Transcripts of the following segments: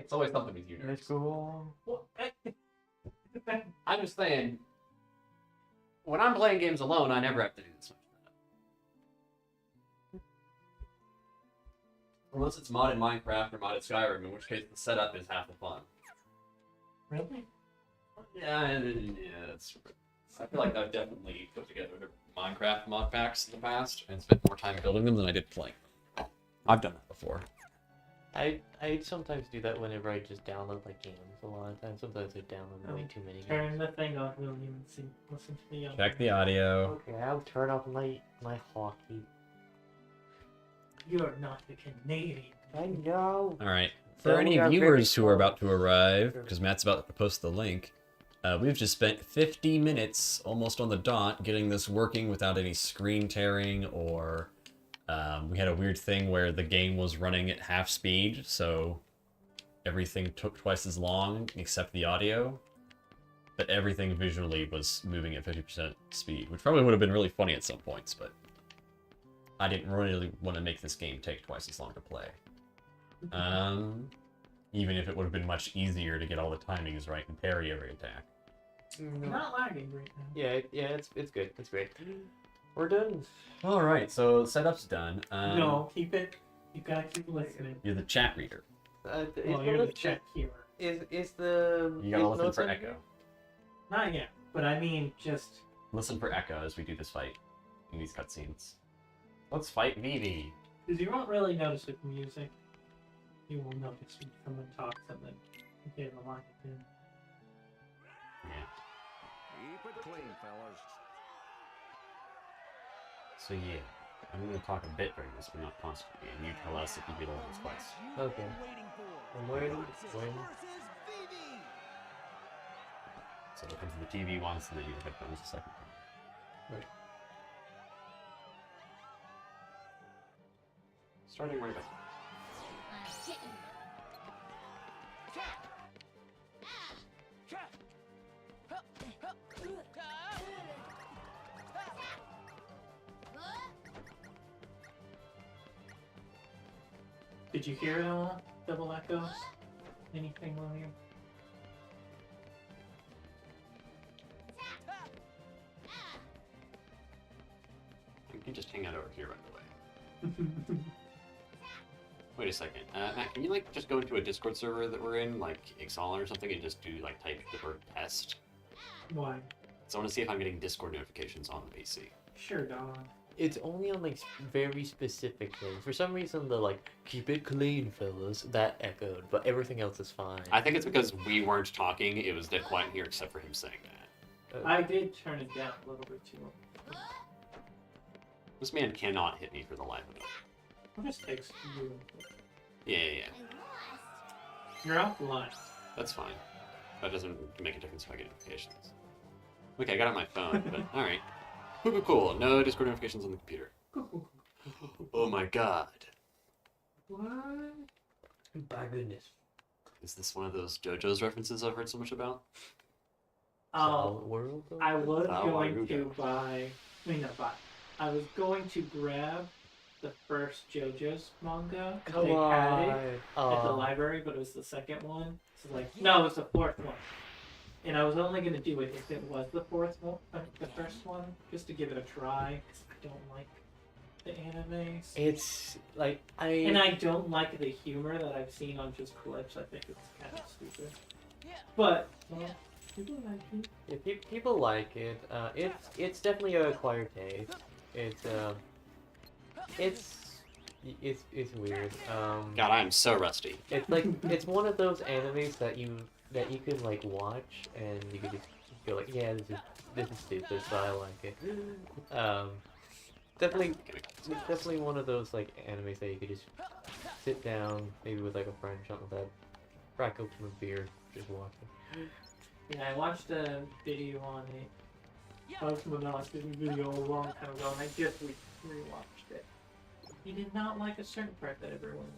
It's always something with you nerds. Let's go. Well, I'm just saying, when I'm playing games alone, I never have to do this much setup. Unless it's modded Minecraft or modded Skyrim, in which case the setup is half the fun. really? Yeah, that's. I feel like I've definitely put together Minecraft mod packs in the past and spent more time building them than I did playing. I've done that before. I sometimes do that whenever I just download like games a lot of times. Sometimes I download way too many games. Turn the thing off. We don't even listen to the. Check the audio. Okay, I'll turn off my hockey. You're not the Canadian. I know. All right. So For any we are viewers very who are close. about to arrive, because Matt's about to post the link, we've just spent 50 minutes, almost on the dot, getting this working without any screen tearing or... we had a weird thing where the game was running at half speed, so everything took twice as long except the audio. But everything visually was moving at 50% speed, which probably would have been really funny at some points, but I didn't really want to make this game take twice as long to play. Even if it would have been much easier to get all the timings right and parry every attack. You're not lagging right now. Yeah, it's good. It's great. We're done. All right, so setup's done. No, keep it. You gotta keep listening. You're the chat reader. Well, you're the chat hearer. Is the You gotta is listen notes for in echo. here? Not yet, but I mean, just Listen for echo as we do this fight in these cutscenes. Let's fight Vivi. because you won't really notice with music. You will notice when someone talks and then you get a line in. Yeah. Keep it clean, fellas. So yeah, I'm gonna talk a bit during this, but not constantly, and you tell us if you get all this twice. Okay. I'm waiting. So look into the TV once, and then you look at headphones a second time. Right. Starting right back. Did you hear it all? Double echoes? Anything, William? You can just hang out over here right away. Wait a second, Matt, can you like just go into a Discord server that we're in, like Exolon or something, and just do like type the word test? Why? So I want to see if I'm getting Discord notifications on the PC. Sure, Don. It's only on like very specific things. For some reason, the like keep it clean, fellas, that echoed, but everything else is fine. I think it's because we weren't talking. It was dead quiet in here except for him saying that. I did turn it down a little bit too. This man cannot hit me for the life of him. I'll just text you. Yeah. You're offline. That's fine. That doesn't make a difference if I get notifications. Okay, I got it on my phone, but alright. Cool. No Discord notifications on the computer. Oh my god. What? My goodness. Is this one of those JoJo's references I've heard so much about? Oh, World. I was Oh, going Waruga. to buy. I mean, not buy. I was going to grab the first JoJo's manga. 'Cause Come they on. had it at the library, but it was the second one. So like, no, it was the fourth one. And I was only going to do it if it was the fourth one, the first one, just to give it a try. Because I don't like the animes. It's like And I don't like the humor that I've seen on just clips. I think it's kind of stupid. But, well, people like it. Yeah, people like it. It's definitely a acquired taste. It's weird. God, I am so rusty. It's like it's one of those animes that you can like watch and you can just feel like, yeah, this is stupid, so I like it. Definitely one of those like animes that you could just sit down, maybe with like a friend, something like that, crack open a beer, just watch it. Yeah, I watched a video on it. I was watching a video a long time ago, and I just rewatched it. He did not like a certain part that everyone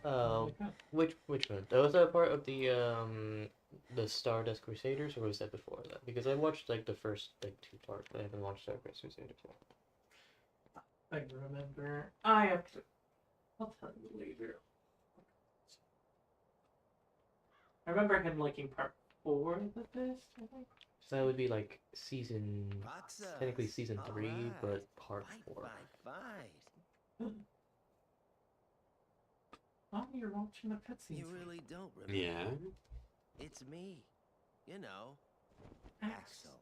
liked. Which one? That was that part of the Stardust Crusaders, or was that before that? Because I watched like the first like 2 parts, but I haven't watched Stardust Crusaders yet. I remember. I have to. I'll tell you later. I remember him liking part 4 the best, I think. So that would be like season, Roxas. technically season 3, Alright. but part Fight, 4. fight, fight. Oh, you're watching the cutscenes. You really don't remember. Yeah. It's me. You know, Axel.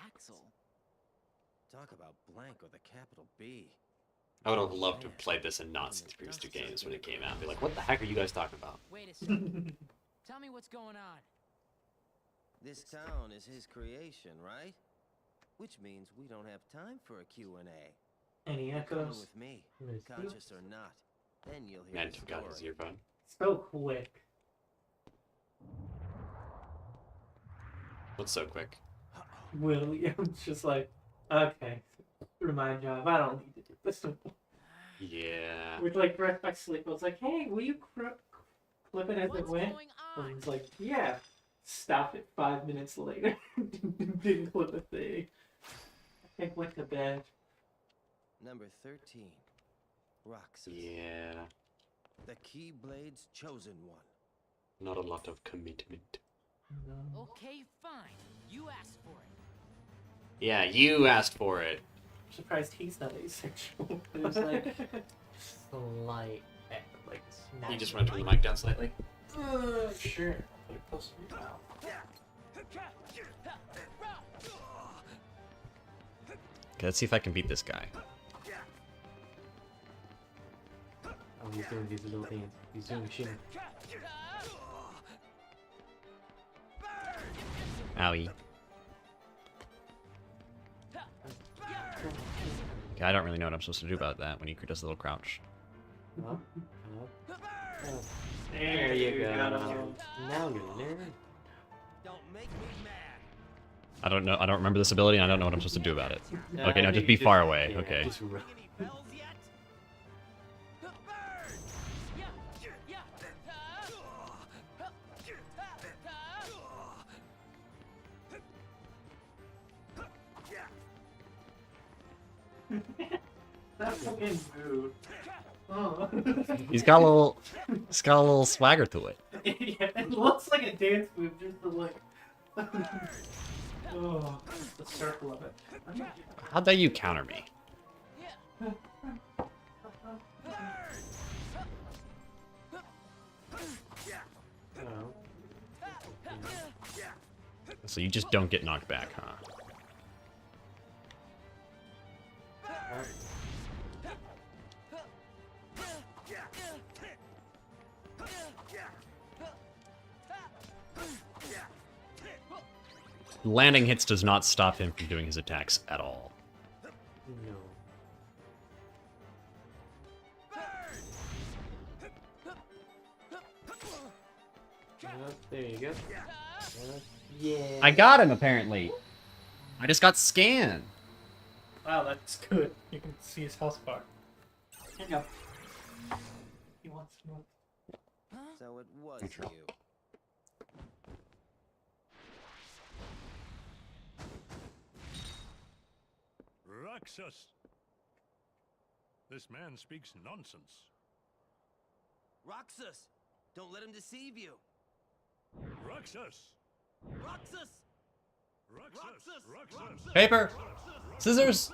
Axel. Talk about blank with a capital B. I would have loved to have played this and not seen the previous 2 games when it came out. Be like, what the heck are you guys talking about? Wait a second. Tell me what's going on. This town is his creation, right? Which means we don't have time for a Q&A. Any You're coming echoes? with me, Let's see. conscious or not. Then you'll hear Man the took out his story. earphone. So quick. What's so quick? William's just like, okay, through my job, I don't need to do this. Yeah. With like Breath by Sleep, I was like, hey, will you clip it as What's it went? going And on? he's like, yeah. Stop it 5 minutes later. Didn't clip a thing. I think went to bed. Number 13. Roxas. Yeah. The Keyblade's chosen one. Not a lot of commitment. No. Okay, fine. You asked for it. Yeah, you asked for it. I'm surprised he's not asexual. It was like slight, like small. You just want to turn the mic down slightly? Sure. Put it close to your mouth. Okay, let's see if I can beat this guy. Oh, he's doing these little things. He's doing shimmy. Owie. Okay, I don't really know what I'm supposed to do about that when he does a little crouch. Up, up. Oh, There there you you go. go. Now you're there. Don't make me mad. I don't know. I don't remember this ability, and I don't know what I'm supposed to do about it. Okay, now just be far away. Yeah, Okay. just run. Any bells yet? That fucking mood. Oh. He's got a little swagger to it. Yeah, it looks like a dance move, just the like. Oh, the circle of it. How dare you counter me? Oh. So you just don't get knocked back, huh? Landing hits does not stop him from doing his attacks at all. No. There you go. Yeah. I got him, apparently. I just got scanned. Wow, that's good. You can see his health bar. Hang up. He wants more. So it was Control. you. Roxas! This man speaks nonsense. Roxas! Don't let him deceive you. Roxas! Roxas! Roxas! Roxas! Paper! Scissors!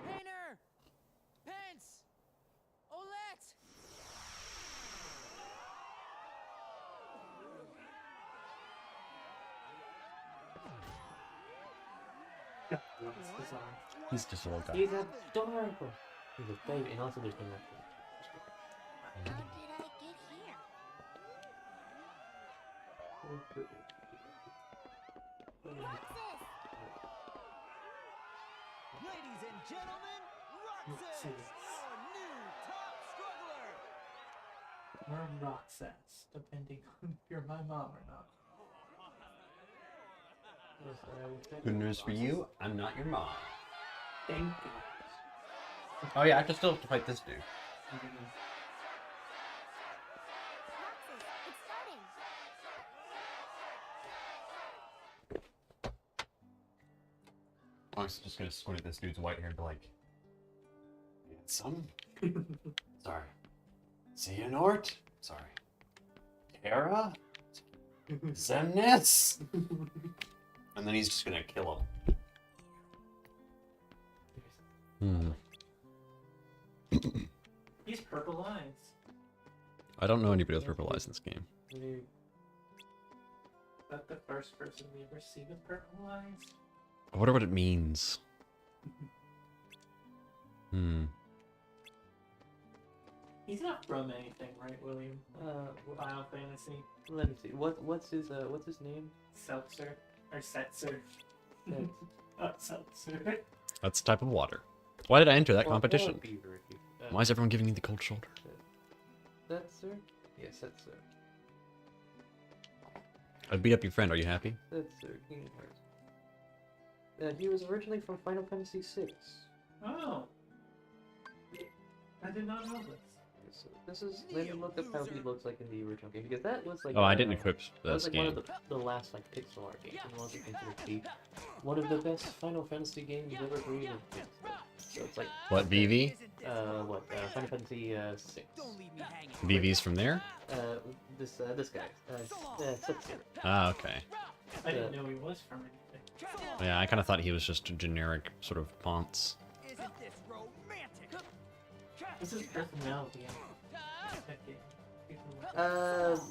Painter! Pence! Olette! He's just a little guy. He's adorable. He's a baby, and also there's no more. How did I get here? Roxas! Ladies and gentlemen, Roxas! Your new top struggler! Or Roxas, depending on if you're my mom or not. Good news for you, I'm not your mom. Thank you. Oh yeah, I still have to fight this dude. Roxas, it's starting. I'm just gonna squint at this dude's white hair and be like, yeah, Some. Sorry. Xehanort? Sorry. Terra? Zemnis? And then he's just gonna kill him. He's purple eyes. I don't know anybody with purple eyes in this game. Is that the first person we ever see with purple eyes? I wonder what it means. He's not from anything, right, William? Final Fantasy. Let me see. What's his name? Seltzer. Or Setzer. That's Not Seltzer. That's the type of water. Why did I enter that competition? Beaver. Why is everyone giving me the cold shoulder? That's sir. Yes, that's sir. I beat up your friend. Are you happy? That's sir. Kingdumb Hearts. He was originally from Final Fantasy VI. Oh. I did not know this. So this is. Let me look up how he looks like in the original game because that was like. Oh, I didn't equip That was this like one game. of the last like pixel art games, and was considered to be one of the best Final Fantasy games ever created. So it's like What, VV? Final Fantasy VI. VV's from there? This guy, Setzer. Ah, okay. I didn't know he was from anything. Yeah, I kind of thought he was just a generic sort of Ponce. This is personality.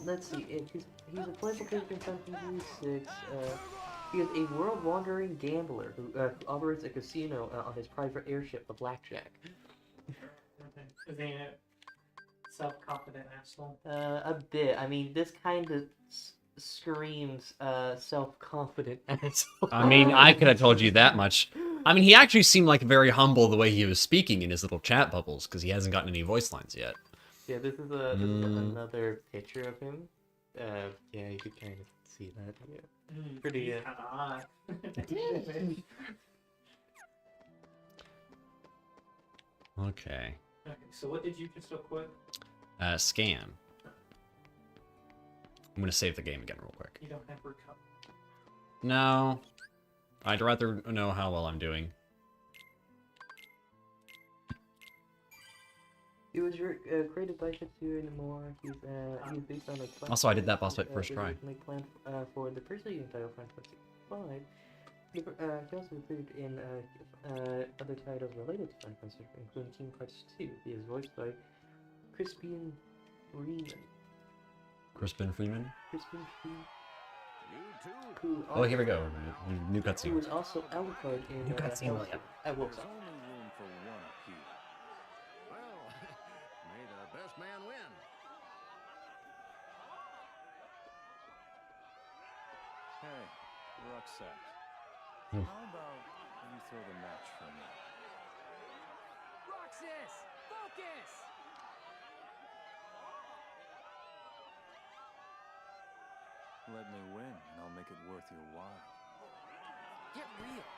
Let's see. He's a playable character in Final Fantasy VI. He is a world-wandering gambler who operates a casino on his private airship, the Blackjack. Is he a self-confident asshole? A bit. I mean, this kind of screams self-confident asshole. I mean, I could have told you that much. I mean, he actually seemed like very humble the way he was speaking in his little chat bubbles, because he hasn't gotten any voice lines yet. Yeah, this is another picture of him. Yeah, you could kind of see that. Yeah. Pretty. He's kinda hot. Okay. Okay, so what did you just equip? Scan. I'm gonna save the game again real quick. You don't have recover. No. I'd rather know how well I'm doing. He was created by Tetsuya Nomura. He's based on a. Also, I did that boss fight first try. Planned for the preceding title, Final Fantasy V. He also appeared in other titles related to Final Fantasy, including Kingdom Hearts 2. He is voiced by Crispin Freeman. Crispin Freeman? Crispin Freeman. Oh, here we go. New He cutscene. was also Alucard in New cutscene, William. Well, There's only room for one appeal. Well, may the best man win. Hey, Rucksack. Hmm. How about you throw the match for me? Roxas, focus! Let me win, and I'll make it worth your while. Get real.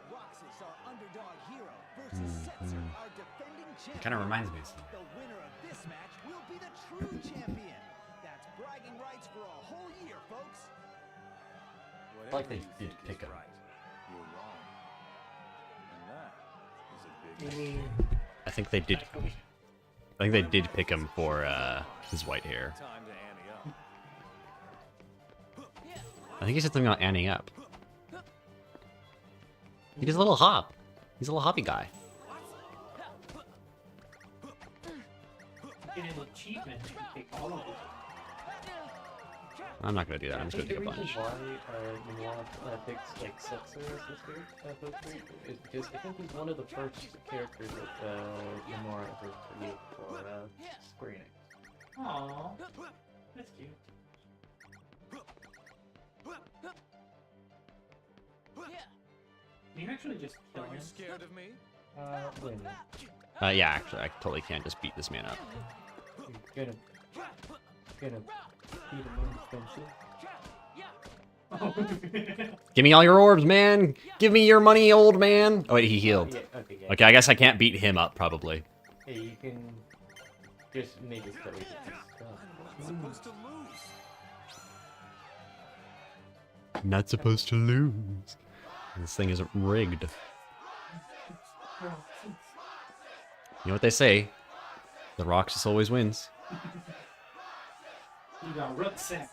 Roxas, our underdog hero, versus Setzer, our defending champion. Kind of reminds me of something. The winner of this match will be the true champion. That's bragging rights for a whole year, folks. Like they Whatever you did think pick is him. right, you're wrong. And that is a big You mistake. mean I think they did. I think they did pick him for his white hair. Time to ante up. I think he said something about anning up. He does a little hop. He's a little hoppy guy. get an achievement if you take all of it? I'm not gonna do that. I'm just I gonna think take a the reason bunch. why Nomura picks like Setzer as this character is because I think he's one of the first characters that Nomura ever created for Square Enix. Aww, that's cute. Can you actually just kill Are him? you scared of me? Wait a minute. Yeah, actually, I totally can't just beat this man up. You're gonna beat him inexpensive. Give me all your orbs, man! Give me your money, old man! Oh wait, he healed. Yeah, okay, yeah. Okay, I guess I can't beat him up, probably. Yeah, you can just make it so he gets I'm supposed to lose. Not supposed to lose. This thing is rigged. You know what they say? The Roxas always wins. You got Roxas.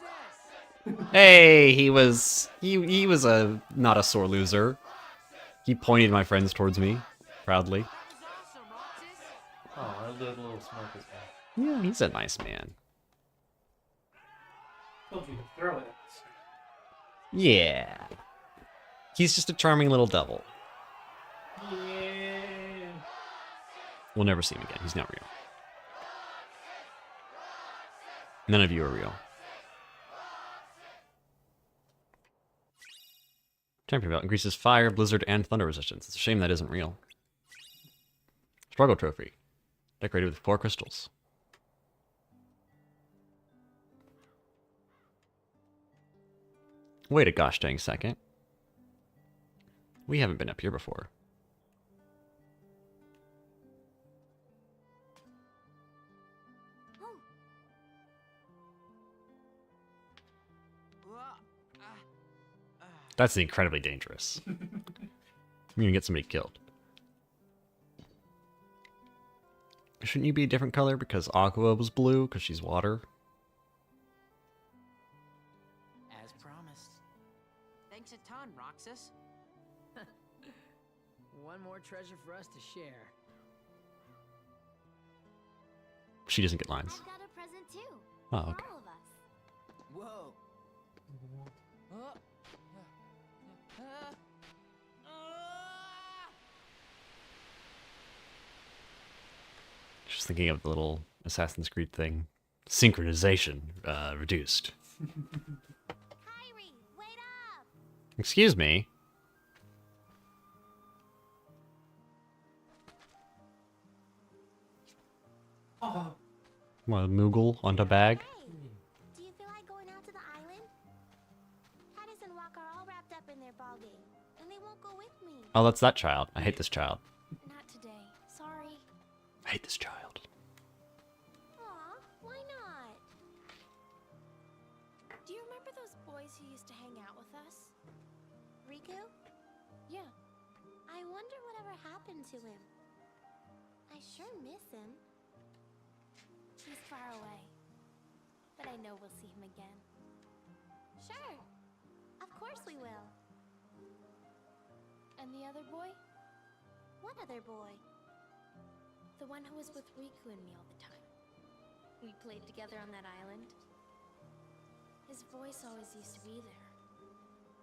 Hey, he was a not a sore loser. He pointed my friends towards me, proudly. Oh, I love a little smirk as well. Yeah, he's a nice man. Told you to throw it at us. Yeah. He's just a charming little devil. Yeah. We'll never see him again. He's not real. None of you are real. Champion belt increases fire, blizzard, and thunder resistance. It's a shame that isn't real. Struggle trophy. Decorated with 4 crystals. Wait a gosh dang second. We haven't been up here before. That's incredibly dangerous. You're gonna get somebody killed. Shouldn't you be a different color because Aqua was blue because she's water? As promised. Thanks a ton, Roxas. One more treasure for us to share. She doesn't get lines. I've got a present too. Oh, For okay. all of us. Whoa. Just thinking of the little Assassin's Creed thing. Synchronization reduced. Kyrie, wait up! Excuse me. Oh, What, Moogle onto bag? Hey, do you feel like going out to the island? Hatters and Walk are all wrapped up in their ball game, and they won't go with me. Oh, that's that child. I hate this child. Not today. Sorry. I hate this child. Aw, why not? Do you remember those boys who used to hang out with us? Riku? Yeah. I wonder whatever happened to him. I sure miss him. He's far away, but I know we'll see him again. Sure. Of course we will. And the other boy? What other boy? The one who was with Riku and me all the time. We played together on that island. His voice always used to be there.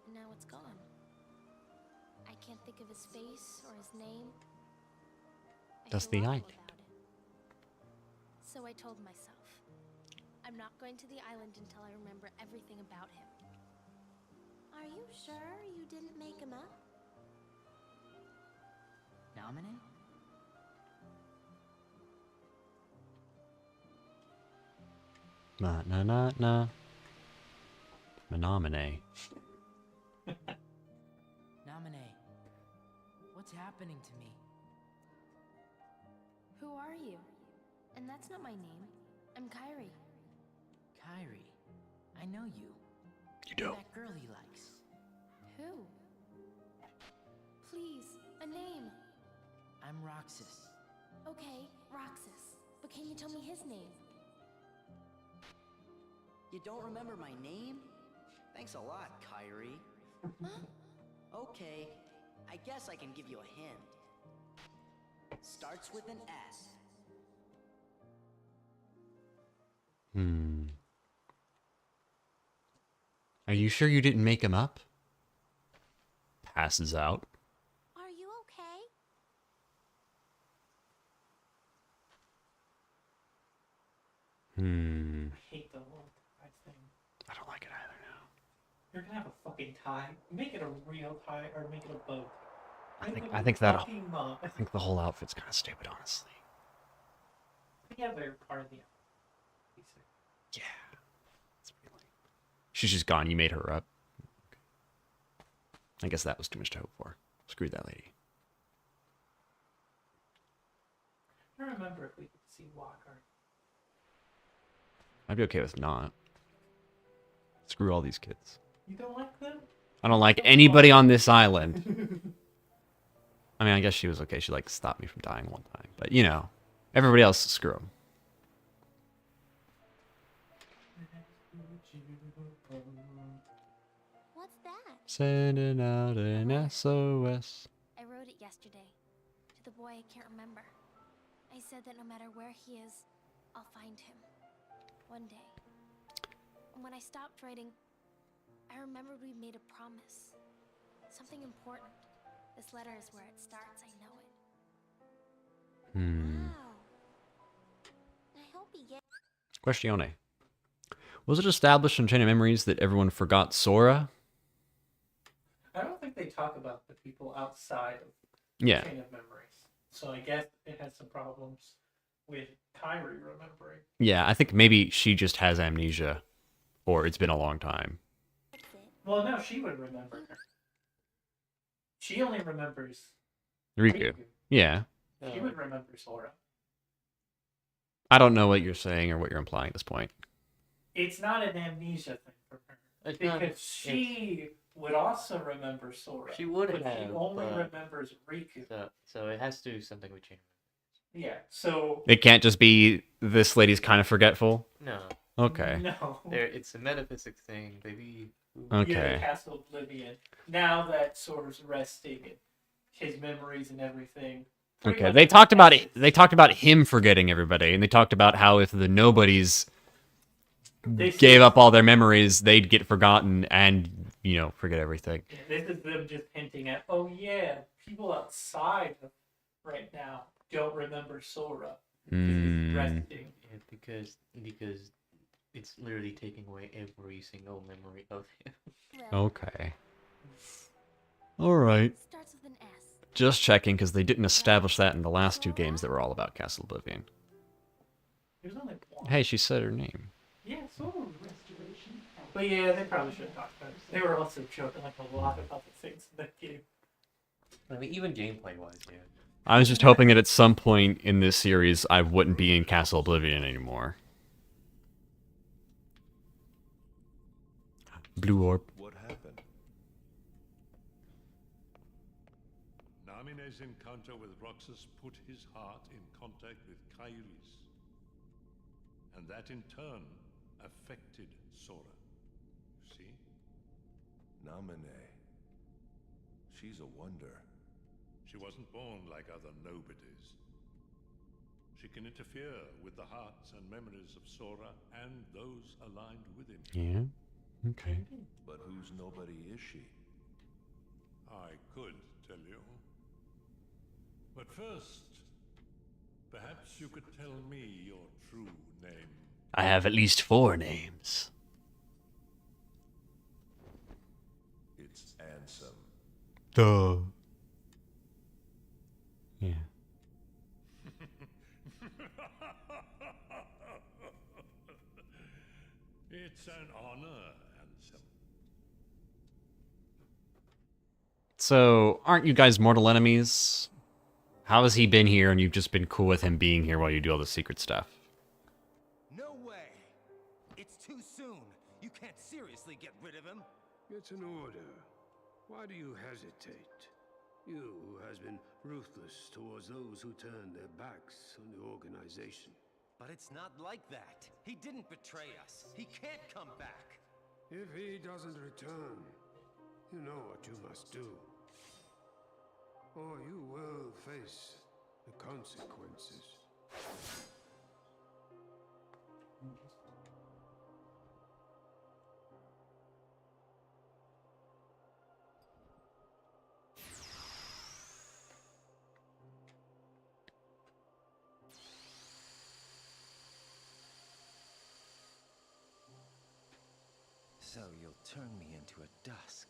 And now it's gone. I can't think of his face or his name. I That's feel the awful island. about it. So I told myself, I'm not going to the island until I remember everything about him. Are you sure you didn't make him up? Nominate? Na na na na. Menominee. Nominate. What's happening to me? Who are you? And that's not my name. I'm Kyrie. Kyrie. I know you. You You're do. that girl he likes. Who? Please, a name. I'm Roxas. Okay, Roxas. But can you tell me his name? You don't remember my name? Thanks a lot, Kyrie. Okay, I guess I can give you a hint. Starts with an S. Are you sure you didn't make him up? Passes out. Are you okay? I hate the whole tie thing. I don't like it either now. You're gonna have a fucking tie. Make it a real tie or make it a boat. I think that fucking not. I think the whole outfit's kind of stupid, honestly. Yeah, they're part of the. Yeah. It's pretty lame. She's just gone. You made her up. I guess that was too much to hope for. Screw that lady. I don't remember if we could see Walker. I'd be okay with not. Screw all these kids. You don't like them? I don't like anybody on this island. I mean, I guess she was okay. She like stopped me from dying one time, but you know, Everybody else, screw them. What's that? Sending out an SOS. I wrote it yesterday. To the boy I can't remember. I said that no matter where he is, I'll find him. One day. And when I stopped writing, I remembered we made a promise. Something important. This letter is where it starts, I know it. Wow. I hope he gets... Questione. Was it established in Chain of Memories that everyone forgot Sora? I don't think they talk about the people outside of Yeah. Chain of Memories. So I guess it has some problems with Kyrie remembering. Yeah, I think maybe she just has amnesia. Or it's been a long time. Well, no, she would remember her. She only remembers Riku. Yeah. She would remember Sora. I don't know what you're saying or what you're implying at this point. It's not an amnesia thing for her. It's Because not- she would also remember Sora. She would but have, she only but- remembers Riku. So it has to do something with Chain. Yeah, so... It can't just be this lady's kind of forgetful? No. Okay. No. It's a metaphysics thing, baby. Okay. Yeah, the Castle Oblivion. Now that Sora's resting and his memories and everything. pretty Okay. much They talked about it. They talked about him forgetting everybody, and they talked about how if the nobodies They gave up all their memories, they'd get forgotten and, forget everything. This is them just hinting at, oh yeah, people outside of right now don't remember Sora. Because he's resting. Yeah, because it's literally taking away every single memory of him. Okay. All right. Starts with an S. Just checking, because they didn't establish that in the last two games that were all about Castle Oblivion. There's only one. Hey, she said her name. Yeah, Sora restoration. But yeah, they probably should have talked about it. They were also joking like a lot about the things in that game. I mean, even gameplay-wise, yeah. I was just hoping that at some point in this series, I wouldn't be in Castle Oblivion anymore. Blue orb. What happened? Namine's encounter with Roxas put his heart in contact with Kairis. And that in turn affected Sora. You see? Namine. She's a wonder. She wasn't born like other nobodies. She can interfere with the hearts and memories of Sora and those aligned with him. Yeah? Okay. But whose nobody is she? I could tell you. But first, perhaps you could tell me your true name. I have at least 4 names. It's Ansem. Duh. Yeah. It's an honor, Ansem. So, aren't you guys mortal enemies? How has he been here and you've just been cool with him being here while you do all the secret stuff? No way. It's too soon. You can't seriously get rid of him. It's an order. Why do you hesitate? You who has been ruthless towards those who turned their backs on the organization. But it's not like that. He didn't betray us. He can't come back. If he doesn't return, you know what you must do. Or you will face the consequences. So you'll turn me into a dusk.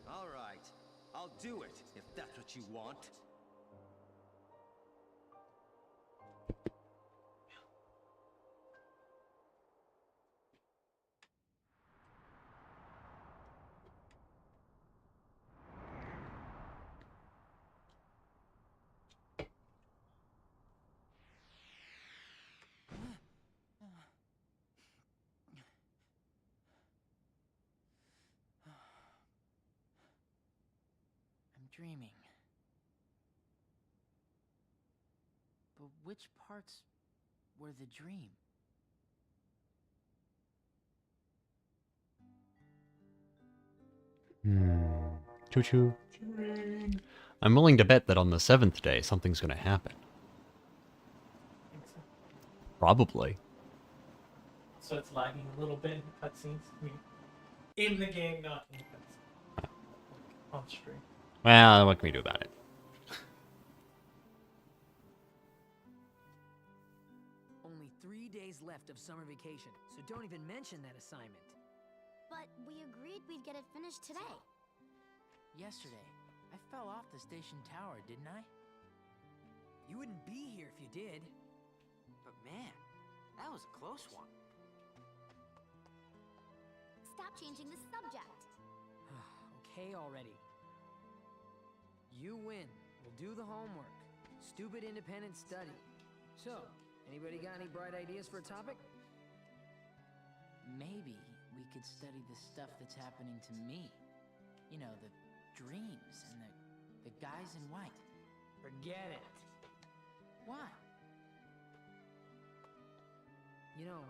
All right, I'll do it if that's what you want. dreaming. But which parts were the dream? Choo-choo. I'm willing to bet that on the 7th day, something's gonna happen. think so. Probably. So it's lagging a little bit in the cutscenes. I mean, in the game, not in the cutscenes. On stream. Well, what can we do about it? Only 3 days left of summer vacation, so don't even mention that assignment. But we agreed we'd get it finished today. Yesterday, I fell off the station tower, didn't I? You wouldn't be here if you did. But man, that was a close one. Stop changing the subject. Okay already. You win. We'll do the homework. Stupid independent study. So, anybody got any bright ideas for a topic? Maybe we could study the stuff that's happening to me. You know, the dreams and the guys in white. Forget it. Why? You know,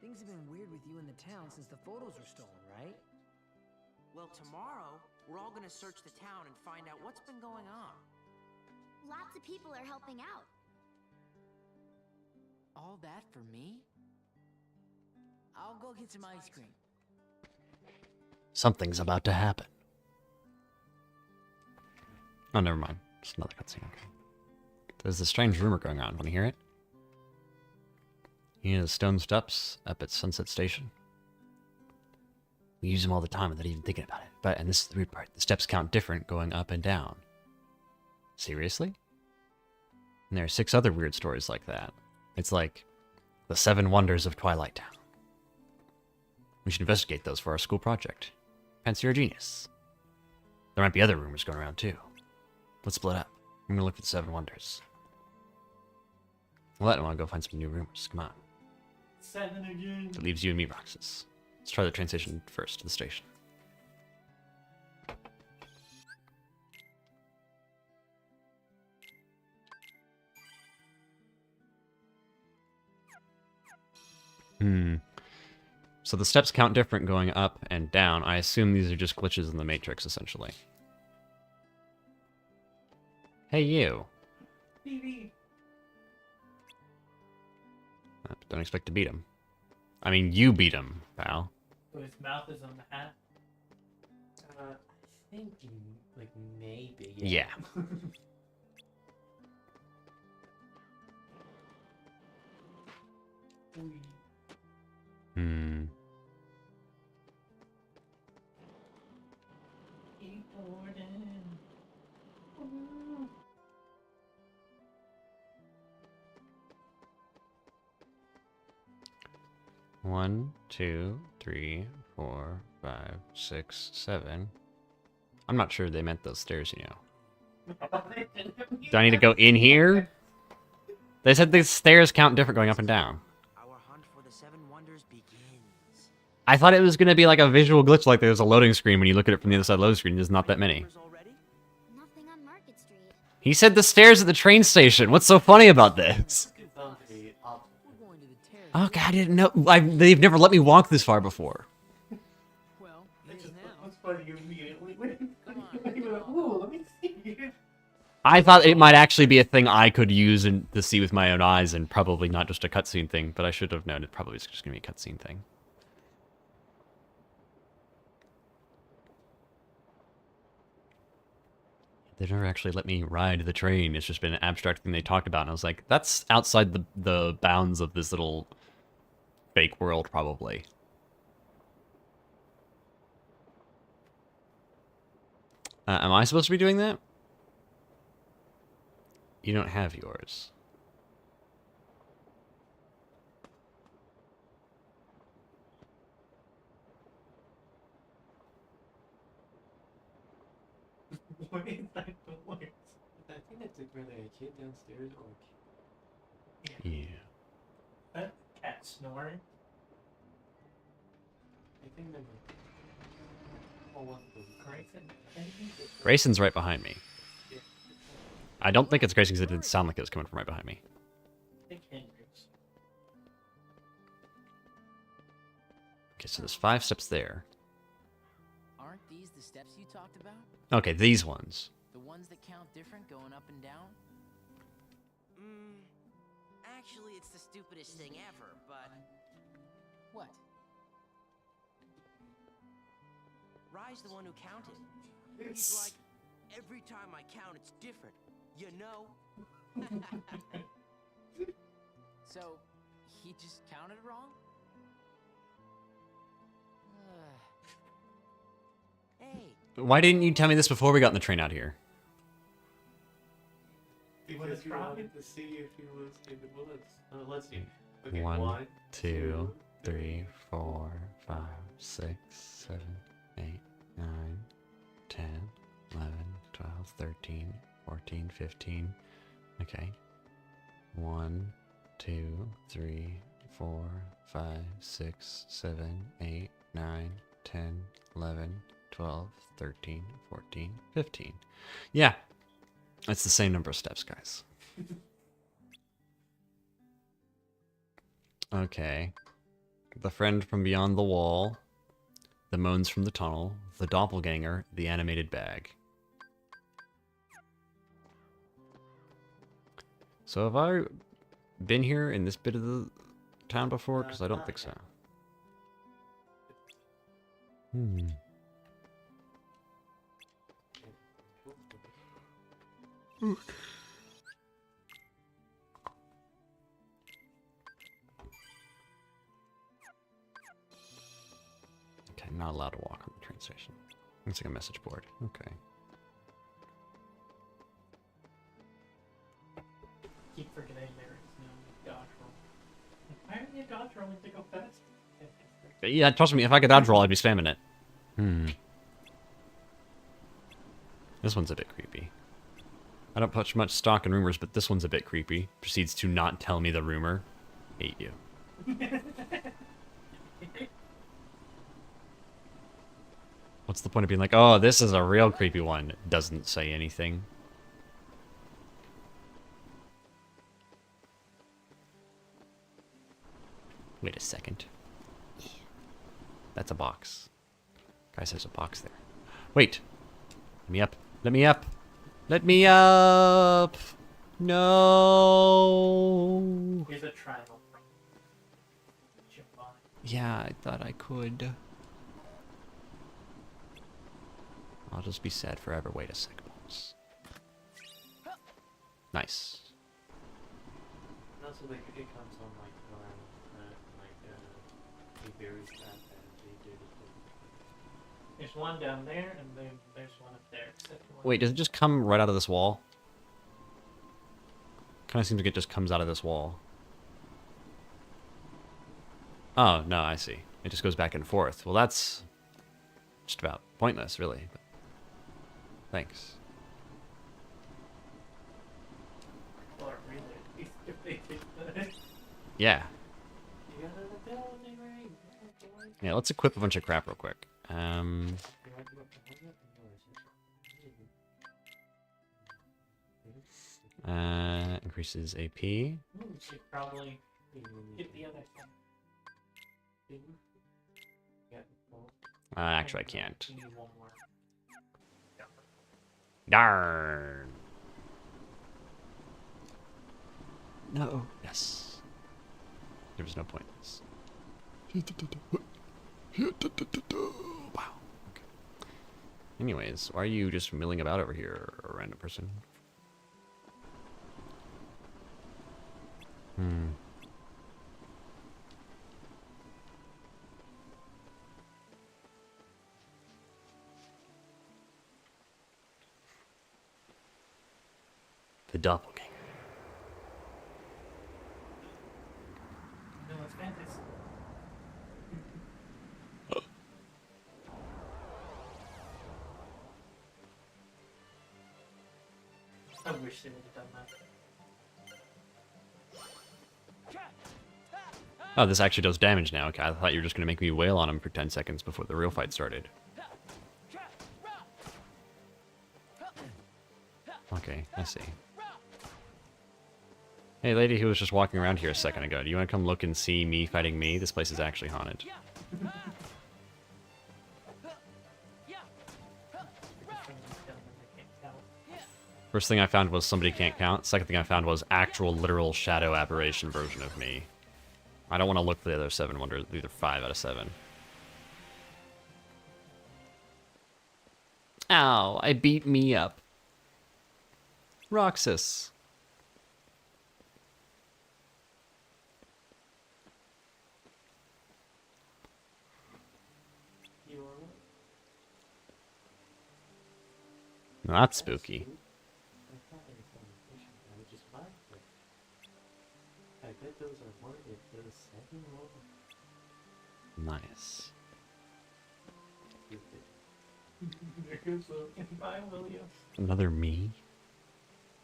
things have been weird with you in the town since the photos were stolen, right? Well, tomorrow, we're all gonna search the town and find out what's been going on. Lots of people are helping out. All that for me? I'll go get some ice cream. Something's about to happen. Oh, never mind. Just another cutscene. Okay. There's a strange rumor going on. Want to hear it? You know the stone steps up at Sunset Station? We use them all the time without even thinking about it. And this is the weird part. The steps count different going up and down. Seriously? And there are 6 other weird stories like that. It's like the 7 wonders of Twilight Town. We should investigate those for our school project. Fancy you're a genius. There might be other rumors going around too. Let's split up. I'm gonna look for the 7 wonders. Well, I want to go find some new rumors. Come on. 7 again. It leaves you and me, Roxas. Let's try the train station first to the station. So the steps count different going up and down. I assume these are just glitches in the Matrix, essentially. Hey, you. BB. Don't expect to beat him. I mean, you beat him, pal. So his mouth is on the hat. I think, like, maybe. Yeah. One, 2, 3, 4, 5, 6, 7. I'm not sure they meant those stairs, you know. Do I need to go in here? They said the stairs count different going up and down. Our hunt for the 7 wonders begins. I thought it was going to be like a visual glitch, like there's a loading screen when you look at it from the other side of the loading screen. There's not that many. Nothing on Market Street. He said the stairs at the train station. What's so funny about this? Okay, I didn't know. They've never let me walk this far before. Well, It's just was funny immediately. Ooh, let me see. I thought it might actually be a thing I could use to see with my own eyes and probably not just a cutscene thing, but I should have known it probably was just going to be a cutscene thing. They never actually let me ride the train. It's just been an abstract thing they talked about, and I was like, that's outside the bounds of this little fake world, probably. Am I supposed to be doing that? You don't have yours. What is that noise? I think that's like whether a kid downstairs or Yeah. That cat snoring. I think that Grayson, anything? Grayson's right behind me. I don't think it's Grayson because it didn't sound like it was coming from right behind me. I think Henry's. Okay, so there's 5 steps there. Aren't these the steps you talked about? Okay, these ones. The ones that count different going up and down? Actually, it's the stupidest thing ever, but... What? Rye's the one who counted. He's like, every time I count, it's different. You know? So, he just counted wrong? Hey. Why didn't you tell me this before we got in the train out here? Because you wanted to see if he was in the bullets. Let's see. Okay, 1, 2, 3, 4, 5, 6, 7, 8, 9, 10, 11, 12, 13, 14, 15. Okay. 1, 2, 3, 4, 5, 6, 7, 8, 9, 10, 11, 12, 13, 14, 15. Yeah. It's the same number of steps, guys. Okay. The friend from beyond the wall. The moans from the tunnel. The doppelganger. The animated bag. So have I been here in this bit of the town before? Because I don't think so. Okay, not allowed to walk on the train station. Looks like a message board. Okay. Keep forgetting there is no dodge roll. Why are you dodge rolling to go fast? Yeah, trust me, if I could dodge roll, I'd be spamming it. This one's a bit creepy. I don't put much stock in rumors, but this one's a bit creepy. Proceeds to not tell me the rumor. Hate you. What's the point of being like, oh, this is a real creepy one? Doesn't say anything. Wait a second. That's a box. Guys, there's a box there. Wait. Let me up. Let me up. Let me up. No. Here's a triangle. Jump on it. Yeah, I thought I could. I'll just be sad forever. Wait a second. Nice. And also, like, it comes on, like, around, the berries that they did. There's one down there, and then there's one up there. Wait, does it just come right out of this wall? Kind of seems like it just comes out of this wall. Oh, no, I see. It just goes back and forth. Well, that's just about pointless, really. But thanks. Or really, Yeah. Yeah, let's equip a bunch of crap real quick. Increases AP. You should probably hit the other thing. Actually, I can't. You need one more. Darn. No. Yes. There was no point in this. Wow. Okay. Anyways, why are you just milling about over here, a random person? The doppelganger. No, it's fantasy. I wish they would have done that. Oh, this actually does damage now. Okay, I thought you were just going to make me wail on him for 10 seconds before the real fight started. okay, I see. Hey, lady who was just walking around here a second ago, do you want to come look and see me fighting me? This place is actually haunted. First thing I found was somebody can't count. Second thing I found was actual literal shadow aberration version of me. I don't want to look for the other 7 wonders, either 5 out of 7. Ow, I beat me up. Roxas. That's spooky. I bet those are more than those 7 Nice. Another me?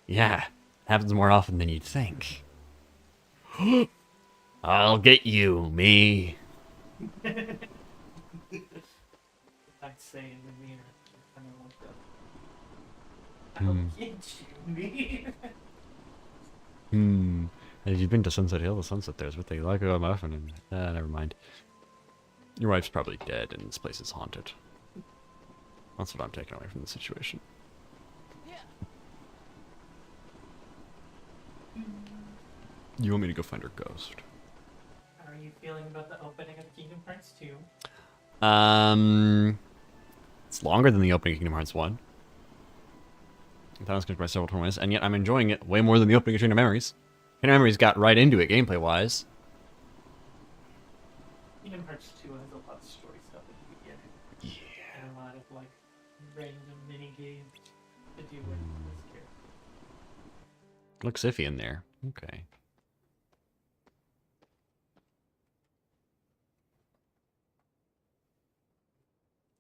Yeah, happens more often than you'd think. I'll get you, me. I'd say in the mirror, kind of like that. I'll get you, me. Have you been to Sunset Hill? The sunset there is what they like about muffin. And never mind. Your wife's probably dead, and this place is haunted. That's what I'm taking away from the situation. You want me to go find her ghost? How are you feeling about the opening of Kingdom Hearts 2? It's longer than the opening of Kingdom Hearts 1. I thought I was going to try several tournaments, and yet I'm enjoying it way more than the opening of Kingdom Memories. Kingdom Memories got right into it gameplay-wise. Kingdom Hearts 2 has a lot of story stuff at the beginning. Yeah. And a lot of, like, random mini-games to do with this character. Looks iffy in there. Okay.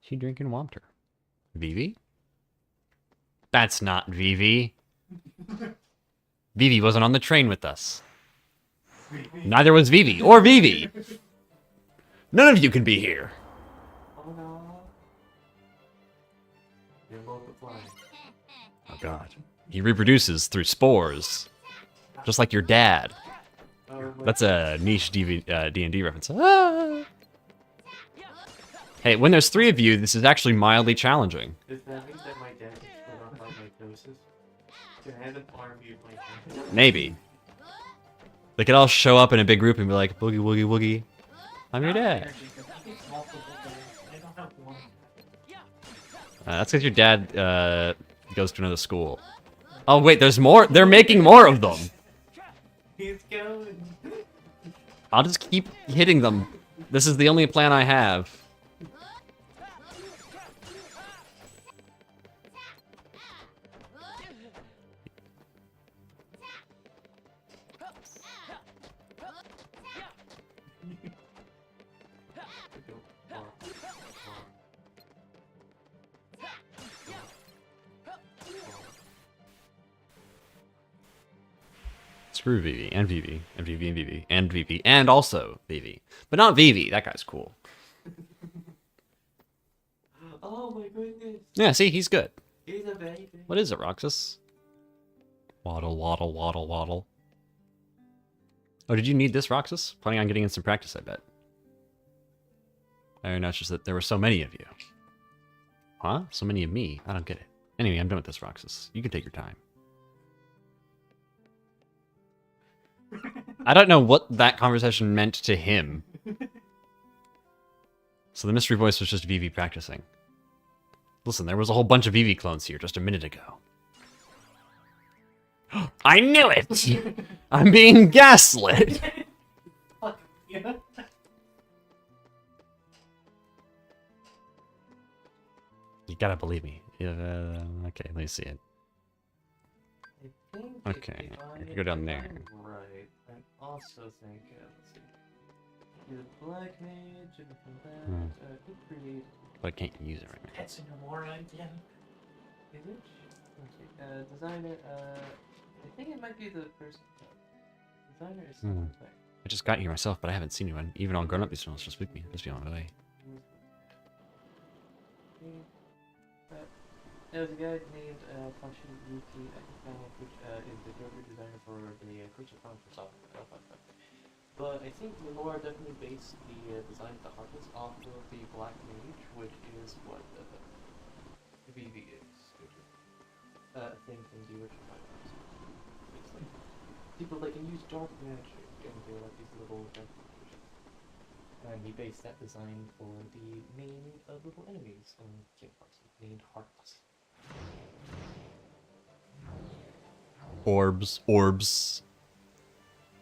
She drinking water. Vivi? That's not Vivi. Vivi wasn't on the train with us. Neither was Vivi or Vivi. None of you can be here. Oh no. You're multiplying. Oh god. He reproduces through spores. Just like your dad. That's a niche D&D reference. Ah! Hey, when there's 3 of you, this is actually mildly challenging. Does that mean that my dad can split off by mitosis? Can I have an army of my dad? Maybe. They could all show up in a big group and be like, boogie woogie woogie. I'm your dad. That's because your dad goes to another school. Oh wait, there's more. They're making more of them. He's going. I'll just keep hitting them. This is the only plan I have. Screw Vivi, and Vivi, and Vivi, and Vivi, and Vivi, and also Vivi. But not Vivi, that guy's cool. Oh my goodness. Yeah, see, he's good. He's a baby. What is it, Roxas? Waddle, waddle, waddle, waddle. Oh, did you need this, Roxas? Planning on getting in some practice, I bet. I know, it's just that there were so many of you. Huh? So many of me? I don't get it. Anyway, I'm done with this, Roxas. You can take your time. I don't know what that conversation meant to him. So the mystery voice was just Vivi practicing. Listen, there was a whole bunch of Vivi clones here just a minute ago. I knew it! I'm being gaslit! Yeah. You gotta believe me. Okay, let me see it. I think Okay, if I can go down there. I'm right. I also think, let's see. He's a black mage and from that, who created? But I can't use it right now. That's an Amora again. Is it? Let's see. Designer, I think it might be the person. Designer is something. I just got here myself, but I haven't seen anyone. Even on Grown Up these films, just with me. Just be on my way. There was a guy named Yuki, which is the character designer for the Creature Chronicles software. But I think Lore definitely based the design of the Heartless off of the Black Mage, which is what the VV is. Thing from the original Final Fantasy. It's like people that can use dark magic, and they're like these little dark mages. And he based that design for the name of little enemies in Kingdom Hearts, named Heartless. Orbs.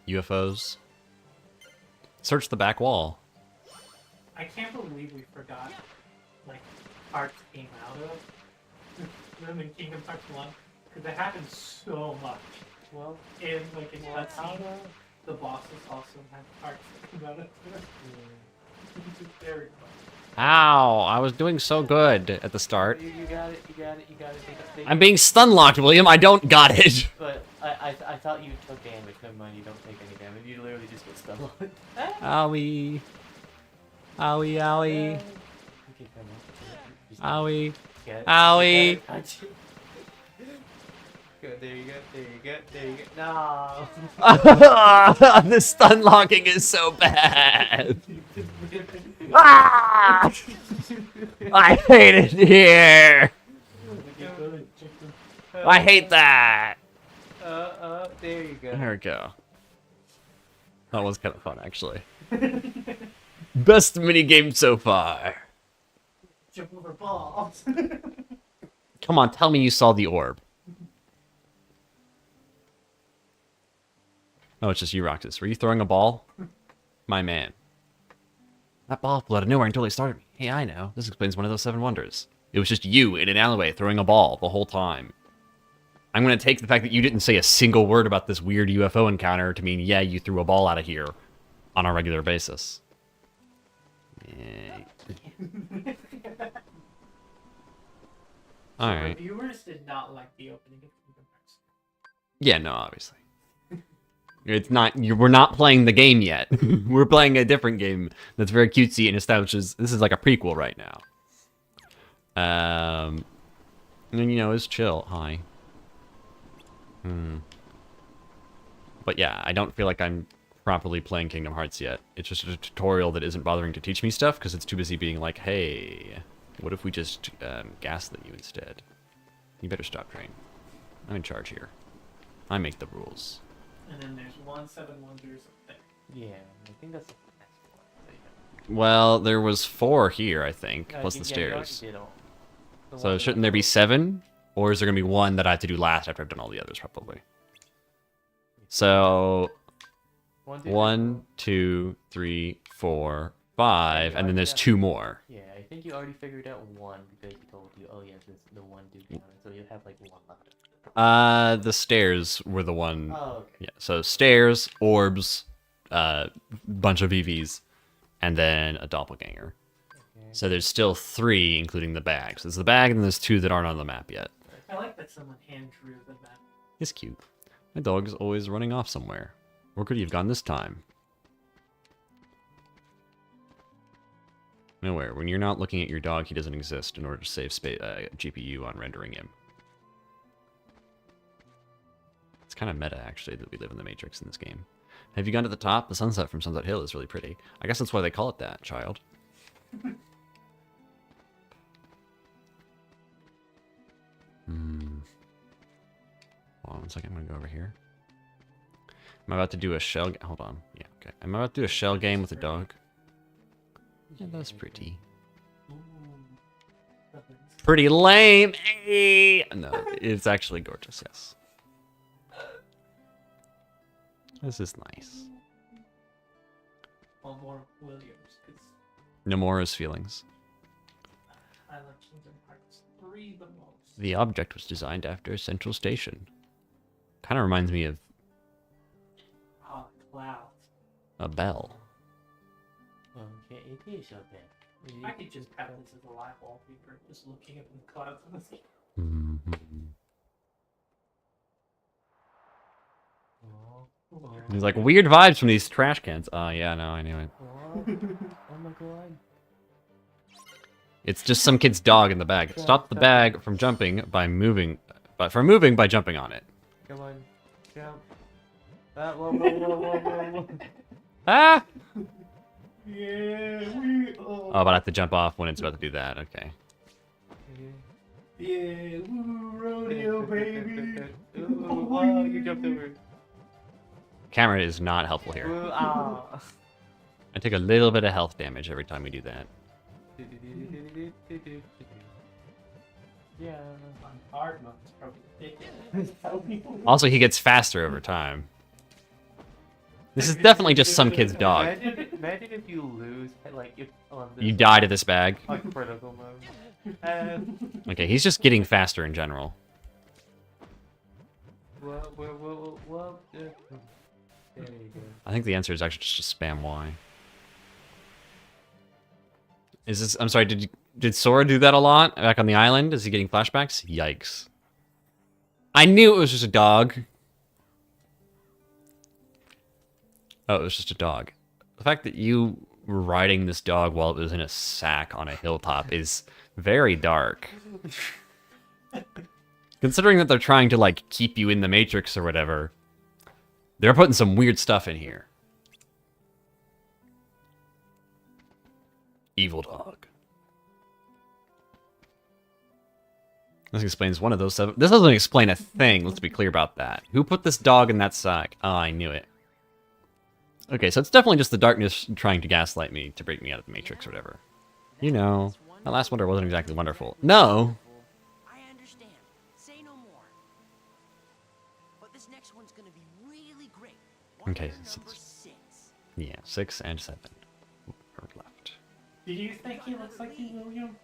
UFOs. Search the back wall. I can't believe we forgot, like, Hearts came out of them in Kingdom Hearts 1, because it happened so much. Well, in cutscenes, the bosses also have Hearts that come out of them. It's very fun. Ow! I was doing so good at the start. You got it. I'm being stun-locked, William. I don't got it. But I thought you took damage. Never mind, you don't take any damage. You literally just get stun-locked. Owie. Owie, owie. Owie. Owie. Good, there you go. No. The stun locking is so bad. Ah! I hate it here. I hate that. There you go. There we go. That was kind of fun, actually. Best minigame so far. Jump over balls. Come on, tell me you saw the orb. Oh, it's just you, Roxas. Were you throwing a ball? My man. That ball flew out of nowhere and totally started me. Hey, I know. This explains one of those 7 wonders. It was just you in an alleyway throwing a ball the whole time. I'm going to take the fact that you didn't say a single word about this weird UFO encounter to mean, yeah, you threw a ball out of here on a regular basis. Yeah. Alright. Viewers did not like the opening of Kingdom Hearts. Yeah, no, obviously. It's not. We're not playing the game yet. We're playing a different game that's very cutesy and establishes. This is like a prequel right now. And you know, it's chill. Hi. But yeah, I don't feel like I'm properly playing Kingdom Hearts yet. It's just a tutorial that isn't bothering to teach me stuff because it's too busy being like, hey, what if we just gaslit you instead? You better stop trying. I'm in charge here. I make the rules. And then there's 7 wonders up there. Yeah, I think that's the next one. Well, there was 4 here, I think, plus the stairs. So shouldn't there be 7? Or is there going to be 1 that I have to do last after I've done all the others, probably? So 1, 2, 3, 4, 5, and then there's 2 more. Yeah, I think you already figured out 1 because he told you, oh yes, it's the 1 do counter, so you have like 1 left. The stairs were the one. Oh, okay. Yeah, so stairs, orbs, bunch of EVs, and then a doppelganger. Okay. So there's still 3, including the bag. So there's the bag, and there's 2 that aren't on the map yet. I like that someone hand drew the map. It's cute. My dog's always running off somewhere. Where could he have gone this time? Nowhere. When you're not looking at your dog, he doesn't exist in order to save GPU on rendering him. It's kind of meta, actually, that we live in the Matrix in this game. Have you gone to the top? The sunset from Sunset Hill is really pretty. I guess that's why they call it that, child. Hold on 1 second, I'm gonna go over here. I'm about to do a shell... Hold on. Yeah, okay. I'm about to do a shell game with a dog. Yeah, that's pretty. Pretty lame! Hey! No, it's actually gorgeous, yes. This is nice. One more Williams, because Nomura's feelings. I like Kingdom Hearts 3 the most. The object was designed after a central station. Kind of reminds me of... Oh, clouds. a bell. Okay, it is a bell. I could just have this as a live wallpaper, just looking up in the clouds on the screen. He's like, weird vibes from these trash cans. Oh, yeah, no, I knew it. Oh my god. It's just some kid's dog in the bag. Stop the bag from jumping by moving, by jumping on it. Come on, jump. Whoa, whoa, whoa, whoa, whoa, whoa. Ah! Yeah, Oh, but I have to jump off when it's about to do that. Okay. Yeah, woo, rodeo, baby. Ooh, wow, you jumped over. Camera is not helpful here. Ooh, ah. I take a little bit of health damage every time we do that. Yeah. On hard mode, it's probably ridiculous. Also, he gets faster over time. This is definitely just some kid's dog. Imagine if you lose, like, if You die to this bag. like critical mode. Okay, he's just getting faster in general. Whoa. There you go. I think the answer is actually just spam Y. Is this? I'm sorry. Did Sora do that a lot back on the island? Is he getting flashbacks? Yikes! I knew it was just a dog. Oh, it was just a dog. The fact that you were riding this dog while it was in a sack on a hilltop is very dark. Considering that they're trying to, like, keep you in the Matrix or whatever, they're putting some weird stuff in here. Evil dog. This explains one of those 7. This doesn't explain a thing, let's be clear about that. Who put this dog in that sack? Oh, I knew it. Okay, so it's definitely just the darkness trying to gaslight me to break me out of the Matrix or whatever. You know, that last wonder wasn't exactly wonderful. No! I understand. Say no more. But this next one's gonna be really great. Okay, Wonder so number 6. yeah, 6 and 7 are left. Do you think he looks like King William?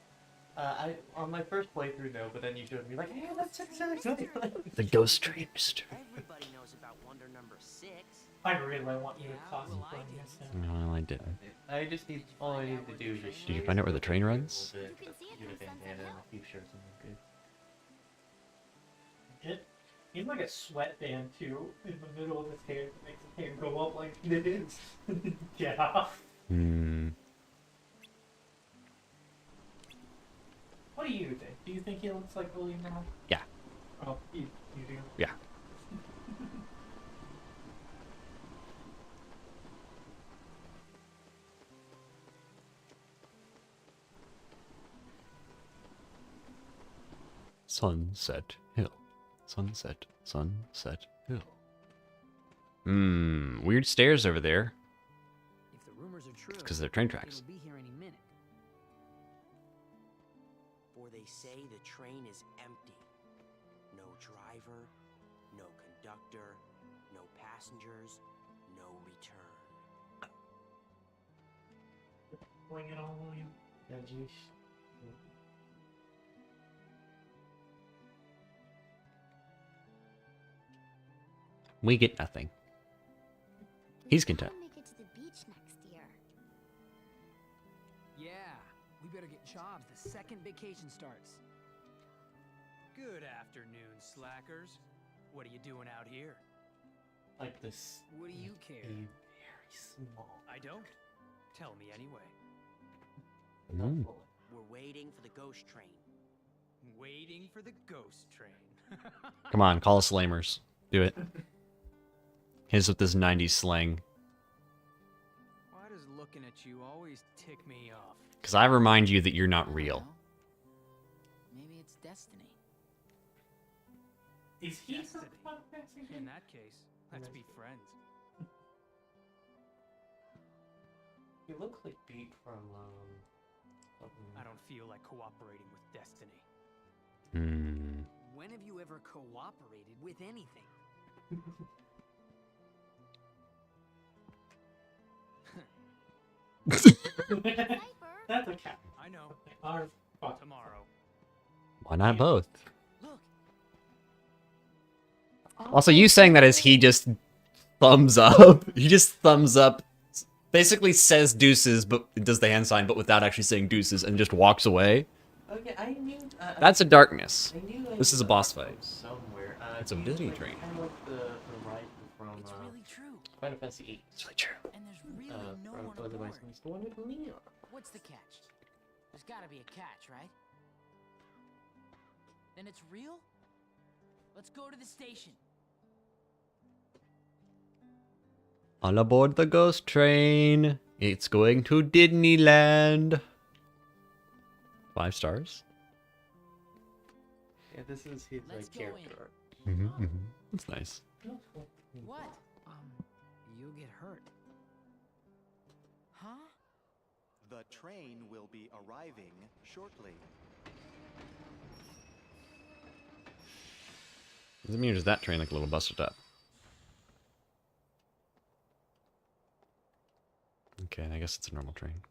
I on my first playthrough, no, but then you showed me like, hey, that's exactly like The Ghost Train Mystery. Everybody knows about wonder number 6. I really want you to cosplay this. Well, I didn't. I just need all I need to do is just. Did you find out where the train runs? Get a bandana and a few shirts and I'm good. He's like a sweatband too, in the middle of his hair that makes his hair go up like this. Yeah. What do you think? Do you think he looks like William now? Yeah. Oh, you do? Yeah. Sunset Hill. Sunset Hill. Weird stairs over there. If the rumors are true, Because they're train tracks. it'll be here any minute. For they say the train is empty. No driver, no conductor, no passengers, no return. Wing it all, William. Yeah, geez. We get nothing. He's content. Make it to the beach next year. Yeah, we better get jobs the second vacation starts. Good afternoon, slackers. What are you doing out here? Like this. What do you care? Very small. I don't. Tell me anyway. We're waiting for the ghost train. Waiting for the ghost train. Come on, call us lamers. Do it. His with this 90s slang. Why does looking at you always tick me off? Because I remind you that you're not real. Well, maybe it's destiny. Is he Destiny. from Final Fantasy? In that case, let's be friends. You look like Beat from something. I don't feel like cooperating with destiny. When have you ever cooperated with anything? That's a cat. I know. Or fuck. Tomorrow. Why not both? Look, Also, you saying that as he just thumbs up. He just thumbs up. Basically says deuces, but does the hand sign, but without actually saying deuces, and just walks away. Okay, I knew. That's a darkness. I knew This is a boss fight. Somewhere. It's a Disney train. Kind of like the ride from it's really true. Final Fantasy VIII. It's really true. And there's really no From one otherwise aboard. it's the one with Leon. What's the catch? There's gotta be a catch, right? Then it's real? Let's go to the station. On aboard the ghost train. It's going to Disneyland. 5 stars. Yeah, this is his Let's go character in. arc. That's nice. What? You'll get hurt. Huh? The train will be arriving shortly. Does it mean is that train like a little busted up? Okay, I guess it's a normal train.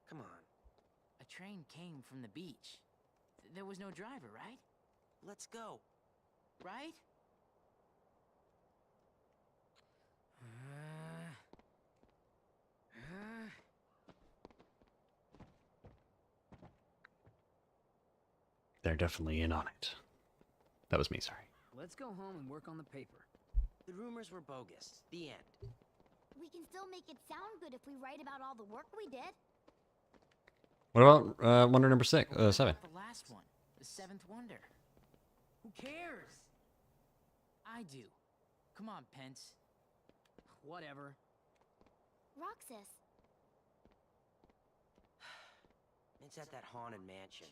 Come on, A train came from the beach. There was no driver, right? let's go. Right? They're definitely in on it. That was me, sorry. Let's go home and work on the paper. The rumors were bogus. The end. We can still make it sound good if we write about all the work we did. What about wonder number 7? The last one, the 7th wonder. Who cares? I do. Come on, Pence. Whatever. Roxas. It's at that haunted mansion.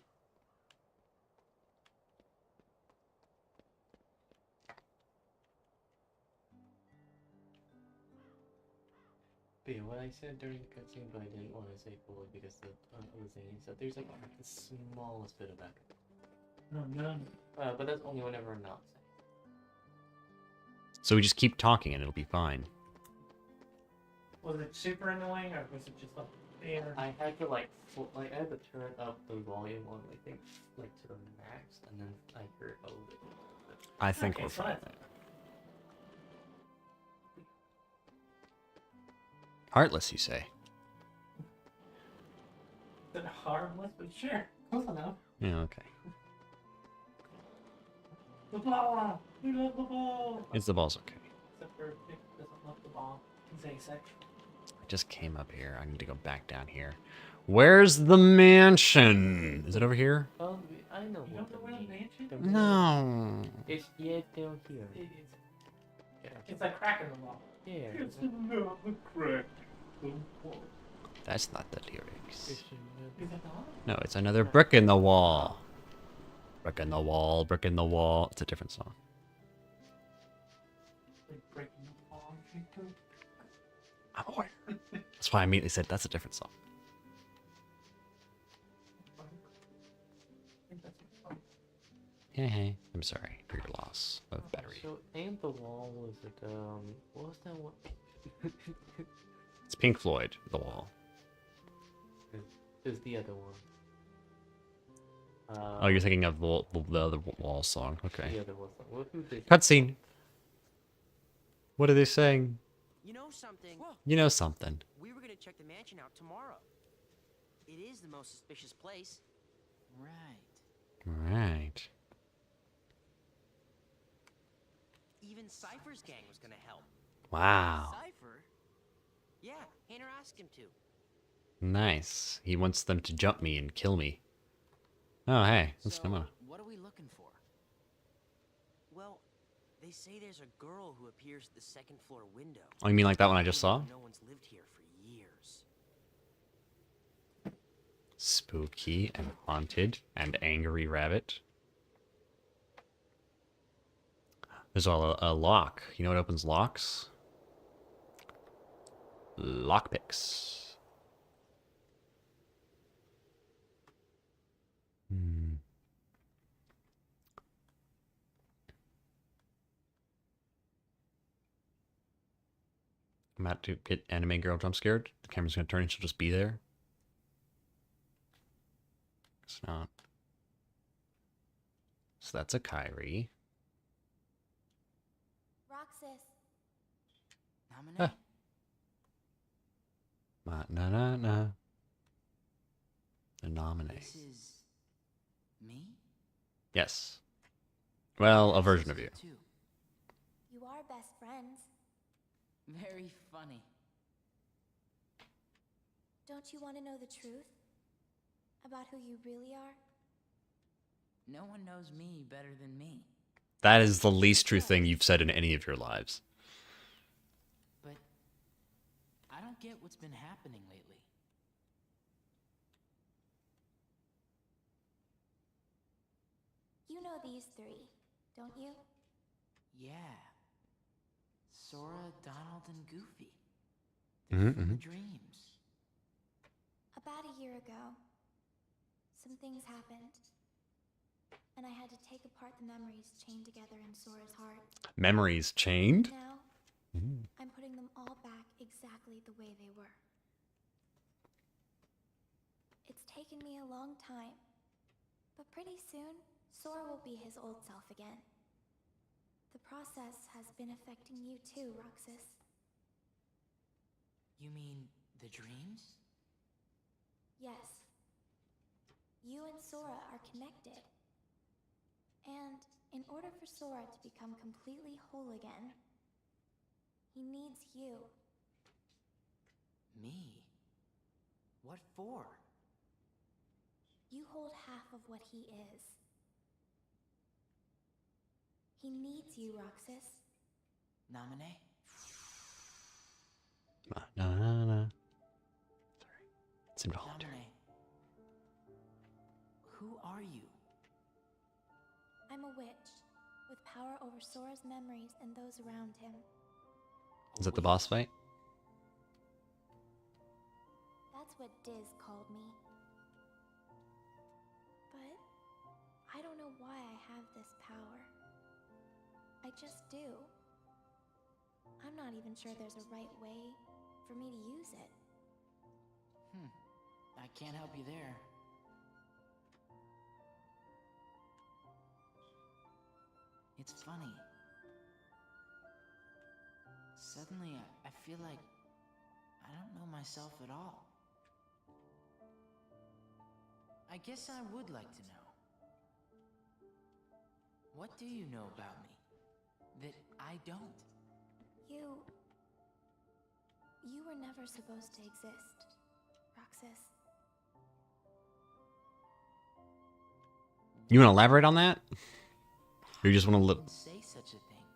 But yeah, what I said during the cutscene, but I didn't want to say fully because the other thing is that there's like the smallest bit of backup. No, none. But that's only whenever I'm not saying. So we just keep talking and it'll be fine. Was it super annoying or was it just like there? I had to I had to turn up the volume on I think like to the max, and then I heard a little bit. I think Okay, we're so fine. that's- Heartless, you say? Is it harmless? But sure, close enough. Yeah, okay. The ball! We love the ball! It's the ball's okay. Except for Vic doesn't love the ball. He's asexual. I just came up here. I need to go back down here. Where's the mansion? Is it over here? Oh, I know. You don't know where the mansion is? No. It's down here. It's like cracking the wall. Yeah. It's another crack in the wall. That's not the lyrics. Is it not? No, it's another brick in the wall. Brick in the wall, brick in the wall. It's a different song. Like breaking the wall. I'm aware. That's why I immediately said that's a different song. Hey, I'm sorry for your loss of battery. So, and the wall was it, what was that one? It's Pink Floyd, The Wall. Is the other one. Oh, you're thinking of the other Wall song. Okay. The other one. Who did? Cutscene. What are they saying? You know something? You know something. We were gonna check the mansion out tomorrow. It is the most suspicious place. Right. Right. Even Cypher's gang was gonna help. Wow. Cypher? Yeah, Hayner asked him to. Nice. He wants them to jump me and kill me. Oh, hey. That's So, Nomona. what are we looking for? Well, they say there's a girl who appears at the second floor window. Oh, you mean like that one I just saw? No one's lived here for years. Spooky and haunted and angry rabbit. There's a lock. You know what opens locks? Lockpicks. Hmm. I'm about to get anime girl jump scared. The camera's gonna turn and she'll just be there. It's not. So that's a Kyrie. Roxas. Nominate? Na. The nominee. This is me? Yes. Well, a version of you. Too. You are best friends. Very funny. Don't you want to know the truth? About who you really are? No one knows me better than me. That is the least true thing you've said in any of your lives. But I don't get what's been happening lately. You know these three, don't you? Yeah. Sora, Donald, and Goofy. Mm-hmm, From the dreams. About a year ago, some things happened. And I had to take apart the memories chained together in Sora's heart. Memories chained? Now, I'm putting them all back exactly the way they were. It's taken me a long time, but pretty soon, Sora will be his old self again. The process has been affecting you too, Roxas. You mean the dreams? Yes. You and Sora are connected. And in order for Sora to become completely whole again, he needs you. Me? What for? You hold half of what he is. He needs you, Roxas. Namine? Sorry. It's involuntary. Namine. Who are you? I'm a witch, with power over Sora's memories and those around him. Is that the boss fight? That's what Diz called me. But I don't know why I have this power. I just do. I'm not even sure there's a right way for me to use it. I can't help you there. It's funny. Suddenly, I feel like I don't know myself at all. I guess I would like to know. What do you know about me that I don't? You were never supposed to exist, Roxas. You want to elaborate on that? Or you just want to look? Say such a thing,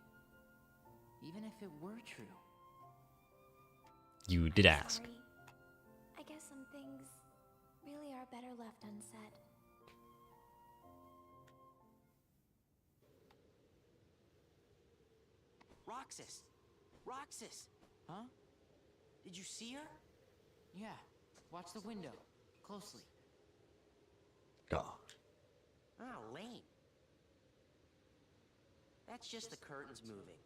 even if it were true. You did ask. Sorry. I guess some things really are better left unsaid. Roxas! Roxas! Huh? Did you see her? Yeah. Watch the window. Closely. God. Ah, lame. That's just the curtains moving.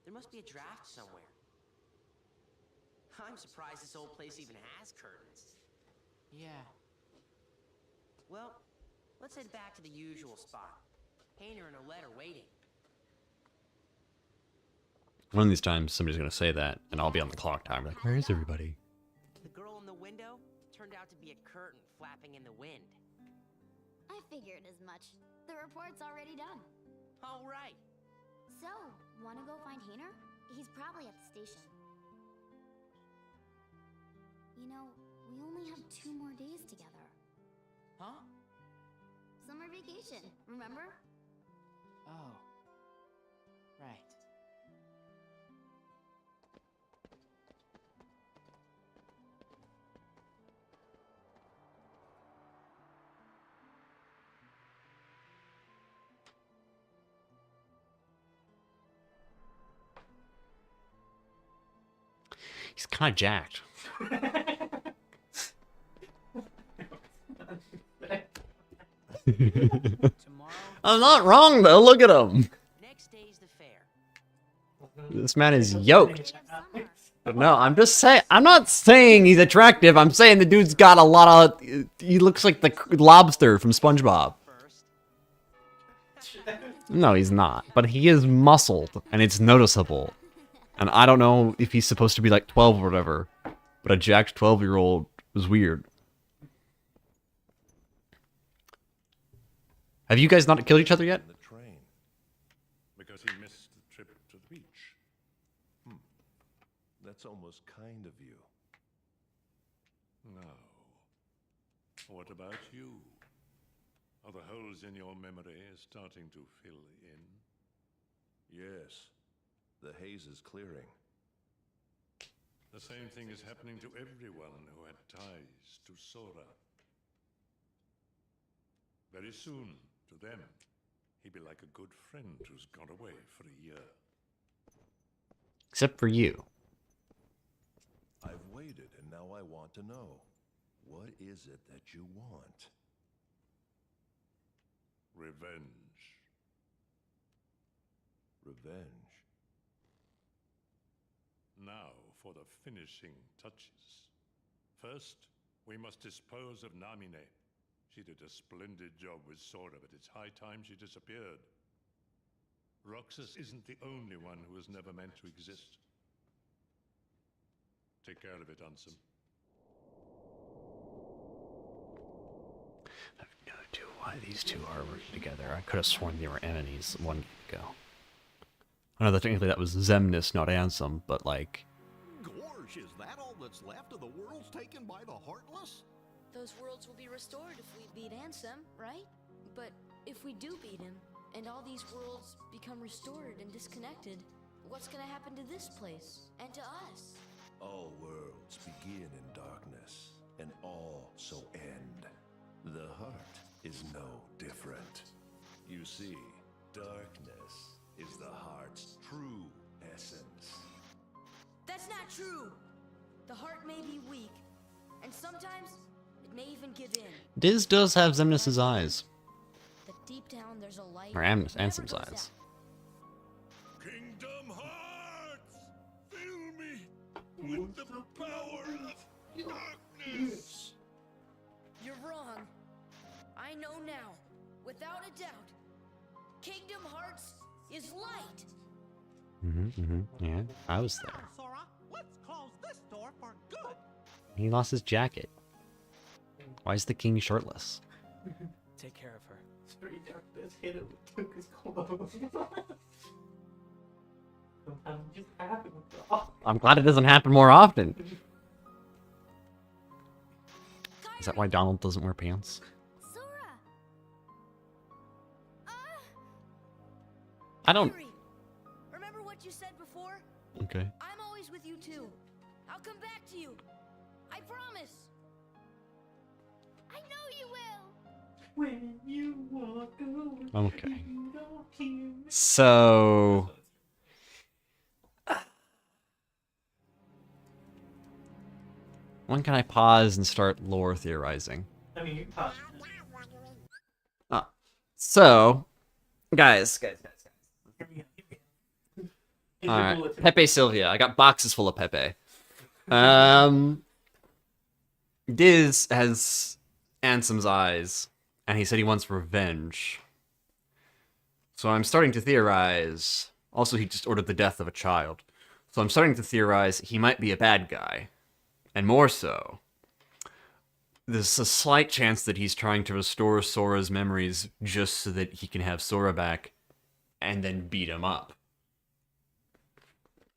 There must be a draft somewhere. I'm surprised this old place even has curtains. Yeah. Well, let's head back to the usual spot. Painter and Olette are waiting. One of these times, somebody's going to say that, and I'll be on the clock timer. Like, where is everybody? The girl in the window turned out to be a curtain flapping in the wind. I figured as much. The report's already done. All right. So, wanna go find Hayner? He's probably at the station. You know, we only have 2 more days together. Huh? Summer vacation, remember? Oh. Right. He's kind of jacked. I'm not wrong though. Look at him. Next day's the fair. This man is yoked. But no, I'm just saying. I'm not saying he's attractive. I'm saying the dude's got a lot of. He looks like the lobster from SpongeBob. No, he's not. But he is muscled, and it's noticeable. And I don't know if he's supposed to be like 12 or whatever, but a jacked 12-year-old was weird. Have you guys not killed each other yet? The train. Because he missed the trip to the beach. That's almost kind of you. Now, what about you? Are the holes in your memory starting to fill in? Yes. The haze is clearing. The same thing is happening to everyone who had ties to Sora. Very soon, to them, he'd be like a good friend who's gone away for a year. Except for you. I've waited, and now I want to know. What is it that you want? Revenge. Revenge? Now for the finishing touches. First, we must dispose of Namine. She did a splendid job with Sora, but it's high time she disappeared. Roxas isn't the only one who was never meant to exist. Take care of it, Ansem. I have no idea why these two are working together. I could have sworn they were enemies one ago. I know that technically that was Xemnas, not Ansem, but like... Gorge, is that all that's left of the worlds taken by the Heartless? Those worlds will be restored if we beat Ansem, right? But if we do beat him, and all these worlds become restored and disconnected, what's gonna happen to this place, and to us? All worlds begin in darkness, and all so end. The heart is no different. You see, darkness is the heart's true essence. That's not true! The heart may be weak, and sometimes it may even give in. Diz does have Xemnas' eyes. But deep down there's a light. Or Ansem's never goes eyes. out. Kingdumb Hearts! Fill me with the power of darkness! You're wrong. I know now, without a doubt. Kingdom Hearts is light. Yeah, I was there. Sora, let's close this door for good. He lost his jacket. Why is the king shirtless? Take care of her. Sorry, darkness hit him with his clothes. Sometimes it just happens. I'm glad it doesn't happen more often. Is that why Donald doesn't wear pants? Sora! I don't... Yuri, remember what you said before? Okay. I'm always with you too. I'll come back to you. I promise. I know you will! When you walk away, Okay. you don't hear. So... When can I pause and start lore theorizing? I mean, you can pause. So... Guys. Alright, Pepe Sylvia. I got boxes full of Pepe. Diz has Ansem's eyes, and he said he wants revenge. So I'm starting to theorize... Also, he just ordered the death of a child. So I'm starting to theorize he might be a bad guy. And more so, there's a slight chance that he's trying to restore Sora's memories just so that he can have Sora back and then beat him up.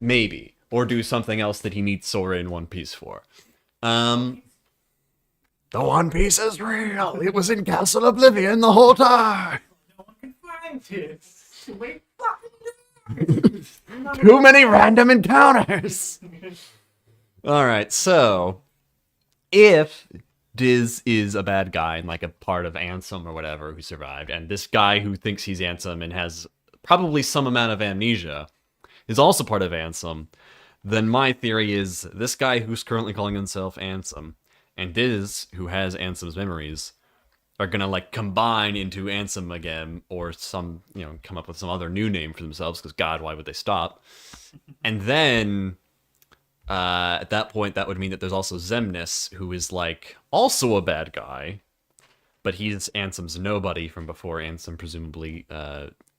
Maybe. Or do something else that he needs Sora in One Piece for. The One Piece is real! It was in Castle Oblivion the whole time! No one can find it. Wait, fucking Too many random encounters! Alright, so... If Diz is a bad guy and like a part of Ansem or whatever who survived, and this guy who thinks he's Ansem and has probably some amount of amnesia is also part of Ansem, then my theory is this guy who's currently calling himself Ansem and Diz, who has Ansem's memories, are gonna like combine into Ansem again, or some, you know, come up with some other new name for themselves, because God, why would they stop? And then at that point, that would mean that there's also Xemnas, who is like also a bad guy, but he's Ansem's nobody from before Ansem presumably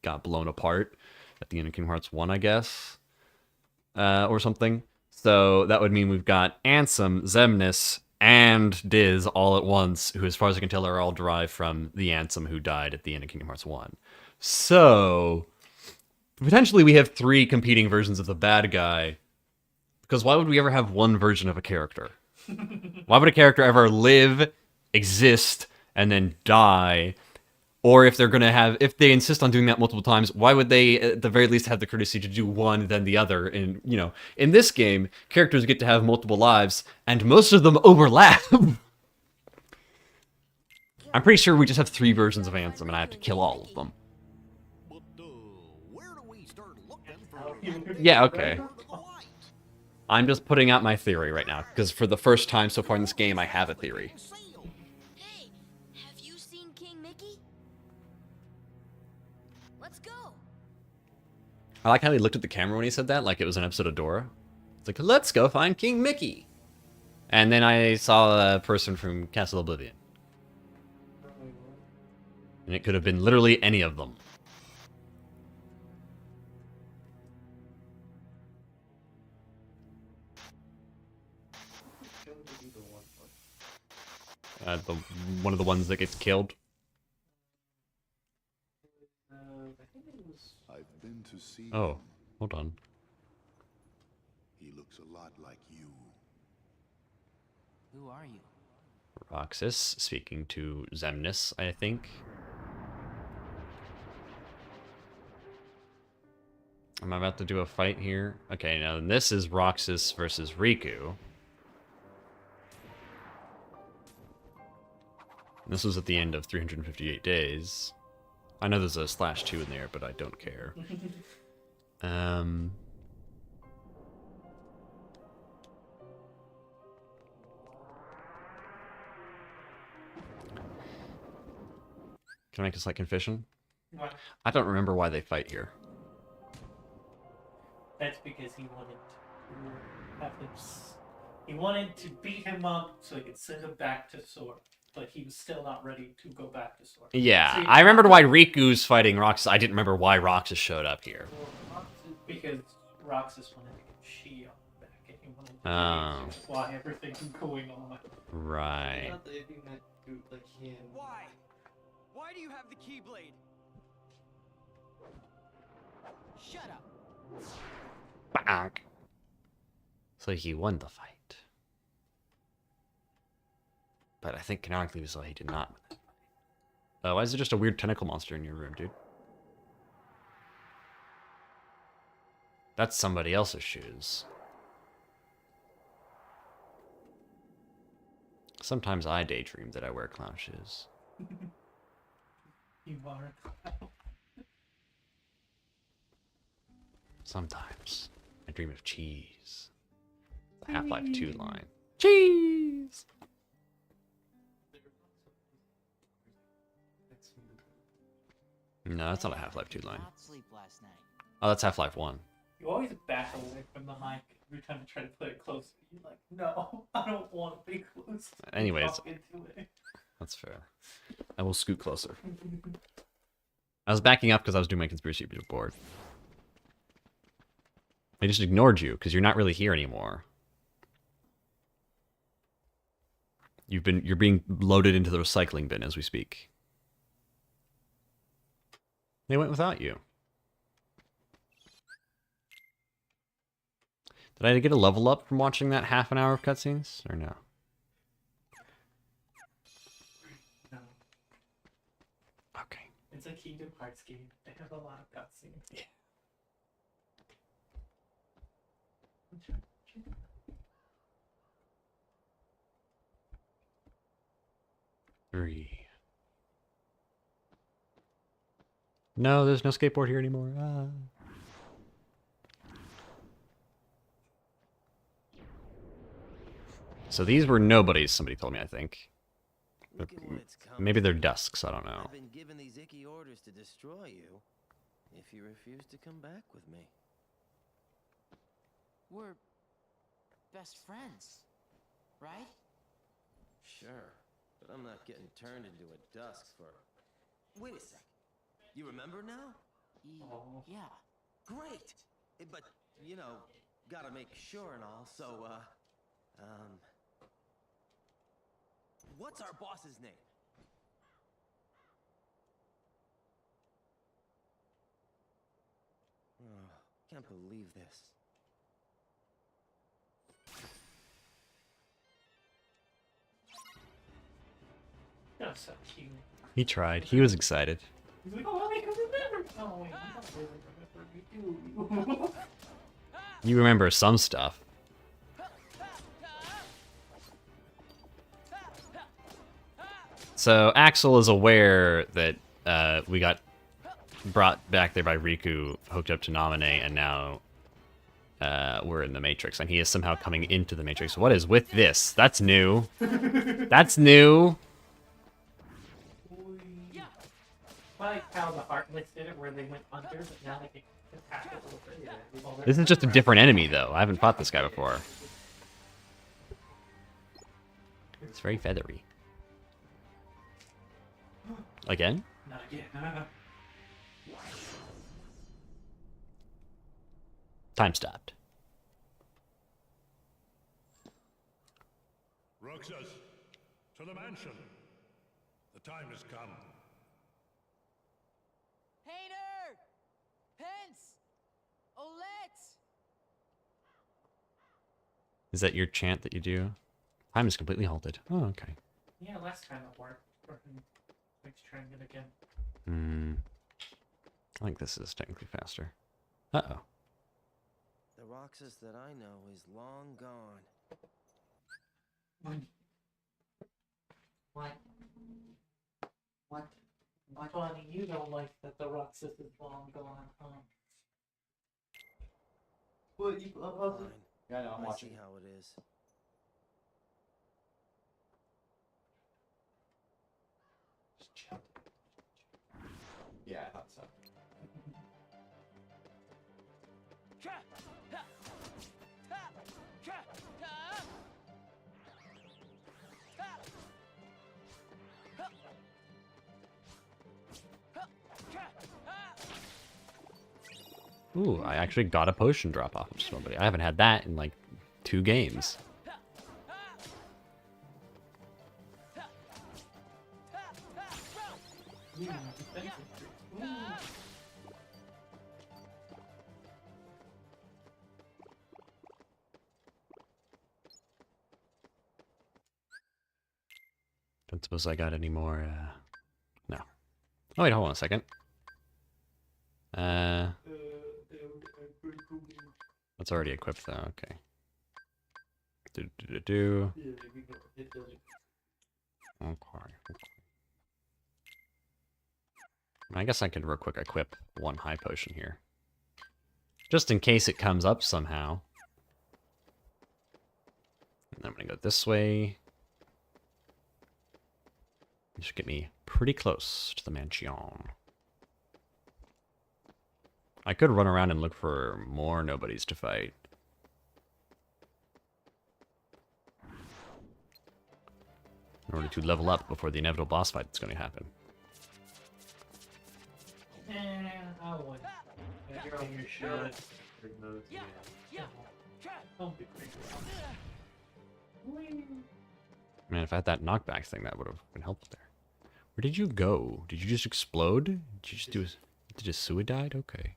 got blown apart at the end of Kingdom Hearts 1, I guess, or something. So that would mean we've got Ansem, Xemnas, and Diz all at once, who, as far as I can tell, are all derived from the Ansem who died at the end of Kingdom Hearts 1. So potentially we have three competing versions of the bad guy Because why would we ever have one version of a character? Why would a character ever live, exist, and then die? Or if they're gonna have, if they insist on doing that multiple times, why would they at the very least have the courtesy to do one then the other? And you know, in this game, characters get to have multiple lives, and most of them overlap. I'm pretty sure we just have 3 versions of Ansem, and I have to kill all of them. Yeah, okay. I'm just putting out my theory right now, because for the first time so far in this game, I have a theory. Hey, have you seen King Mickey? Let's go. I like how he looked at the camera when he said that, like it was an episode of Dora. It's like, let's go find King Mickey. And then I saw a person from Castle Oblivion. And it could have been literally any of them. One of the ones that gets killed. I've been to see Oh, him. hold on. He looks a lot like you. Who are you? Roxas speaking to Xemnas, I think. Am I about to do a fight here? Okay, now this is Roxas versus Riku. This was at the end of 358 days. I know there's a /2 in there, but I don't care. Can I make a slight confession? What? I don't remember why they fight here. That's because he wanted to have him. He wanted to beat him up so he could send him back to Sword, but he was still not ready to go back to Sword. Yeah, So I remembered why Riku's fighting Roxas. I didn't remember why Roxas showed up here. Because Roxas wanted to get Shion back, and he wanted to see why everything was going on. Right. Not that he meant to, like, him. Why? Why do you have the Keyblade? Shut up. Bonk. So he won the fight. But I think canonically we saw he did not win that fight. Why is there just a weird tentacle monster in your room, dude? That's somebody else's shoes. Sometimes I daydream that I wear clown shoes. You are a clown. Sometimes I dream of cheese. The Half-Life 2 line. Cheese! No, that's not a Half-Life 2 line. Not sleep last night. Oh, that's Half-Life 1. You always back away from the mic every time you try to play it close. You're like, no, I don't want to be close. Anyways, Talk into it. that's fair. I will scoot closer. I was backing up because I was doing my conspiracy board. I just ignored you because you're not really here anymore. You're being loaded into the recycling bin as we speak. They went without you. Did I get a level up from watching that half an hour of cutscenes or no? No. Okay. It's a Kingdom Hearts game. They have a lot of cutscenes. Yeah. Three. No, there's no skateboard here anymore. Ah. So these were nobodies, somebody told me, I think. Maybe they're dusks, I don't know. I've been given these icky orders to destroy you if you refuse to come back with me. We're best friends, right? Sure, but I'm not getting turned into a dusk for... Wait a sec. You remember now? Yeah. Great! But, you know, gotta make sure and all, so, what's our boss's name? Oh, can't believe this. That was so cute. He tried. He was excited. He's like, oh, I can remember. Oh, wait, I don't really remember. You do. You remember some stuff. So Axel is aware that we got brought back there by Riku, hooked up to Naminé, and now we're in the Matrix, and he is somehow coming into the Matrix. What is with this? That's new. That's new. I like how the Heartless did it, where they went under, but now they can attack it over. This is just a different enemy, though. I haven't fought this guy before. It's very feathery. Again? Not again. No. Time stopped. Roxas, to the mansion. The time has come. Hayner! Pence! Olette! Is that your chant that you do? Time is completely halted. Oh, okay. Yeah, last time it worked. Let's try it again. I think this is technically faster. Uh-oh. The Roxas that I know is long gone. What? Funny, you don't like that the Roxas is long gone, huh? Well, you Fine. Yeah, I know, I'm I watching. see how it is. Just chill. Yeah, I thought so. Ooh, I actually got a potion drop off of somebody. I haven't had that in like 2 games. Don't suppose I got any more, no. Oh wait, hold on a second. That's already equipped though, okay. Okay. I guess I could real quick equip 1 high potion here. Just in case it comes up somehow. And I'm gonna go this way. This should get me pretty close to the mansion. I could run around and look for more nobodies to fight. In order to level up before the inevitable boss fight that's going to happen. I would. You're on your shit. Don't be crazy. Man, if I had that knockback thing, that would have been helpful there. Where did you go? Did you just explode? Did you just do a... Did you suicide? Okay.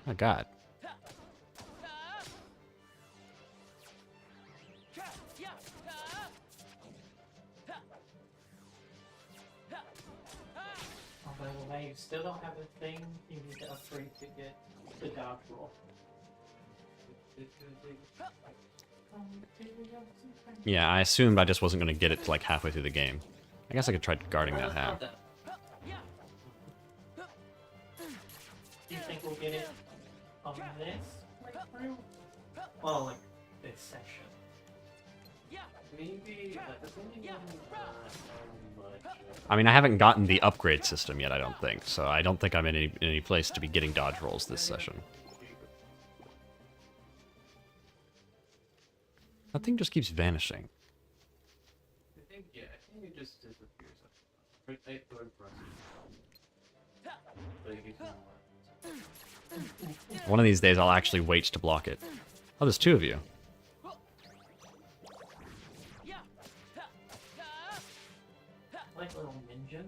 Oh god. Oh, by the way, you still don't have a thing you need to upgrade to get the dodge roll. Yeah, I assumed I just wasn't going to get it to like halfway through the game. I guess I could try guarding that half. Do you think we'll get it on this playthrough? Well, like this session. Maybe. I mean, I haven't gotten the upgrade system yet, I don't think. So I don't think I'm in any place to be getting dodge rolls this session. That thing just keeps vanishing. I think it just disappears. Right, I thought One of these days, I'll actually wait to block it. Oh, there's 2 of you. Like little ninjas?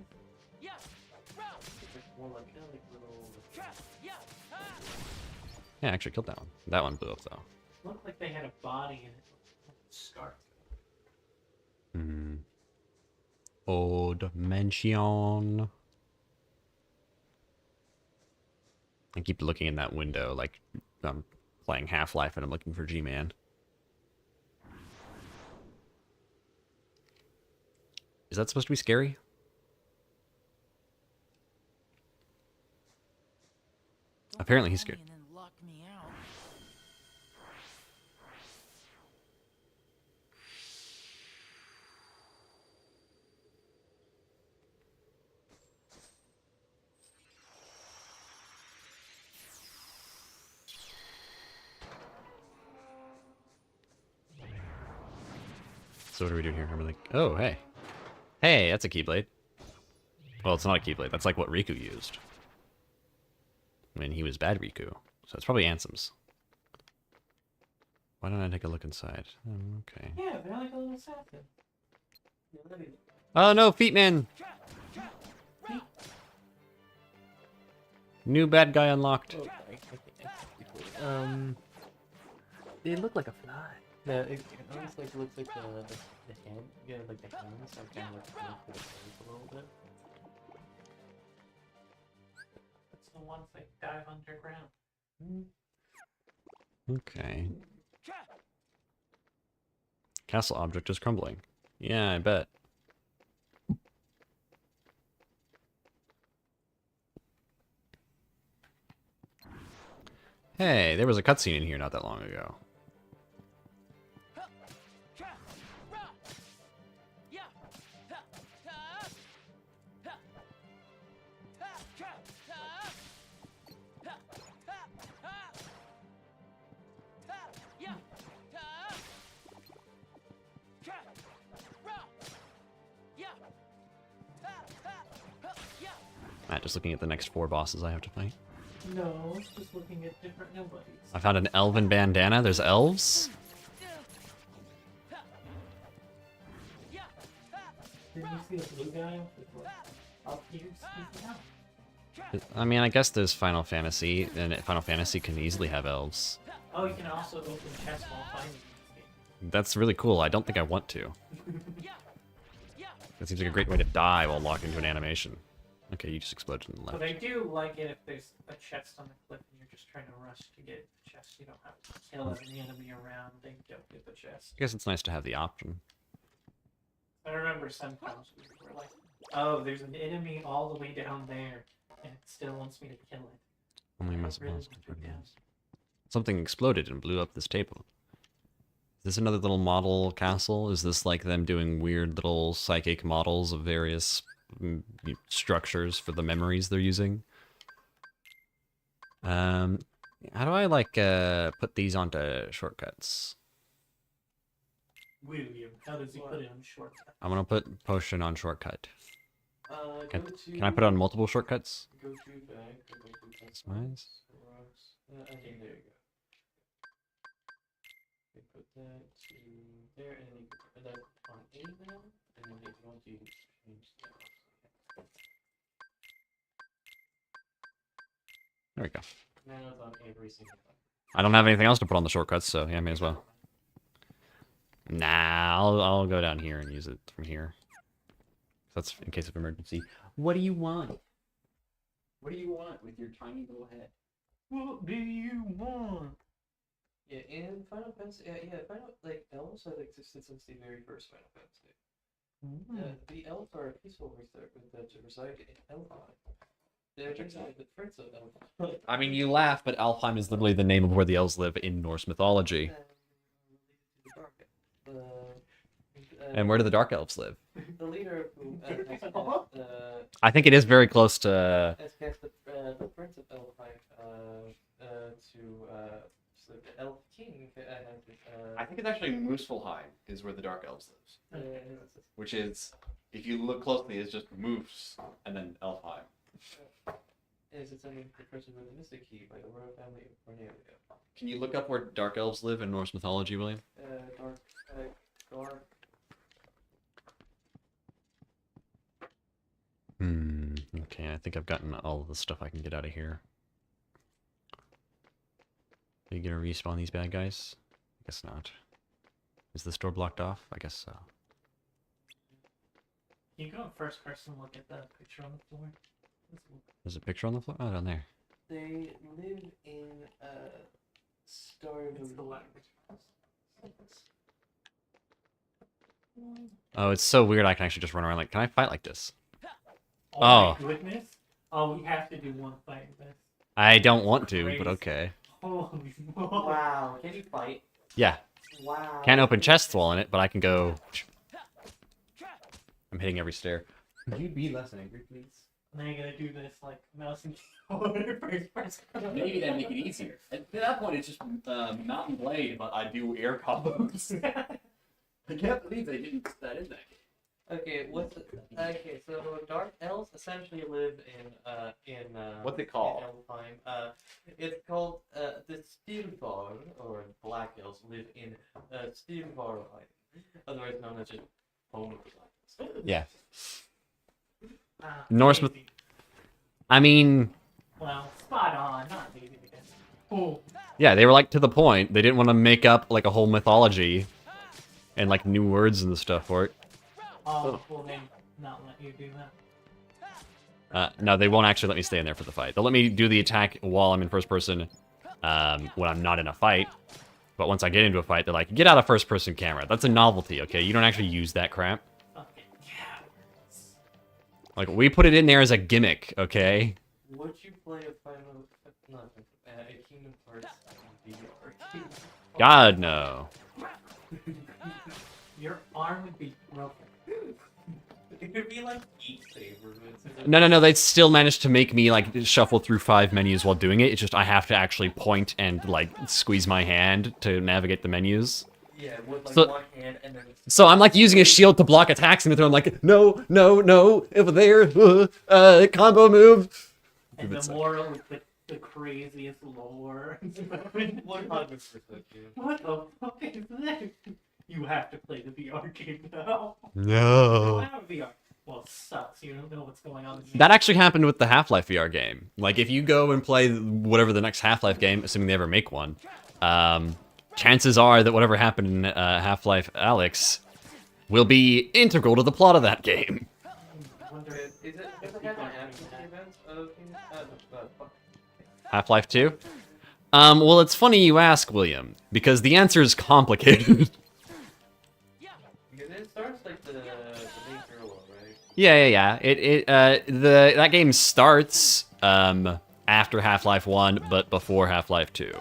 More like little... Yeah, I actually killed that one. That one blew up though. Looked like they had a body in it. Scar. Hmm. Old mansion. I keep looking in that window like I'm playing Half-Life and I'm looking for G-Man. Is that supposed to be scary? Apparently he's scared. So what do we do here? I'm like, oh, hey. Hey, that's a Keyblade. Well, it's not a Keyblade. That's like what Riku used when he was bad Riku. So it's probably Ansem's. Why don't I take a look inside? Oh, okay. Yeah, they're like a little assassin. Oh no, Feet Man! New bad guy unlocked. They look like a fly. No, it almost like looks like the head. Yeah, like the hands are kind of like for the face a little bit. It's the ones that dive underground. Okay. Castle object is crumbling. Yeah, I bet. Hey, there was a cutscene in here not that long ago. Just looking at the next 4 bosses I have to fight. No, just looking at different nobodies. I found an elven bandana. There's elves? Did you see a blue guy up here? I mean, I guess there's Final Fantasy, and Final Fantasy can easily have elves. Oh, you can also open chests while fighting. That's really cool. I don't think I want to. That seems like a great way to die while locked into an animation. Okay, you just exploded in the left. But I do like it if there's a chest on the cliff and you're just trying to rush to get the chest. You don't have to kill every enemy around, then go get the chest. I guess it's nice to have the option. I remember sometimes we were like, oh, there's an enemy all the way down there, and it still wants me to kill it. Only I must really must put it down. Something exploded and blew up this table. Is this another little model castle? Is this like them doing weird little psychic models of various structures for the memories they're using? How do I like put these onto shortcuts? William, how does he put it on shortcut? I'm gonna put potion on shortcut. Can I put it on multiple shortcuts? Go to back. Go to Customize. Okay, there you go. We put that to there, and then you put that on A now, and then if you want to change that. There we go. Now it's on every single one. I don't have anything else to put on the shortcuts, so yeah, may as well. Nah, I'll go down here and use it from here. That's in case of emergency. What do you want? What do you want with your tiny little head? What do you want? Yeah, in Final Fantasy, like elves have existed since the very first Final Fantasy. The elves are a peaceful race that reside in Elfheim. They're actually the prince of Elfheim. I mean, you laugh, but Alfheim is literally the name of where the elves live in Norse mythology. And where do the Dark Elves live? The leader who I think it is very close to... has cast the prince of Elfheim the Elf King I think it's actually Muspelheim is where the Dark Elves lives. Which is, if you look closely, it's just Moose and then Elfheim. Is its own precursor with the Mystic Key by the royal family of Cornelia. Can you look up where Dark Elves live in Norse mythology, William? Dark. Okay, I think I've gotten all of the stuff I can get out of here. Are you gonna respawn these bad guys? I guess not. Is this door blocked off? I guess so. You go first person look at the picture on the floor. There's a picture on the floor? Oh, down there. They live in Starving. It's the left. Oh, it's so weird I can actually just run around like, can I fight like this? Oh my goodness. Oh, we have to do one fight with this. I don't want to, but okay. Holy Wow, can you fight? Yeah. Wow. Can't open chests while in it, but I can go... I'm hitting every stair. Could you be less angry, please? Now you're gonna do this like mouse and keyboard first person. Maybe that'd make it easier. At that point, it's just Mountain Blade, but I do air combos. I can't believe they didn't put that in that game. Okay, okay, so dark elves essentially live in What's it called? In Elfheim. It's called the Stilvar, or black elves live in Stilvar, otherwise known as just Bone of the Black. Yeah. Norseman. I mean. Well, spot on, not easy to get. Oh. Yeah, they were like to the point. They didn't want to make up like a whole mythology and like new words and stuff for it. Oh, will they not let you do that? No, they won't actually let me stay in there for the fight. They'll let me do the attack while I'm in first person when I'm not in a fight. But once I get into a fight, they're like, get out of first person camera. That's a novelty, okay? You don't actually use that crap. Like, we put it in there as a gimmick, okay? Would you play a Kingdom Hearts VR? God, no. Your arm would be broken. It would be like Geek Saber. No, they'd still manage to make me, like, shuffle through 5 menus while doing it. It's just I have to actually point and, like, squeeze my hand to navigate the menus. Yeah, with, like, So, one hand and then... So I'm, like, using a shield to block attacks, and I'm like, no, over there, combo move. And the moral with the craziest lore. 100%. What the fuck is this? You have to play the VR game now. No. I don't have VR. Well, it sucks. You don't know what's going on. That actually happened with the Half-Life VR game. Like, if you go and play whatever the next Half-Life game, assuming they ever make one, chances are that whatever happened in Half-Life Alyx will be integral to the plot of that game. Half-Life 2? Well, it's funny you ask, William, because the answer is complicated. Because it starts like the main parallel, right? Yeah. That game starts after Half-Life 1, but before Half-Life 2.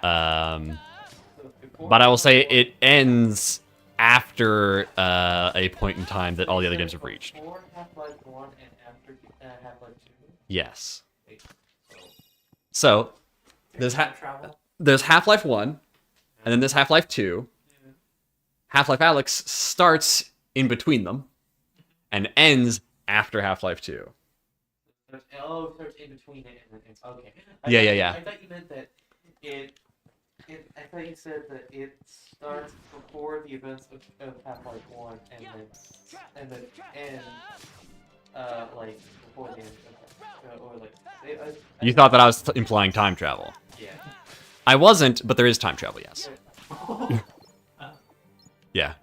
But I will say it ends after a point in time that all the other games have reached. Before Half-Life 1 and after Half-Life 2? Yes. So, there's Half-Life 1, and then there's Half-Life 2. Half-Life Alyx starts in between them, and ends after Half-Life 2. Oh, it starts in between it and then ends. Okay. Yeah. I thought you meant that I thought you said that it starts before the events of Half-Life 1 and then ends like before the end of or like You thought that I was implying time travel. Yeah. I wasn't, but there is time travel, yes. Yeah.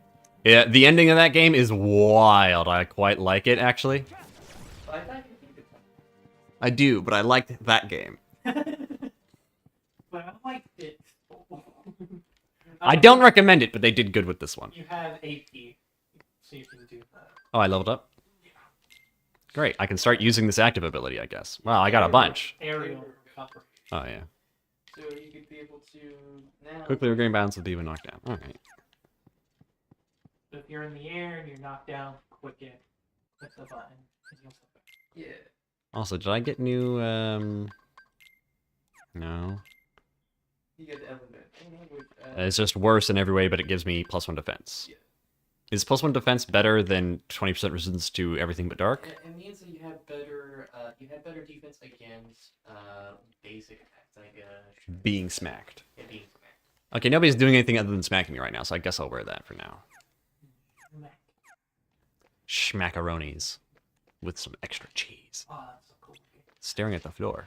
The ending of that game is wild. I quite like it, actually. I do, but I liked that game. But I liked it. I don't recommend it, but they did good with this one. You have AP, so you can do that. Oh, I leveled up? Great, I can start using this active ability, I guess. Wow, I got a bunch. Aerial recovery. Oh, yeah. So you could be able to now... Quickly regain balance with demon knockdown. Alright. So if you're in the air and you're knocked down, click the button. And you'll flip it. Yeah. Also, did I get new, No. You get the element. It's just worse in every way, but it gives me +1 defense. Yeah. Is +1 defense better than 20% resistance to everything but dark? It means that you have better defense against basic attacks like Being smacked. Yeah, being smacked. Okay, nobody's doing anything other than smacking me right now, so I guess I'll wear that for now. Schmackaronis. With some extra cheese. Oh, that's so cool. Staring at the floor.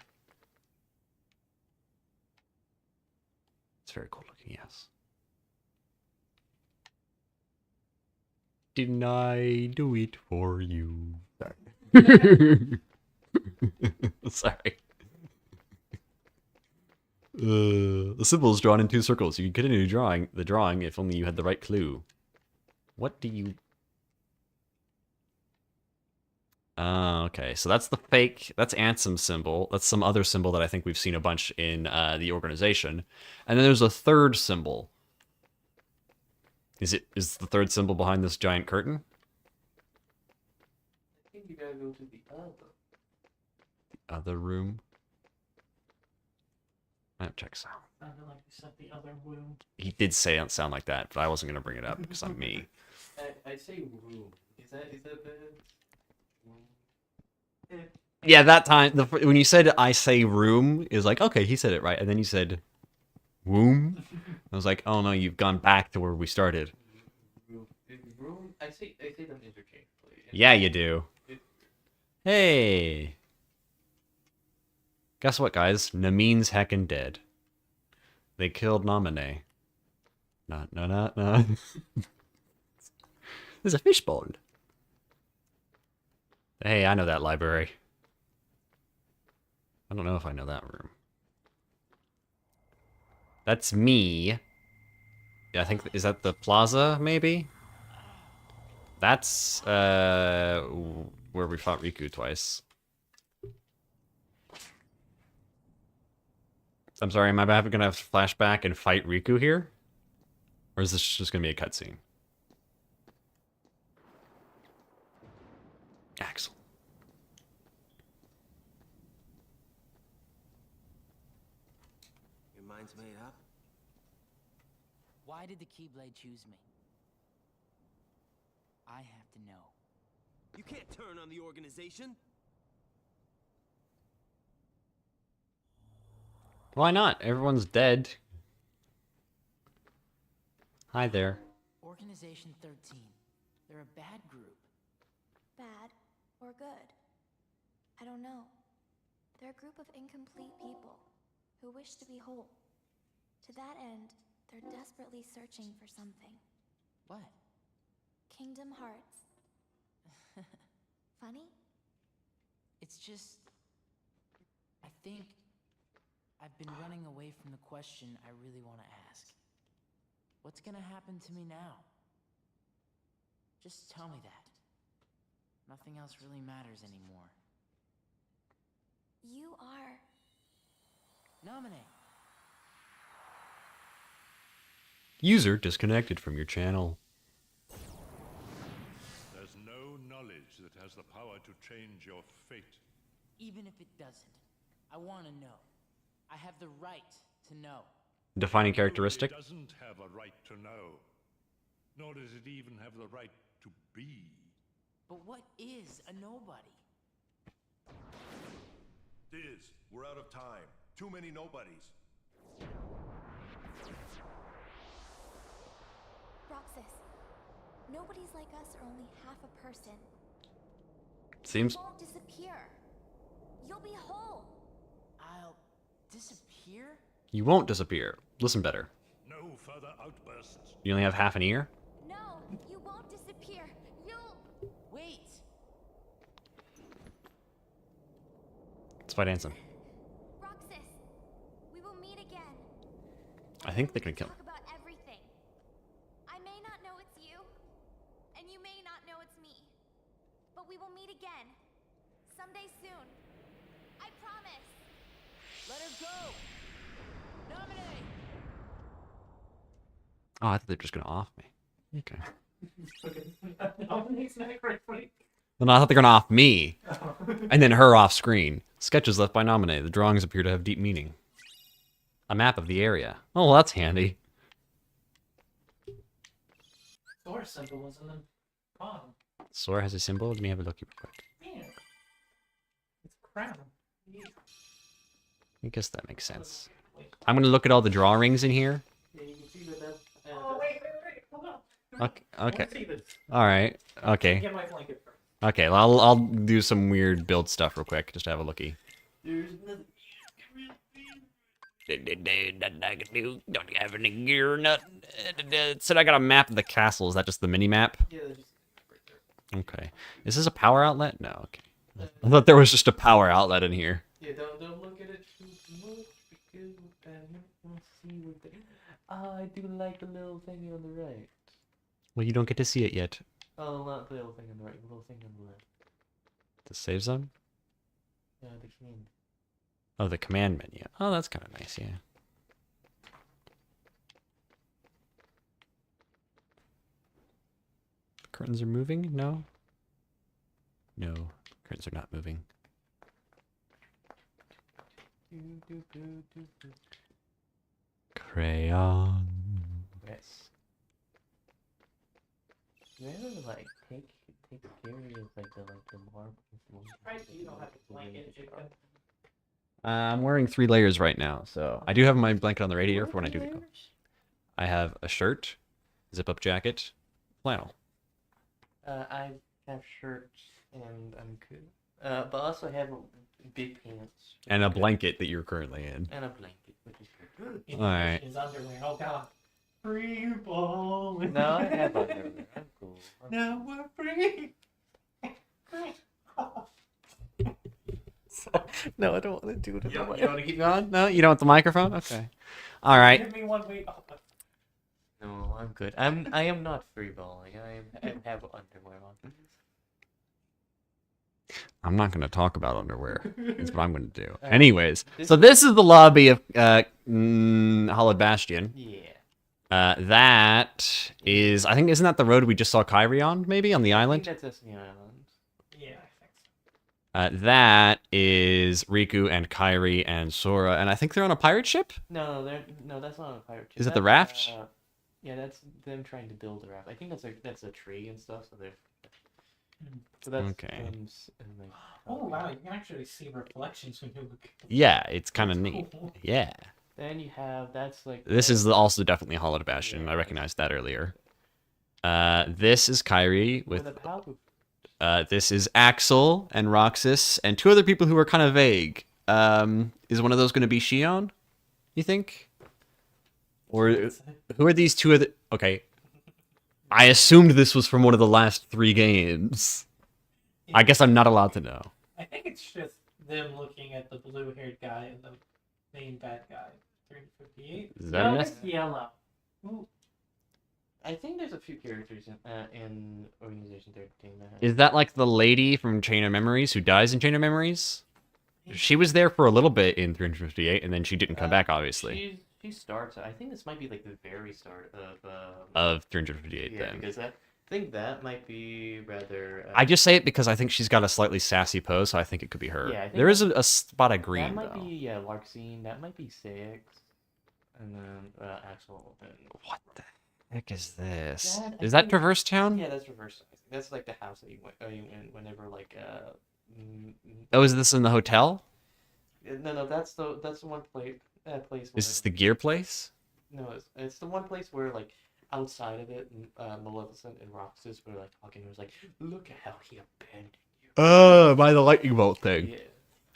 very cool looking, yes. Didn't I do it for you? Sorry. Sorry. The symbol is drawn in 2 circles. You can continue drawing the drawing if only you had the right clue. What do you... okay, so that's the fake, that's Ansem's symbol. That's some other symbol that I think we've seen a bunch in the organization. And then there's a third symbol. Is the third symbol behind this giant curtain? I think you gotta go to the other. The other room? That checks out. Sounded like you said the other room. He did say it sound like that, but I wasn't going to bring it up because I'm me. I say room. Is that better? Yeah, that time, when you said I say room, is like, okay, he said it right. And then you said womb. I was like, oh no, you've gone back to where we started. Room? I say them interchangeably. Yeah, you do. Hey. Guess what, guys? Nameen's heckin' dead. They killed Naminé. No. There's a fishbowl. Hey, I know that library. I don't know if I know that room. That's me. Yeah, I think, is that the plaza, maybe? That's, where we fought Riku twice. I'm sorry, am I gonna have to flash back and fight Riku here? Or is this just gonna be a cutscene? Axel. Your mind's made up? Why did the Keyblade choose me? I have to know. You can't turn on the organization. Why not? Everyone's dead. Hi there. Organization 13. They're a bad group. Bad or good? I don't know. They're a group of incomplete people who wish to be whole. To that end, they're desperately searching for something. What? Kingdumb Hearts. Funny? It's just... I think I've been running away from the question I really want to ask. What's gonna happen to me now? Just tell me that. Nothing else really matters anymore. You are... Nominate. User disconnected from your channel. There's no knowledge that has the power to change your fate. Even if it doesn't, I want to know. I have the right to know. Defining characteristic? It doesn't have a right to know. Nor does it even have the right to be. But what is a nobody? Diz, we're out of time. Too many nobodies. Roxas, nobodies like us are only half a person. Seems... You won't disappear. You'll be whole. I'll disappear? You won't disappear. Listen better. No further outbursts. You only have half an ear? No, you won't disappear. You'll... Wait! Let's fight Ansem. Roxas, we will meet again. I think they can kill him. Talk about everything. I may not know it's you, and you may not know it's me. But we will meet again. Someday soon. I promise. Let her go! Nominate! Oh, I thought they were just gonna off me. Okay. Nominate's not correctly. Well, no, I thought they were gonna off me. And then her off screen. Sketches left by Nominate. The drawings appear to have deep meaning. A map of the area. Oh, well, that's handy. Source symbol was in the bottom. Sora has a symbol? Let me have a look real quick. Yeah. It's a crown. Yeah. I guess that makes sense. I'm gonna look at all the drawings in here. Yeah, you can see that that's... Oh, wait, hold on. Okay. I wanna see this. All right. Okay. Get my blanket first. Okay. Well, I'll do some weird build stuff real quick just to have a lookie. There's nothing... Nothing I can do. Don't have any gear. Nothing. It said I got a map of the castle. Is that just the mini map? Yeah, there's just right there. Okay. Is this a power outlet? No. Okay. I thought there was just a power outlet in here. Yeah, don't look at it too much because we'll see what the. Oh, I do like the little thing on the right. Well, you don't get to see it yet. Oh, not the little thing on the right, the little thing on the left. The save zone? The command. Oh, the command menu. Oh, that's kind of nice, yeah. Curtains are moving? No? No, curtains are not moving. Crayon. Yes. You ever like take care of like the marbles? Right, you don't have to blanket chicken. I'm wearing 3 layers right now, so I do have my blanket on the radiator for when I do go. I have a shirt, zip-up jacket, flannel. I have shirts and I'm good. But also have big pants. And a blanket that you're currently in. And a blanket, which is good. Alright. His underwear. Oh god. Free balling. No, I have underwear. I'm cool. Now we're free. No, I don't want to do it. You want to keep going? No, you don't want the microphone? Okay. All right. Give me one week. No, I'm good. I am not free balling. I have underwear on. I'm not going to talk about underwear. That's what I'm going to do. Alright. Anyways, so this is the lobby of Hollowed Bastion. Yeah. That is, I think, isn't that the road we just saw Kyrie on, maybe, on the island? I think that's us on the island. Yeah, I think so. That is Riku and Kyrie and Sora, and I think they're on a pirate ship? No, that's not a pirate ship. Is it the That's, raft? Yeah, that's them trying to build a raft. I think that's a tree and stuff. So they're. So that's Okay. Like, Oh wow, you can actually see reflections when you look. Yeah, it's kind of That's neat. cool. Yeah. Then you have that's like. This is also definitely Hollowed Bastion. I recognized that earlier. This is Kyrie with. This is Axel and Roxas and 2 other people who are kind of vague. Is one of those going to be Shion? You think? Or who are these 2 other? Okay. I assumed this was from one of the last 3 games. I guess I'm not allowed to know. I think it's just them looking at the blue-haired guy and the main bad guy. 358. Is that no, an it's yellow. Ooh. I think there's a few characters in Organization 13. Is that like the lady from Chain of Memories who dies in Chain of Memories? She was there for a little bit in 358, and then she didn't come back, obviously. She starts. I think this might be like the very start of 358, yeah, then. because I think that might be rather. I just say it because I think she's got a slightly sassy pose, so I think it could be her. Yeah, I think there is a spot of green, that might though. be Larxene. That might be Six, and then Axel. And... What the heck is this? That, Is that Traverse Town? Yeah, that's Traverse Town. That's like the house that you went whenever like. Oh, is this in the hotel? No, that's the one place. Place. Is this the gear place? No, it's the one place where like outside of it, Maleficent and Roxas were like talking. It was like, look at how he abandoned you. Oh, by the lightning bolt thing. Yeah.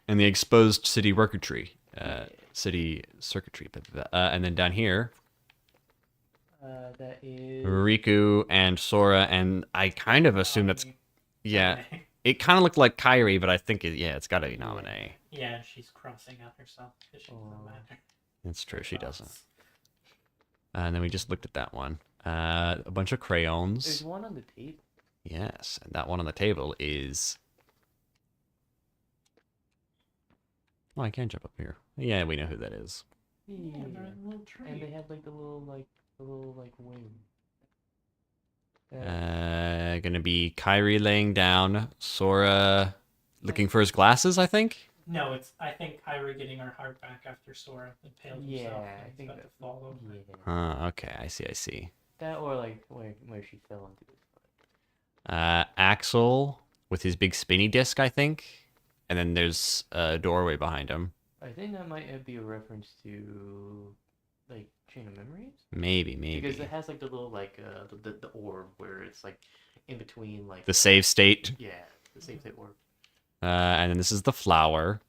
And the exposed city circuitry. City circuitry. And then down here, that is Riku and Sora, and I kind of assume that's... Yeah. It kind of looked like Kyrie, but I think, it's got to be Naminé. Yeah, she's crossing out herself because she doesn't matter. That's true, she doesn't. And then we just looked at that one. A bunch of crayons. There's one on the table. Yes, and that one on the table is... Oh, I can jump up here. Yeah, we know who that is. Yeah, and they have like the little wing. Gonna be Kyrie laying down, Sora looking for his glasses, I think? No, it's I think Kyrie getting her heart back after Sora impaled himself. Yeah, I think about to fall over. Okay, I see. That or like where she fell into it. Axel with his big spinny disc, I think. And then there's a doorway behind him. I think that might be a reference to like Chain of Memories. Maybe. Because it has like the little like the orb where it's like in between like The save state. Yeah, the save state orb. And then this is the flower.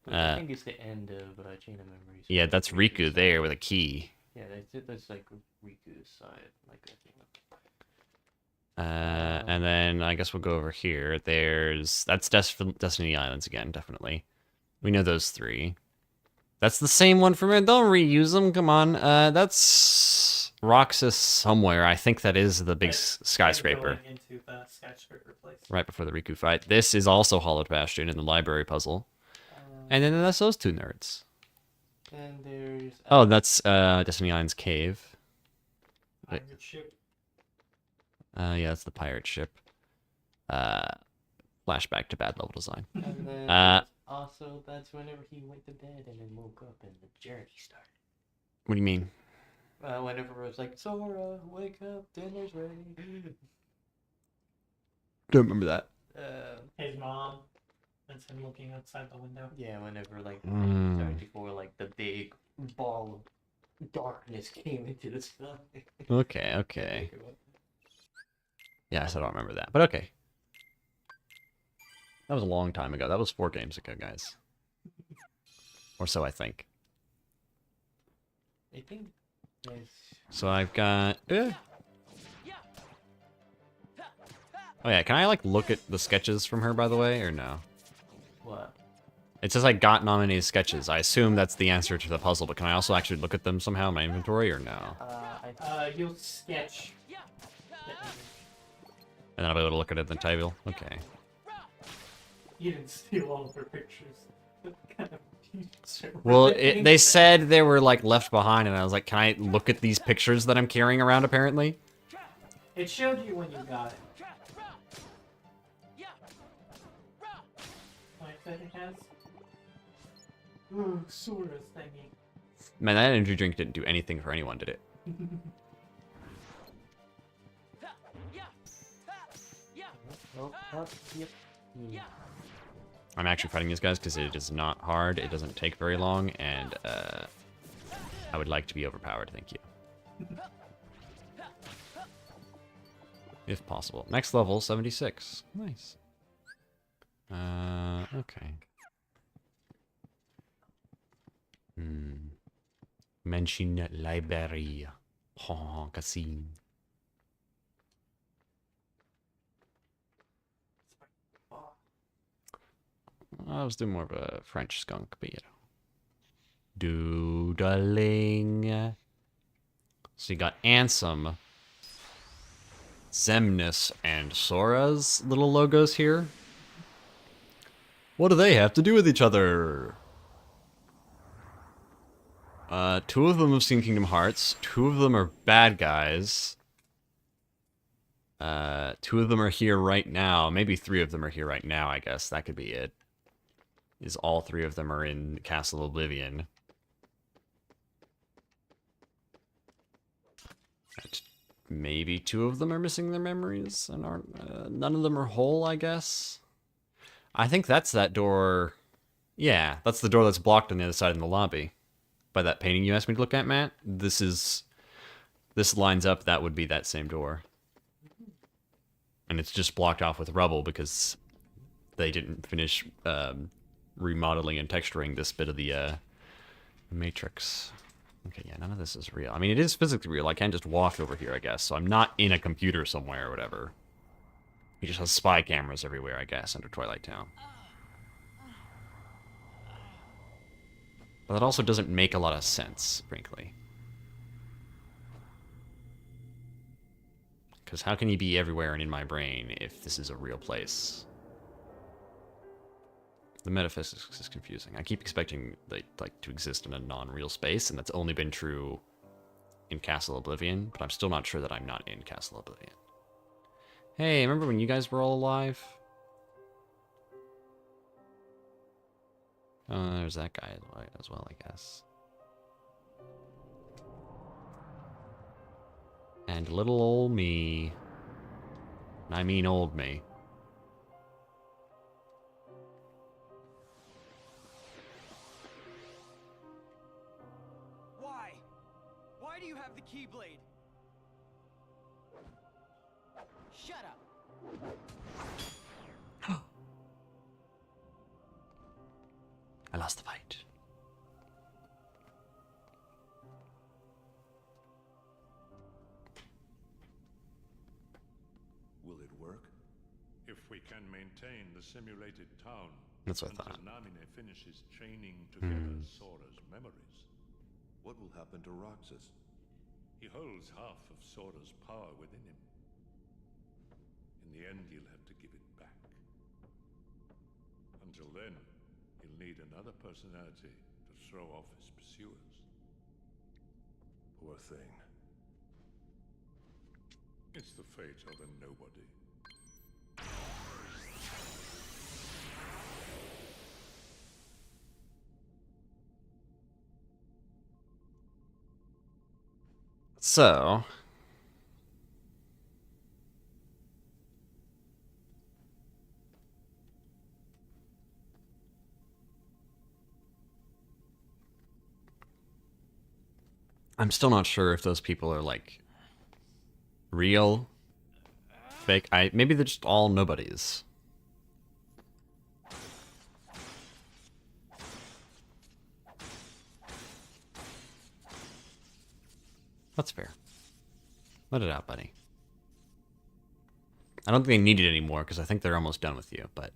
Which I think it's the end of Chain of Memories. Yeah, that's Riku there with a key. Yeah, that's like Riku's side. Like I think. And then I guess we'll go over here. That's Destiny Islands again, definitely. We know those three. That's the same one from it. Don't reuse them. Come on. That's Roxas somewhere. I think that is the big skyscraper. Going into the skyscraper place. Right before the Riku fight. This is also Hollowed Bastion in the library puzzle. And then that's those two nerds. And there's... Oh, that's Destiny Island's cave. Pirate ship. Yeah, that's the pirate ship. Flashback to bad level design. And then also, that's whenever he went to bed and then woke up and the journey started. What do you mean? Whenever it was like, Sora, wake up, dinner's ready. Don't remember that. His mom. That's him looking outside the window. Yeah, whenever like sorry, before like the big ball of darkness came into the sky. Okay. Yes, I don't remember that, but okay. That was a long time ago. That was 4 games ago, guys. Or so I think. I think. Yes. So I've got. Oh yeah, can I like look at the sketches from her by the way, or no? What? It says I got nominated sketches. I assume that's the answer to the puzzle, but can I also actually look at them somehow in my inventory, or no? You'll sketch. And then I'll be able to look at it in the table? Okay. You didn't steal all of her pictures. Well, they said they were like left behind, and I was like, can I look at these pictures that I'm carrying around apparently? It showed you when you got it. Like that it has. Ooh, Sora's thingy. Man, that energy drink didn't do anything for anyone, did it? I'm actually fighting these guys because it is not hard, it doesn't take very long, and I would like to be overpowered, thank you. If possible. Next level, 76. Nice. Okay. Mention library. Oh, casino. I was doing more of a French skunk, but you know. Doodling. So you got Ansem, Xemnas, and Sora's little logos here. What do they have to do with each other? 2 of them have seen Kingdom Hearts. 2 of them are bad guys. 2 of them are here right now. Maybe 3 of them are here right now, I guess. That could be it. Is all 3 of them are in Castle Oblivion. Maybe 2 of them are missing their memories and aren't. None of them are whole, I guess. I think that's that door. Yeah, that's the door that's blocked on the other side in the lobby. By that painting you asked me to look at, Matt. This lines up. That would be that same door. And it's just blocked off with rubble because they didn't finish remodeling and texturing this bit of the matrix. Okay, yeah, none of this is real. I mean, it is physically real. I can't just walk over here, I guess. So I'm not in a computer somewhere or whatever. He just has spy cameras everywhere, I guess, under Twilight Town. But that also doesn't make a lot of sense, frankly. Because how can he be everywhere and in my brain if this is a real place? The metaphysics is confusing. I keep expecting like to exist in a non-real space, and that's only been true in Castle Oblivion, but I'm still not sure that I'm not in Castle Oblivion. Hey, remember when you guys were all alive? Oh, there's that guy as well, I guess. And little old me. I mean old me. Why? Why do you have the Keyblade? Shut up. lost the fight. Will it work? If we can maintain the simulated town That's what I until thought. Namine finishes chaining together Sora's memories. What will happen to Roxas? He holds half of Sora's power within him. In the end, he'll have to give it back. Until then, he'll need another personality to throw off his pursuers. Poor thing. It's the fate of a nobody. So, I'm still not sure if those people are like real, fake. Maybe they're just all nobodies. That's fair. Let it out, buddy. I don't think they need it anymore because I think they're almost done with you, but...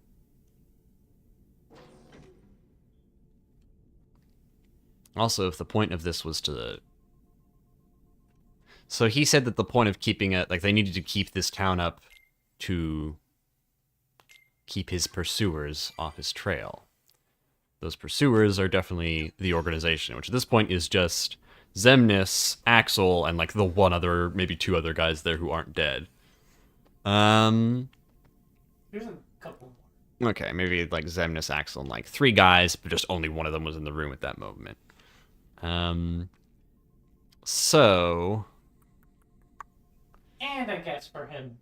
Also, if the point of this was to... So he said that the point of keeping it... Like, they needed to keep this town up to keep his pursuers off his trail. Those pursuers are definitely the organization, which at this point is just... Xemnas, Axel, and like the one other, maybe two other guys there who aren't dead. There's a couple more. Okay, maybe like Xemnas, Axel, and like 3 guys, but just only one of them was in the room at that moment. So... And I guess for him,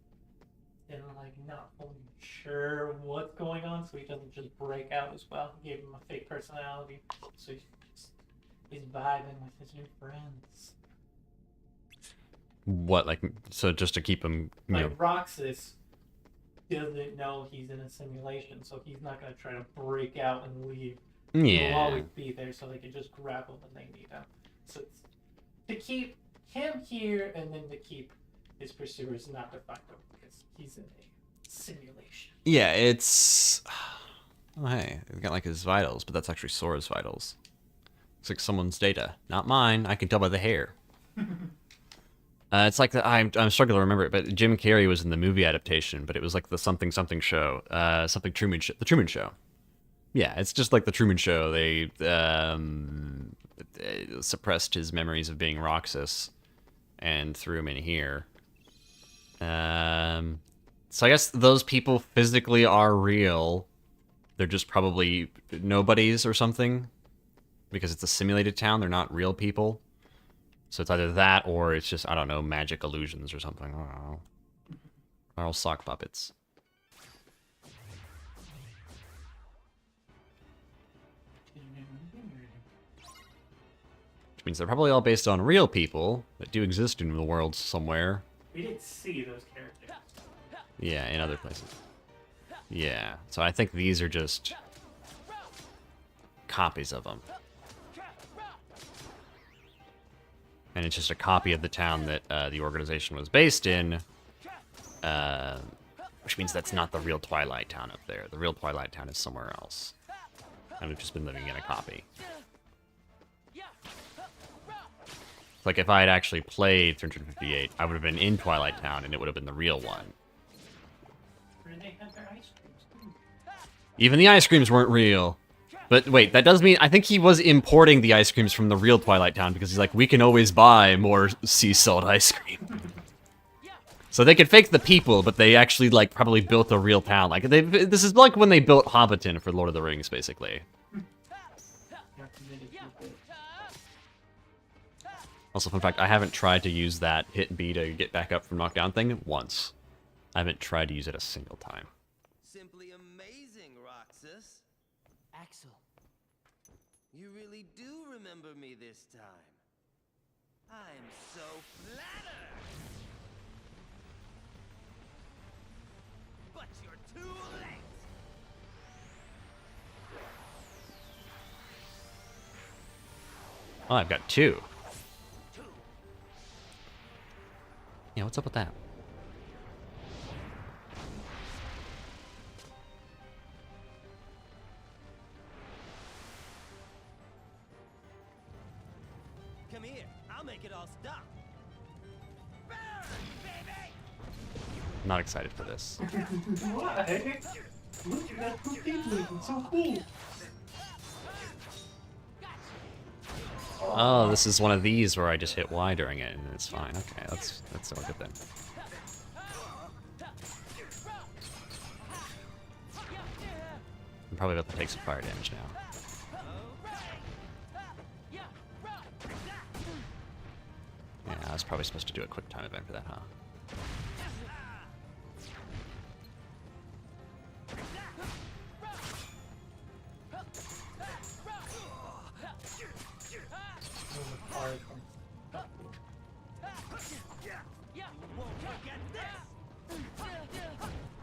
they're like not fully sure what's going on, so he doesn't just break out as well. He gave him a fake personality, so he's vibing with his new friends. What, like, so just to keep him, you know... Like, Roxas doesn't know he's in a simulation, so he's not going to try to break out and leave. Yeah. He'll always be there, so they can just grab him when they need him. So it's to keep him here, and then to keep his pursuers not to find him, because he's in a simulation. Yeah, it's... Oh, hey, we've got like his vitals, but that's actually Sora's vitals. It's like someone's data. Not mine. I can tell by the hair. It's like the... I'm struggling to remember it, but Jim Carrey was in the movie adaptation, but it was like the something show. The Truman Show. Yeah, it's just like the Truman Show. They suppressed his memories of being Roxas and threw him in here. So I guess those people physically are real. They're just probably nobodies or something. Because it's a simulated town, they're not real people. So it's either that or it's just, I don't know, magic illusions or something. I don't know. They're all sock puppets. Which means they're probably all based on real people that do exist in the world somewhere. We didn't see those characters. Yeah, in other places. Yeah, so I think these are just copies of them. And it's just a copy of the town that the organization was based in, which means that's not the real Twilight Town up there. The real Twilight Town is somewhere else. And we've just been living in a copy. Like, if I had actually played 358, I would have been in Twilight Town, and it would have been the real one. Where they have their ice creams. Even the ice creams weren't real. But wait, that does mean... I think he was importing the ice creams from the real Twilight Town, because he's like, we can always buy more sea salt ice cream. So they could fake the people, but they actually, like, probably built a real town. Like, this is like when they built Hobbiton for Lord of the Rings, basically. Also, fun fact, I haven't tried to use that hit B to get back up from knockdown thing once. I haven't tried to use it a single time. Simply amazing, Roxas. Axel. You really do remember me this time. I'm so flattered. But you're too late. Oh, I've got 2. Yeah, what's up with that? Come here, I'll make it all stop. Burn, baby! I'm not excited for this. Why? Look at that repeatedly, it's so cool. Oh, this is one of these where I just hit Y during it and it's fine. Okay, that's all good then. I'm probably about to take some fire damage now. Yeah, I was probably supposed to do a quick time event for that, huh?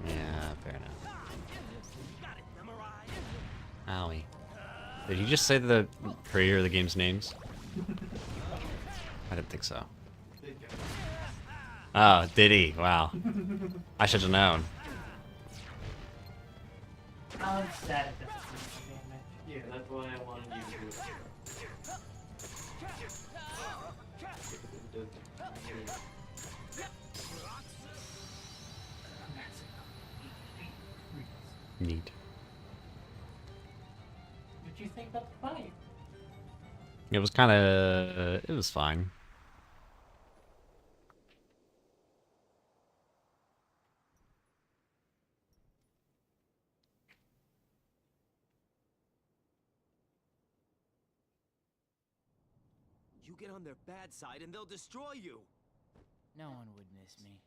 Yeah, fair enough. Owie. Did he just say the creator of the game's names? I didn't think so. Oh, did he? Wow. I should have known. I'm sad at this damage. Yeah, that's why I wanted you to do it. Neat. Did you think that's funny? It was kind of... it was fine. You get on their bad side and they'll destroy you. No one would miss me.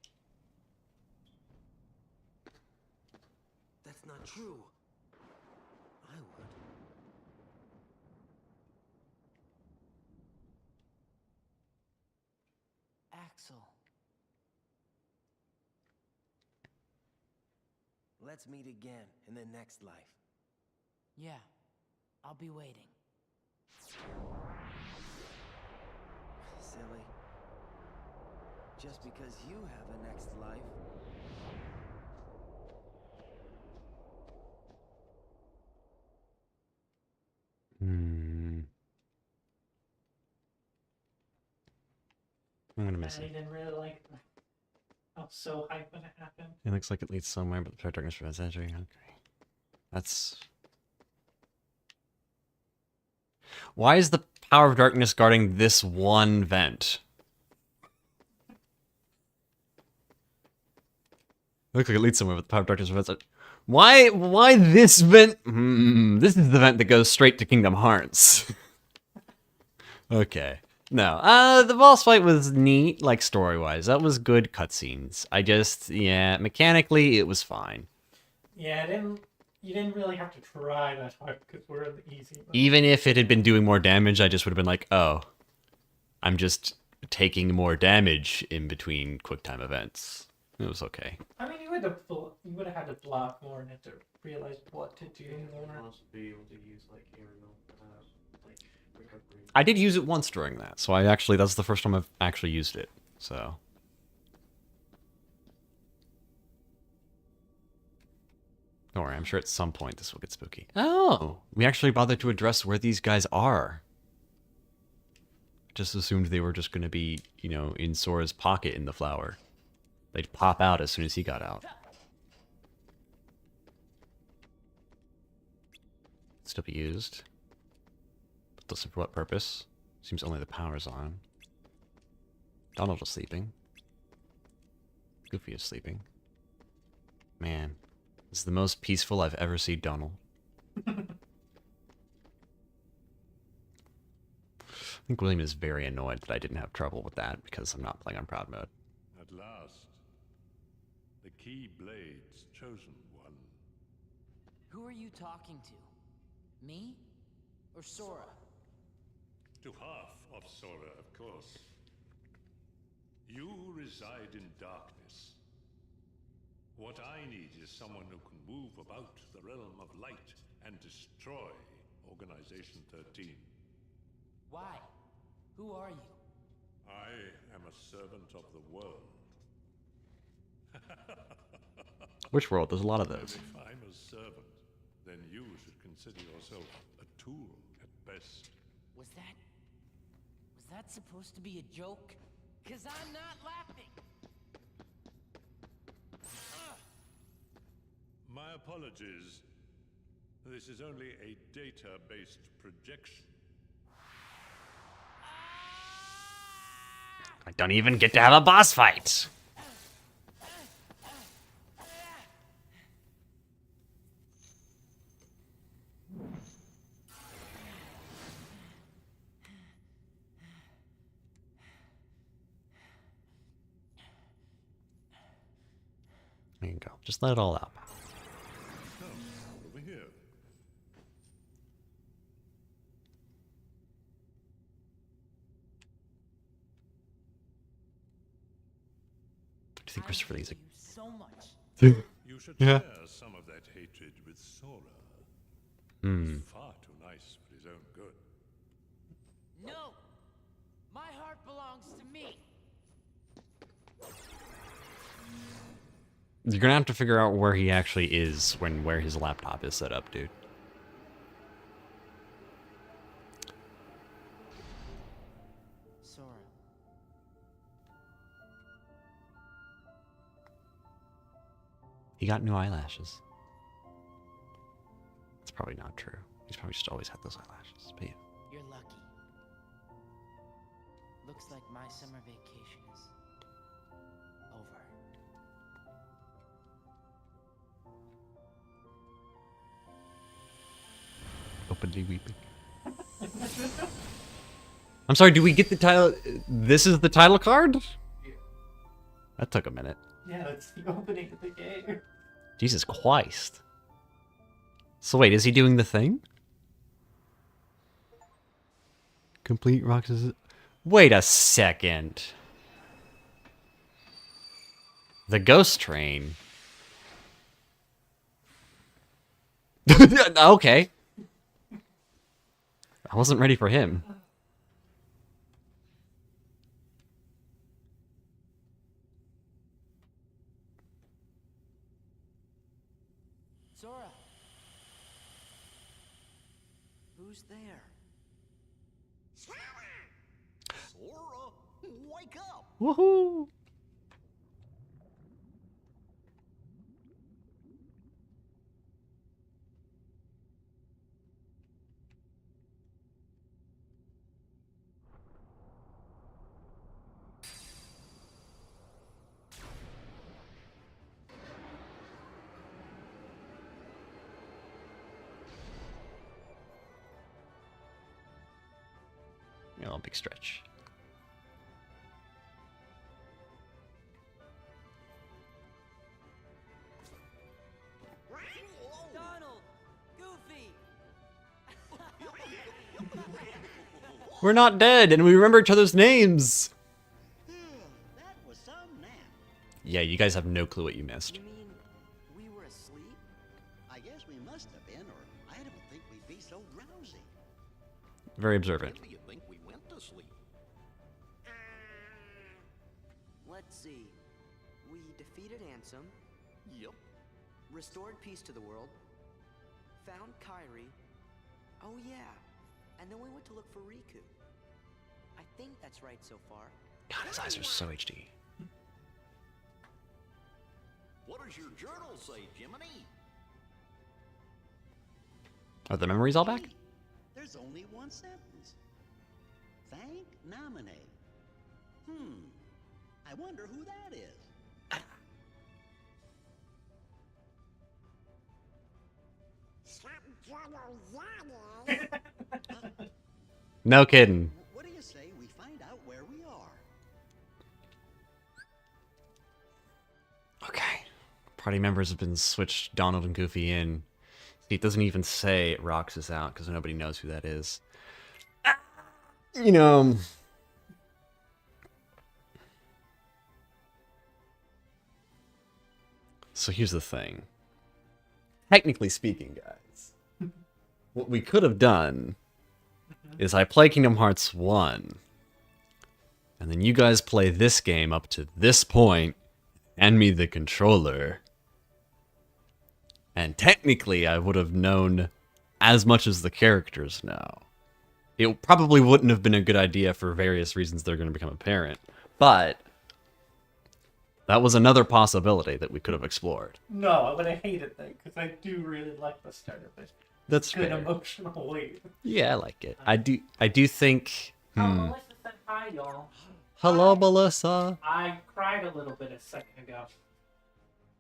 That's not true. I would. Axel. Let's meet again in the next life. Yeah, I'll be waiting. Silly. Just because you have a next life. I'm gonna miss I it. didn't really like it. I was so hyped when it happened. It looks like it leads somewhere, but the Power of Darkness prevents entry. Okay. That's... Why is the Power of Darkness guarding this one vent? Looks like it leads somewhere, but the Power of Darkness prevents it. Why this vent? This is the vent that goes straight to Kingdom Hearts. Okay. No, the boss fight was neat, like, story-wise. That was good cutscenes. Yeah, mechanically, it was fine. Yeah, you didn't really have to try that hard because we're in the easy mode. Even if it had been doing more damage, I just would have been like, oh, I'm just taking more damage in between QuickTime events. It was okay. I mean, you would have had to block more and have to realize what to do more. Also be able to use like aerial, like recovery. I did use it once during that, so that's the first time I've actually used it, so. Don't worry, I'm sure at some point this will get spooky. Oh, we actually bothered to address where these guys are. Just assumed they were just going to be, in Sora's pocket in the flower. They'd pop out as soon as he got out. Still be used. But listen, for what purpose? Seems only the power's on. Donald is sleeping. Goofy is sleeping. Man, this is the most peaceful I've ever seen Donald. I think William is very annoyed that I didn't have trouble with that because I'm not playing on proud mode. At last, the Keyblade's chosen one. Who are you talking to? Me? Or Sora? To half of Sora, of course. You reside in darkness. What I need is someone who can move about the realm of light and destroy Organization 13. Why? Who are you? I am a servant of the world. Which world? There's a lot of And those. if I'm a servant, then you should consider yourself a tool at best. Was that supposed to be a joke? 'Cause I'm not laughing. My apologies. This is only a data-based projection. I don't even get to have a boss fight. There you go. Just let it all out. Come, over here. Do you think Christopher Lee's So much. You should Yeah. share some of that hatred with Sora. Hmm. He's far too nice for his own good. No! My heart belongs to me. You're gonna have to figure out where he actually is where his laptop is set up, dude. Sora. He got new eyelashes. That's probably not true. He's probably just always had those eyelashes. But yeah. You're lucky. Looks like my summer vacation is over. Openly weeping. I'm sorry, do we get the title? This is the title card? That took a minute. Yeah, it's the opening of the game. Jesus Christ. So wait, is he doing the thing? Complete Roxas. Wait a second. The ghost train. Okay. I wasn't ready for him. Sora. Who's there? Sora, wake up! Woohoo! You know, a big stretch. Donald! Goofy! We're not dead, and we remember each other's names. That was some nap. Yeah, you guys have no clue what you missed. You mean we were asleep? I guess we must have been, or I don't think we'd be so drowsy. Very observant. When do you think we went to sleep? Let's see. We defeated Ansem, Yep. restored peace to the world, found Kairi. Oh yeah, and then we went to look for Riku. I think that's right so far. God, his eyes are so HD. What does your journal say, Jiminy? Are the memories all back? There's only one sentence. Thank nominate. I wonder who that is. No kidding. What do you say we find out where we are? Okay. Party members have been switched Donald and Goofy in. It doesn't even say Rox is out because nobody knows who that is. You know. So here's the thing. Technically speaking, guys, what we could have done is I play Kingdom Hearts 1, and then you guys play this game up to this point, hand me the controller. And technically, I would have known as much as the characters know. It probably wouldn't have been a good idea for various reasons that are going to become apparent. But that was another possibility that we could have explored. No, I would have hated that because I do really like the start of it. That's good fair. Emotional weight. Yeah, I like it. I do think. Melissa said hi, y'all. Hello, Melissa. I cried a little bit a second ago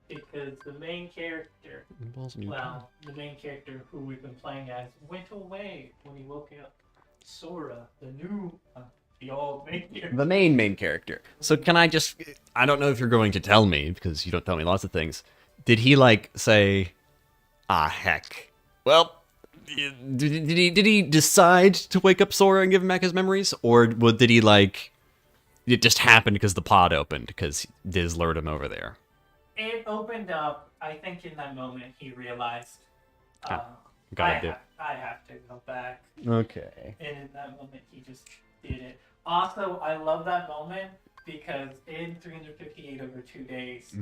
because the main character, the main character who we've been playing as, went away when he woke up. Sora, the old main character. The main character. So can I just... I don't know if you're going to tell me, because you don't tell me lots of things. Did he, like, say, ah, heck. Well, did he decide to wake up Sora and give him back his memories? Or did he, like... It just happened because the pod opened, because Diz lured him over there? It opened up, I think in that moment he realized, I have to go back. Okay. And in that moment he just did it. Also, I love that moment because in 358 over 2 days,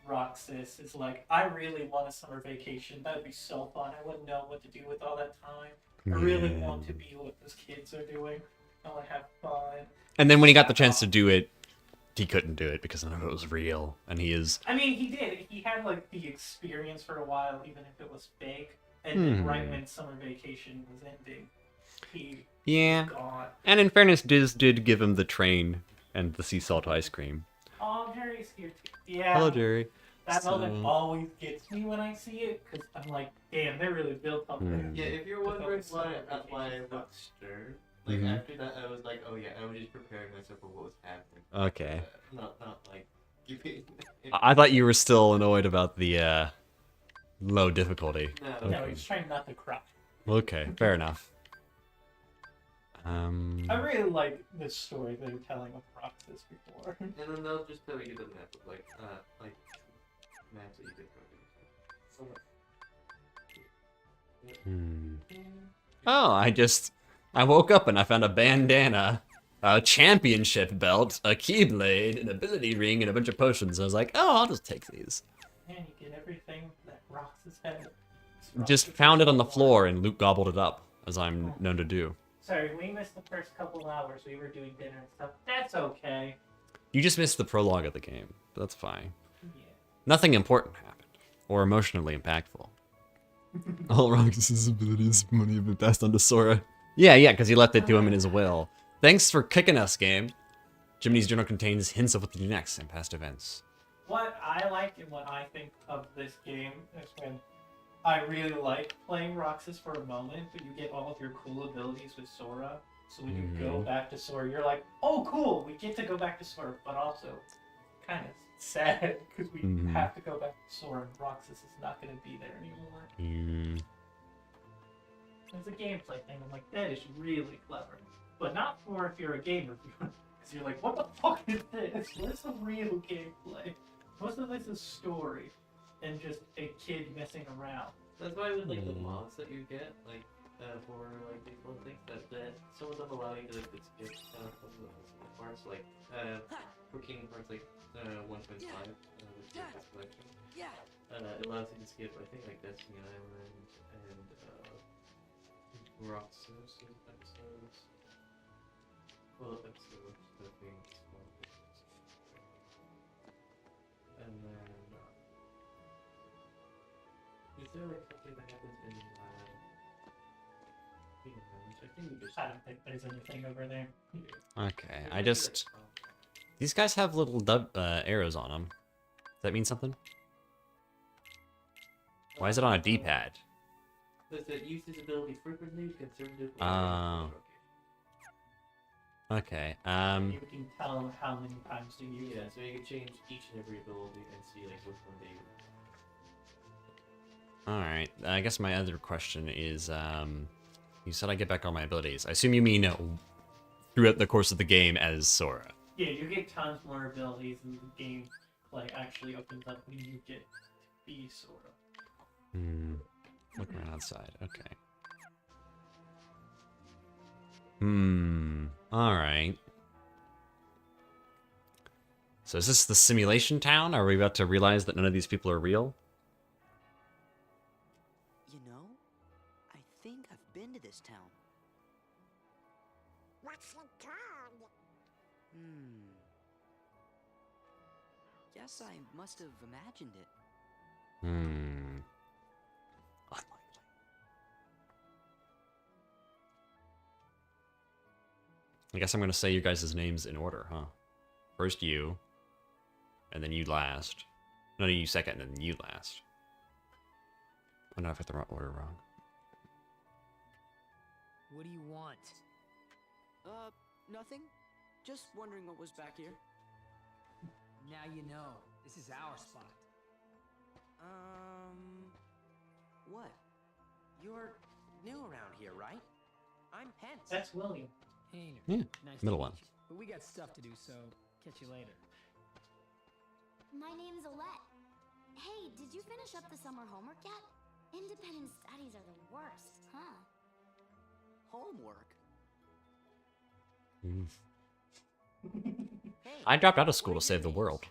Roxas is like, I really want a summer vacation. That would be so fun. I wouldn't know what to do with all that time. I really want to be what those kids are doing. I want to have fun. And then when he got the chance to do it, he couldn't do it because none of it was real. And he is... I mean, he did. He had, like, the experience for a while, even if it was fake. And then right when summer vacation was ending, he was gone. And in fairness, Diz did give him the train and the sea salt ice cream. Oh, Jerry's here too. Yeah. Hello, Jerry. That moment always gets me when I see it, because I'm like, damn, they really built up there. Yeah, if you're wondering why I looked stirred, like after that, I was like, oh yeah, I was just preparing myself for what was happening. Okay. Not like giving. I thought you were still annoyed about the low difficulty. No, he's trying not to cry. Okay, fair enough. I really like this story they were telling with Roxas before. And then they'll just tell you the map of like maps that you could Oh, I woke up and I found a bandana, a championship belt, a keyblade, an ability ring, and a bunch of potions. I was like, oh, I'll just take these. Man, you get everything that Roxas had. Just found it on the floor and Luke gobbled it up, as I'm known to do. Sorry, we missed the first couple hours. We were doing dinner and stuff. That's okay. You just missed the prologue of the game. That's fine. Yeah. Nothing important happened, or emotionally impactful. All Roxas' abilities money have been passed on to Sora. Yeah, because he left it to him in his will. Thanks for kicking us, game. Jiminy's journal contains hints of what to do next and past events. What I like and what I think of this game is when I really like playing Roxas for a moment, but you get all of your cool abilities with Sora. So when you go back to Sora, you're like, oh cool, we get to go back to Sora, but also kind of sad because we have to go back to Sora and Roxas is not going to be there anymore. There's a gameplay thing. I'm like, that is really clever. But not for if you're a game reviewer. Because you're like, what the fuck is this? Where's the real gameplay? Most of this is story and just a kid messing around. That's why with like the mods that you get, like for like these little things, that some of them allow you to like skip some parts, like for Kingdom Hearts like 1.5 with the collection. It allows you to skip I think like Destiny Island and Roxas episodes. Well, episodes, I think. And then is there like something that happens in I think we just... I don't think there's anything over there. Okay, these guys have little arrows on them. Does that mean something? Why is it on a D-pad? Does it use this ability frequently, conservatively? Okay, You can tell them how many times to use it. So you can change each and every ability and see like which one they use. Alright, I guess my other question is, you said I get back all my abilities. I assume you mean throughout the course of the game as Sora. Yeah, you get tons more abilities and the game actually opens up when you get to be Sora. Look around outside, okay. Alright. So is this the simulation town? Are we about to realize that none of these people are real? You know, I think I've been to this town. What's it called? Guess I must have imagined it. I guess I'm gonna say you guys' names in order, huh? First you, and then you last. No, you second, and then you last. Oh no, I've got the order wrong. What do you want? Nothing. Just wondering what was back here. Now you know. This is our spot. What? You're new around here, right? I'm Pence. That's William. Hayner. Yeah, Nice middle to one. meet you. But we got stuff to do, so catch you later. My name's Olette. Hey, did you finish up the summer homework yet? Independent studies are the worst, huh? Homework? I dropped out of school to save the world.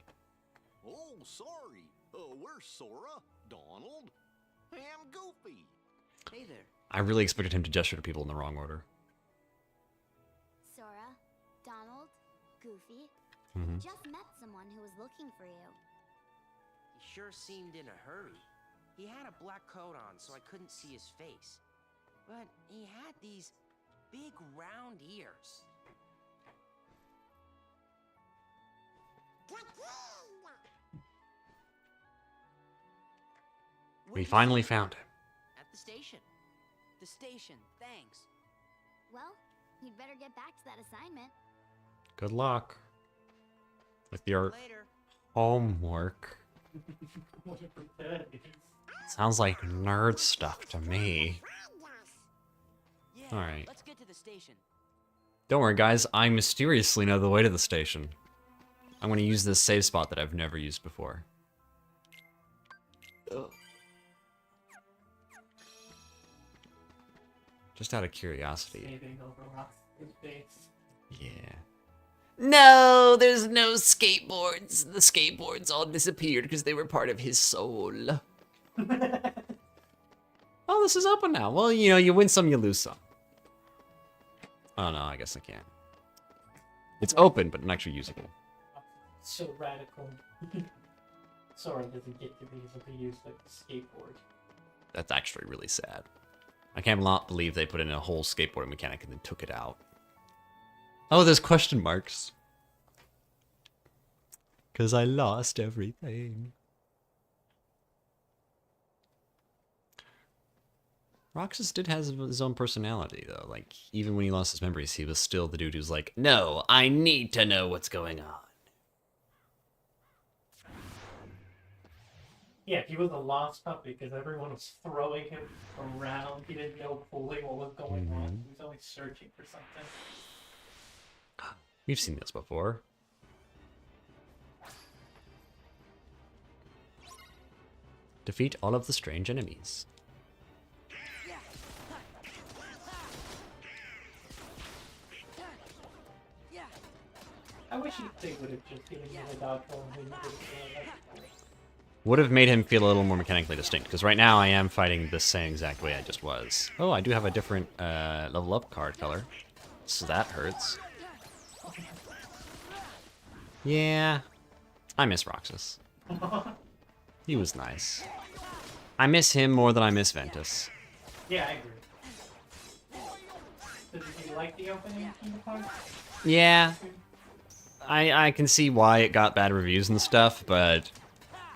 Oh, sorry. We're Sora, Donald, and Goofy. Hey there. I really expected him to gesture to people in the wrong order. Sora, Donald, Goofy. Mhm. Just met someone who was looking for you. He sure seemed in a hurry. He had a black coat on, so I couldn't see his face. But he had these big round ears. We finally found him. At the station. The station, thanks. Well, you'd better get back to that assignment. Good luck. With your Later. homework. Sounds like nerd stuff to me. Yeah, Alright. let's get to the station. Don't worry, guys. I mysteriously know the way to the station. I'm going to use this save spot that I've never used before. Ugh. Just out of curiosity. Saving over Rox's face. Yeah. No, there's no skateboards. The skateboards all disappeared because they were part of his soul. Oh, this is open now. Well, you know, you win some, you lose some. Oh no, I guess I can't. It's open, but not actually usable. So radical. Sora doesn't get to be able to use like the skateboard. That's actually really sad. I can't not believe they put in a whole skateboard mechanic and then took it out. Oh, there's question marks. 'Cause I lost everything. Roxas did have his own personality, though. Like, even when he lost his memories, he was still the dude who's like, no, I need to know what's going on. Yeah, he was a lost puppy because everyone was throwing him around. He didn't know fully what was going on. He was always searching for something. We've seen this before. Defeat all of the strange enemies. I wish they would have just given me the dodge roll and he would have Would have made him feel a little more mechanically distinct, because right now I am fighting the same exact way I just was. Oh, I do have a different level up card color, so that hurts. Yeah, I miss Roxas. He was nice. I miss him more than I miss Ventus. Yeah, I agree. So did you like the opening Kingdom Hearts? Yeah, I can see why it got bad reviews and stuff, but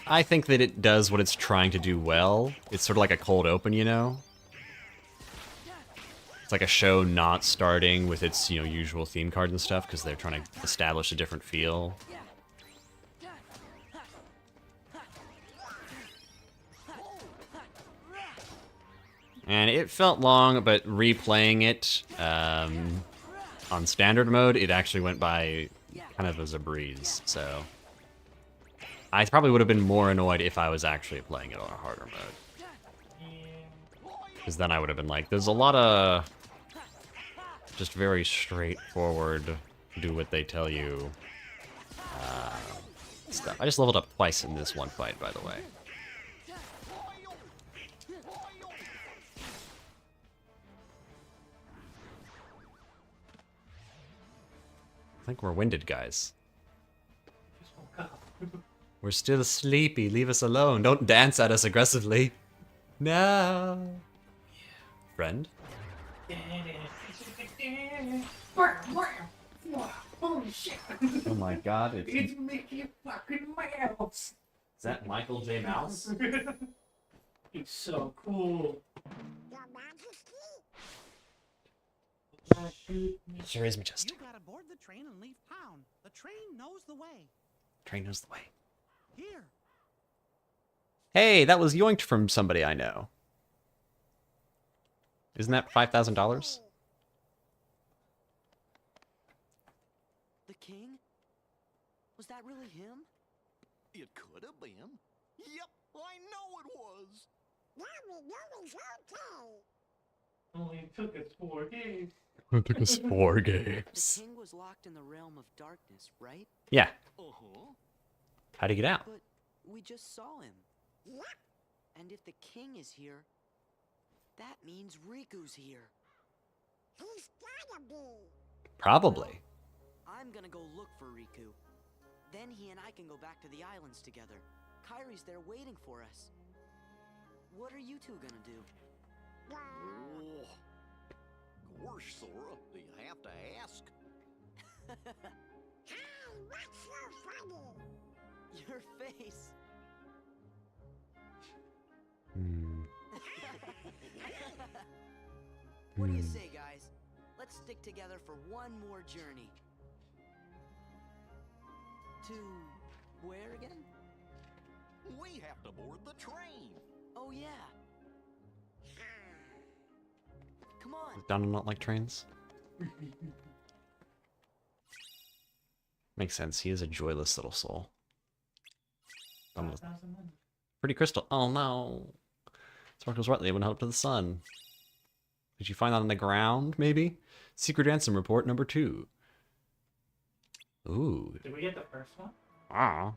I think that it does what it's trying to do well. It's sort of like a cold open, you know? It's like a show not starting with its, you know, usual theme cards and stuff, because they're trying to establish a different feel. And it felt long, but replaying it on standard mode, it actually went by kind of as a breeze, so I probably would have been more annoyed if I was actually playing it on a harder mode. Because then I would have been like, there's a lot of just very straightforward, do what they tell you stuff. I just leveled up twice in this one fight, by the way. I think we're winded, guys. We're still sleepy. Leave us alone. Don't dance at us aggressively. No. Friend? Holy shit! Oh my god, It's Mickey fucking Mouse! Is that Michael J. Mouse? He's so cool. Sure is majestic. You gotta board the train and leave town. The train knows the way. Train knows the way. Here. Hey, that was yoinked from somebody I know. Isn't that $5,000? The king? Was that really him? It could have been. Yep, I know it was. Only took us 4 days. It took us 4 The games. king was locked in the realm of darkness, right? Yeah. Uh-huh. How'd he get out? But we just saw him. And if the king is here, that means Riku's here. He's gotta be. Probably. I'm gonna go look for Riku. Then he and I can go back to the islands together. Kairi's there waiting for us. What are you two gonna do? Oh, gosh, Sora, do you have to ask? Hey, what's so funny? Your face. What do you say, guys? Let's stick together for one more journey. To where again? We have to board the train. Oh yeah. Come on. Donald not like trains? Makes sense. He is a joyless little soul. Pretty crystal. Oh no. Sparkles rightly went up to the sun. Did you find that on the ground, maybe? Secret Ansem report number 2. Ooh. Did we get the first one? Ah.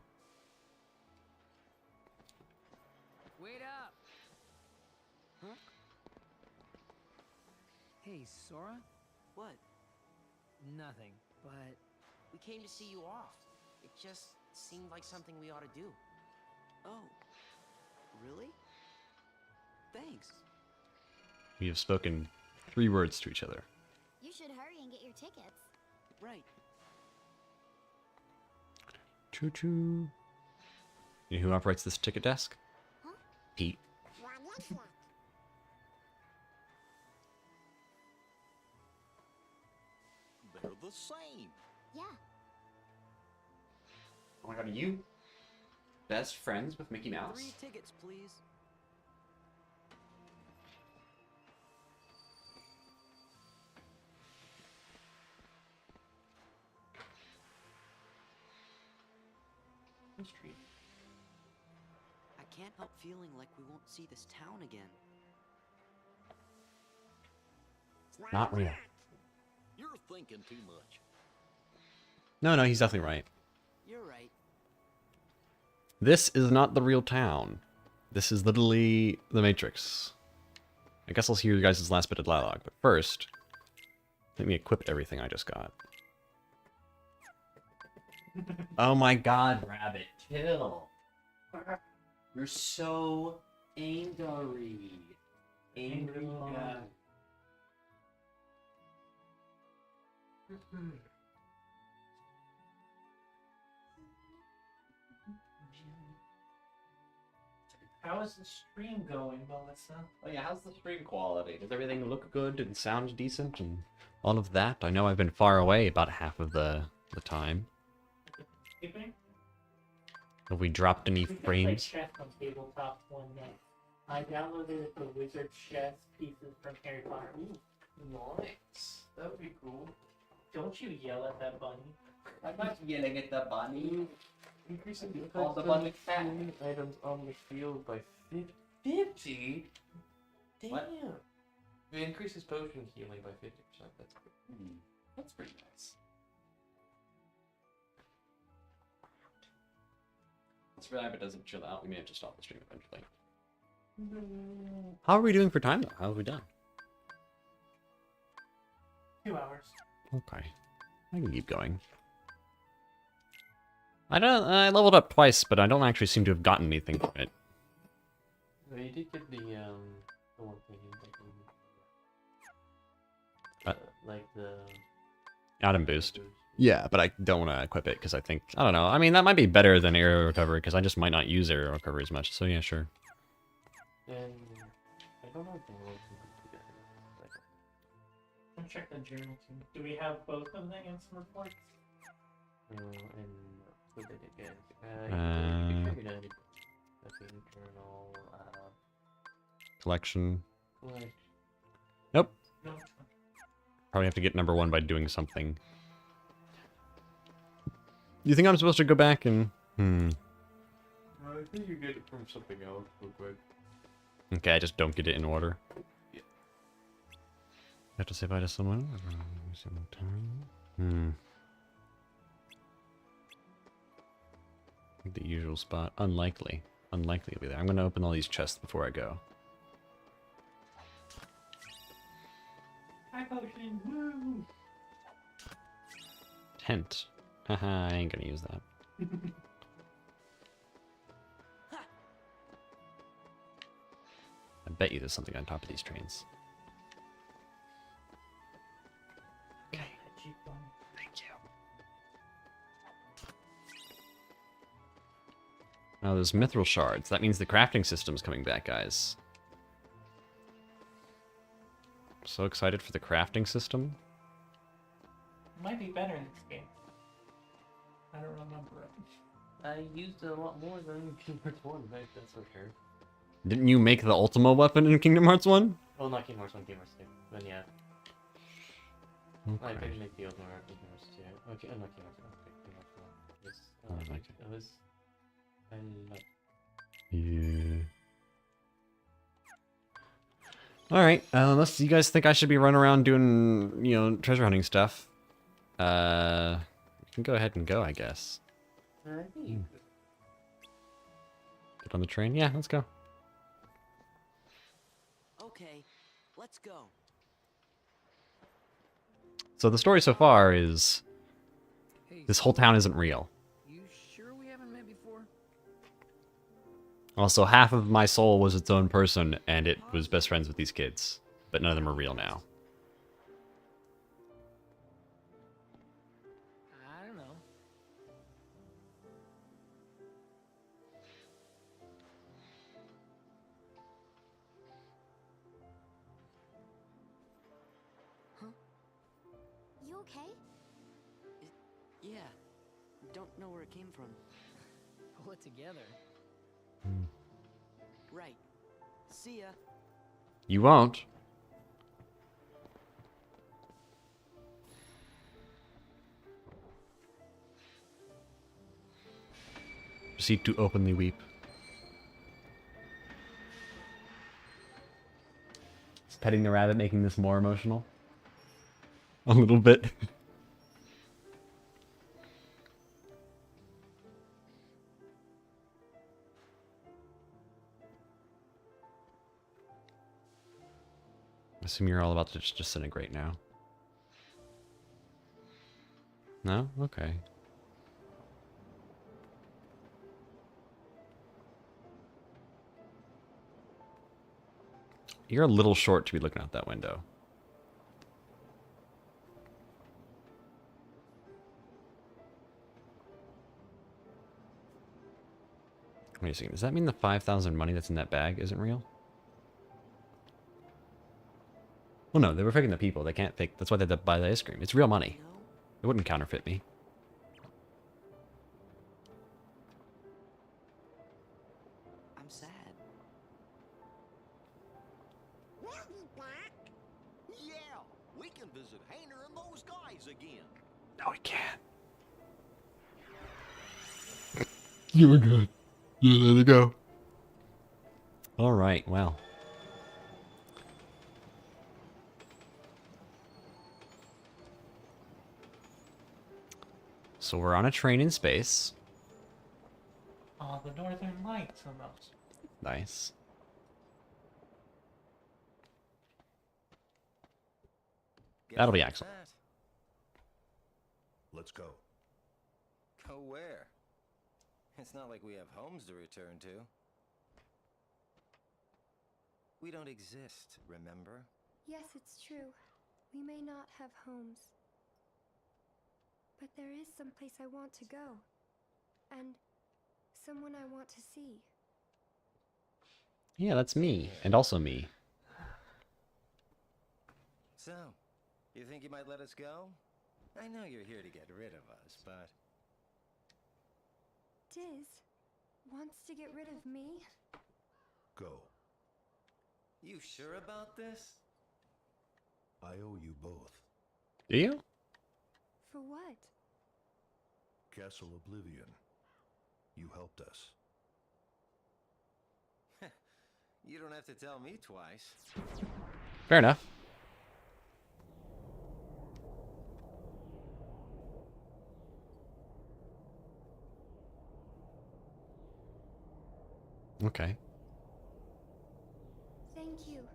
Wait up! Huh? Hey, Sora? What? Nothing, but... We came to see you off. It just seemed like something we ought to do. Oh. Really? Thanks. We have spoken 3 words to each other. You should hurry and get your tickets. Right. Choo-choo. You know who operates this ticket desk? Huh? Pete. What is that? They're the same. Yeah. Oh my god, are you best friends with Mickey Mouse? 3 tickets, please. Street. I can't help feeling like we won't see this town again. Not real. You're thinking too much. No, he's definitely right. You're right. This is not the real town. This is literally the Matrix. I guess I'll hear you guys' last bit of dialogue, but first, let me equip everything I just got. Oh my god, Rabbit, chill. You're so angry. Angry guy. How is the stream going, Melissa? Oh yeah, how's the stream quality? Does everything look good and sound decent and all of that? I know I've been far away about half of the time. Skipping? Have we dropped any We can frames? play chess on tabletop one night. I downloaded the wizard chess pieces from Harry Potter. Ooh, nice. That would be cool. Don't you yell at that bunny. I'm not yelling at the bunny. Increasing the Call the bunny fat. healing items on the field by 50? Damn. What? It increases potion healing by 50%. That's good. That's pretty nice. This rabbit doesn't chill out. We may have to stop the stream eventually. How are we doing for time, though? How have we done? 2 hours. Okay. I can keep going. I leveled up twice, but I don't actually seem to have gotten anything from it. Well, you did get the one thing, like the... Atom boost. Yeah, but I don't want to equip it because I think, I don't know. I mean, that might be better than aerial recovery because I just might not use aerial recovery as much. So yeah, sure. And I don't know if they will together. I'll check the journal too. Do we have both of the instant reports? And what did it get? You could trigger the internal Collection. collect. Nope. No. Probably have to get number 1 by doing something. You think I'm supposed to go back and... I think you get it from something else real quick. Okay, I just don't get it in order. Yeah. I have to say bye to someone? The usual spot. Unlikely. Unlikely to be there. I'm going to open all these chests before I go. High potion, woo! Tent. Haha, I ain't gonna use that. I bet you there's something on top of these trains. Okay. Thank you. Now there's mithril shards. That means the crafting system's coming back, guys. I'm so excited for the crafting system. Might be better in this game. I don't remember it. I used it a lot more than Kingdom Hearts 1, right? That's for sure. Didn't you make the Ultima weapon in Kingdom Hearts 1? Well, not Kingdom Hearts 1, Kingdom Hearts 2. But yeah. Okay. I did make the Ultima weapon in Kingdom Hearts 2. Okay, not Kingdom Hearts 1. Okay, Kingdom Hearts 1. Yes. Oh, I like it. It was... I like... Yeah. Alright, unless you guys think I should be running around doing, you know, treasure hunting stuff. You can go ahead and go, I guess. Get on the train? Yeah, let's go. Okay, let's go. So the story so far is... this whole town isn't real. You sure we haven't met before? Also, half of my soul was its own person, and it was best friends with these kids. But none of them are real now. I don't know. You okay? Yeah, don't know where it came from. Pull it together. Right. See ya. You won't. Proceed to openly weep. Is petting the rabbit making this more emotional? A little bit. I assume you're all about to just disintegrate now. No? Okay. You're a little short to be looking out that window. Wait a second, does that mean the 5,000 money that's in that bag isn't real? Well, no, they were faking the people. They can't fake... That's why they had to buy the ice cream. It's real money. It wouldn't counterfeit me. I'm sad. We'll be back. Yeah, we can visit Hayner and those guys again. No, we can't. You were good. Yeah, there you go. Alright, well. So we're on a train in space. Oh, the Northern Lights almost. Nice. That'll be excellent. Let's go. Go where? It's not like we have homes to return to. We don't exist, remember? Yes, it's true. We may not have homes. But there is some place I want to go. And someone I want to see. Yeah, that's me. And also me. So, you think you might let us go? I know you're here to get rid of us, but... Diz wants to get rid of me? Go. You sure about this? I owe you both. Do you? For what? Castle Oblivion. You helped us. You don't have to tell me twice. Fair enough. Okay. Thank you.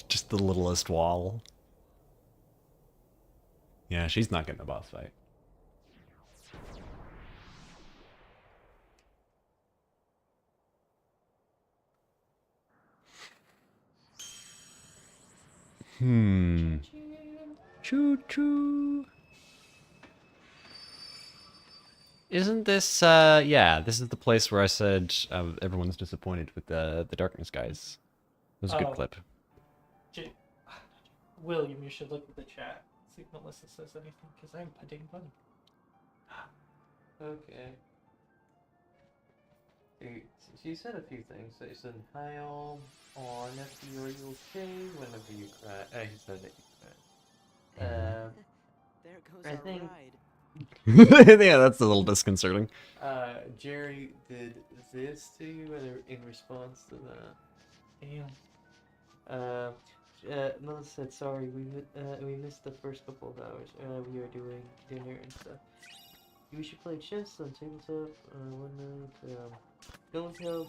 Just the littlest wall. Yeah, she's not getting a boss fight. Choo choo. Isn't this yeah, this is the place where I said everyone's disappointed with the Darkness guys. It was a good clip. William, you should look at the chat. See if Melissa says anything, because I'm putting bunny. Okay. She said a few things. So she said, hi all, or nephew, are you okay? Whenever you cry. He said that you cried. There goes I our think... ride. Yeah, that's a little disconcerting. Jerry did this to you in response to that. Damn. Melissa said, sorry, we missed the first couple of hours. We were doing dinner and stuff. We should play chess on tabletop one night. Don't you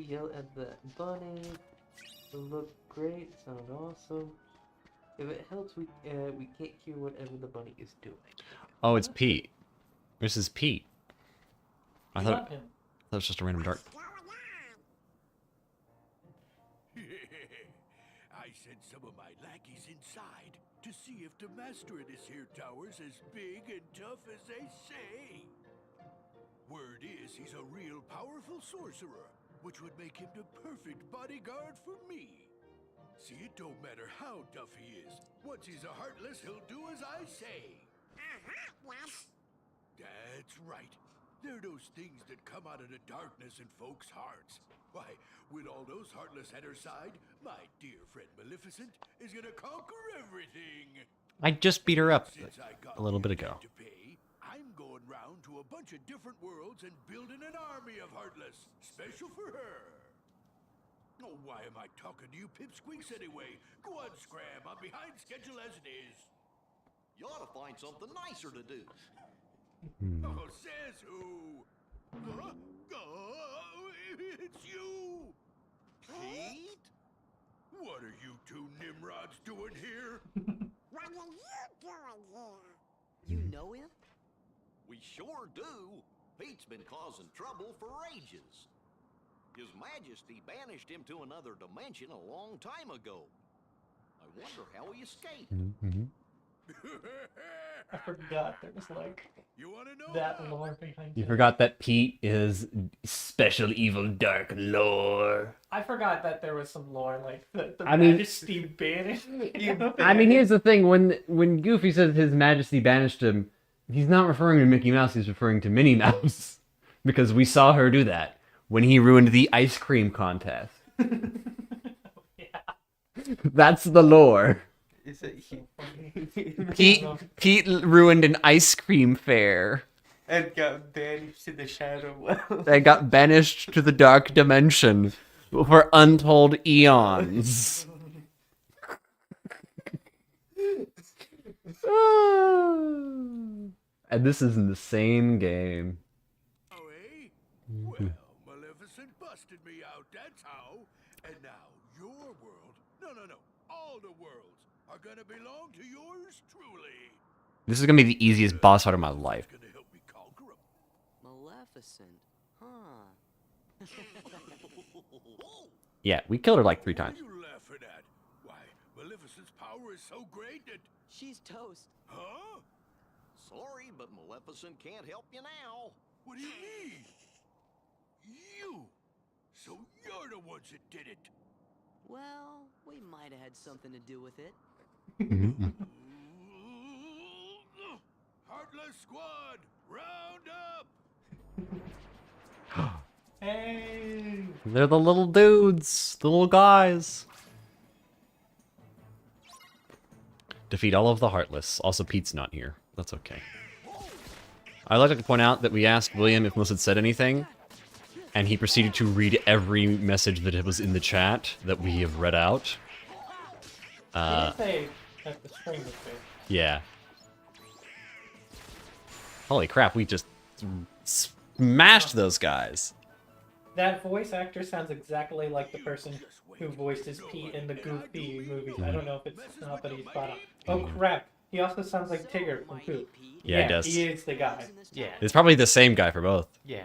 yell at the bunny. It'll look great, sound awesome. If it helps, we can't hear whatever the bunny is doing. Oh, it's Pete. This is Pete. I thought him. that was just a random dark. I sent some of my lackeys inside to see if the master in this here tower's as big and tough as they say. Word is he's a real powerful sorcerer, which would make him the perfect bodyguard for me. See, it don't matter how tough he is. Once he's a heartless, he'll do as I say. That's right. They're those things that come out of the darkness in folks' hearts. Why, with all those heartless at her side, my dear friend Maleficent is gonna conquer everything. I just beat her up a little bit ago. I'm going round to a bunch of different worlds and building an army of heartless, special for her. Oh, why am I talking to you pipsqueaks anyway? Go on, Scram. I'm behind schedule as it is. You ought to find something nicer to do. Oh, says who? Oh, it's you! Pete? What are you two Nimrods doing here? What are you doing here? You know him? We sure do. Pete's been causing trouble for ages. His Majesty banished him to another dimension a long time ago. I wonder how he escaped. I forgot there was like you wanna know that lore behind You it. forgot that Pete is special evil dark lore. I forgot that there was some lore like the I mean- Majesty banished. I mean, here's the thing: when Goofy says His Majesty banished him, he's not referring to Mickey Mouse. He's referring to Minnie Mouse, because we saw her do that when he ruined the ice cream contest. That's the lore. Is it Pete ruined an ice cream fair. And got banished to the Shadow Well. They got banished to the dark dimension for untold eons. And this is in the same game. Oh, eh? Well, Maleficent busted me out, that's how. And now your world, no, all the worlds are gonna belong to yours truly. This is gonna be the easiest boss fight of my life. Maleficent, huh? Yeah, we killed her like 3 times. What are you laughing at? Why, Maleficent's power is so great that... She's toast. Huh? Sorry, but Maleficent can't help you now. What do you mean? You! So you're the ones that did it. Well, we might have had something to do with it. Heartless Squad, round up! Hey! They're the little dudes, the little guys. Defeat all of the Heartless. Also, Pete's not here. That's okay. I'd like to point out that we asked William if Melissa had said anything, and he proceeded to read every message that was in the chat that we have read out. He didn't say that the stream was good. Yeah. Holy crap, we just smashed those guys. That voice actor sounds exactly like the person who voices Pete in the Goofy movie. I don't know if it's not that he's spot on. Oh crap, he also sounds like Tigger from Poop. Yeah, he does. He is the guy. Yeah. It's probably the same guy for both. Yeah.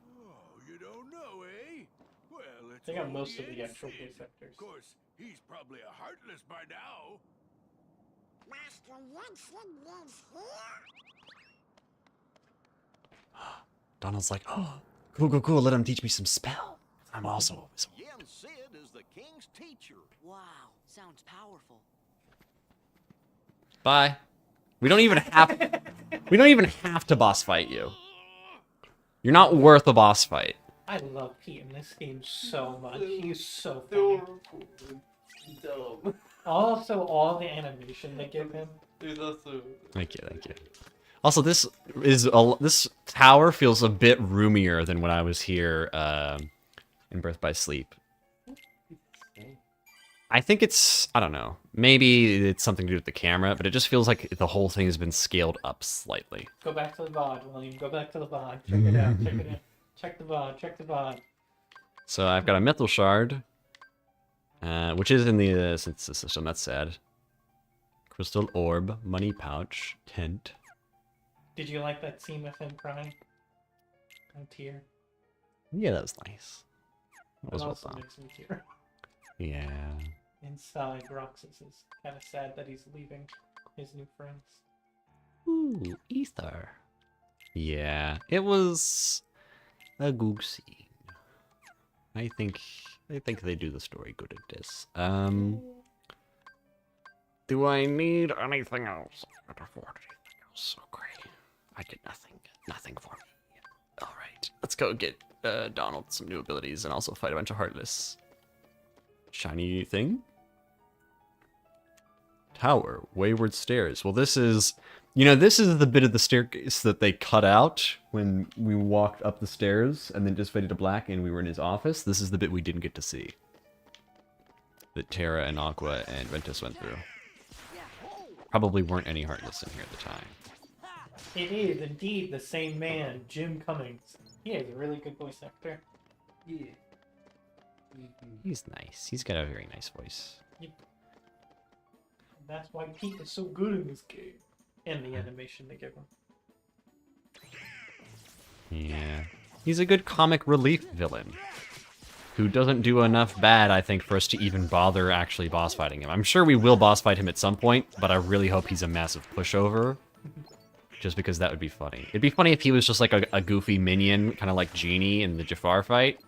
Oh, you don't know, eh? Well, it's They got all most of the the actual Sid. voice actors. Of course, he's probably a Heartless by now. Master Winston lives here? Donald's like, oh, cool, let him teach me some spell. I'm also a wizard. Yen Sid is the king's teacher. Wow, sounds powerful. Bye. We don't even have to boss fight you. You're not worth a boss fight. I love Pete in this game so much. He's so funny. Dumb. Also, all the animation they give him. There's also... Thank you. Also, this tower feels a bit roomier than when I was here in Birth by Sleep. I think it's, I don't know, maybe it's something to do with the camera, but it just feels like the whole thing has been scaled up slightly. Go back to the VOD, William. Go back to the VOD. Check it out. Check the VOD. So I've got a Mythal Shard, which is in the synthesis system, that's sad. Crystal Orb, Money Pouch, Tent. Did you like that scene with him crying? On tear. Yeah, that was nice. That It was well also done. makes me tear. Yeah. Inside, Roxas is kind of sad that he's leaving his new friends. Ooh, Ether. Yeah, it was a good scene. I think they do the story good at this. Do I need anything else? I can't afford anything else. Okay. I get nothing. Nothing for me. Alright. Let's go get Donald some new abilities and also fight a bunch of Heartless. Shiny thing? Tower. Wayward Stairs. Well, this is... You know, this is the bit of the staircase that they cut out when we walked up the stairs and then just faded to black and we were in his office. This is the bit we didn't get to see. That Terra and Aqua and Ventus went through. Probably weren't any Heartless in here at the time. It is indeed the same man, Jim Cummings. He is a really good voice actor. Yeah. He's nice. He's got a very nice voice. Yep. That's why Pete is so good in this game. And the animation they give him. Yeah. He's a good comic relief villain. Who doesn't do enough bad, I think, for us to even bother actually boss fighting him. I'm sure we will boss fight him at some point, but I really hope he's a massive pushover. Just because that would be funny. It'd be funny if he was just like a goofy minion, kind of like Genie in the Jafar fight.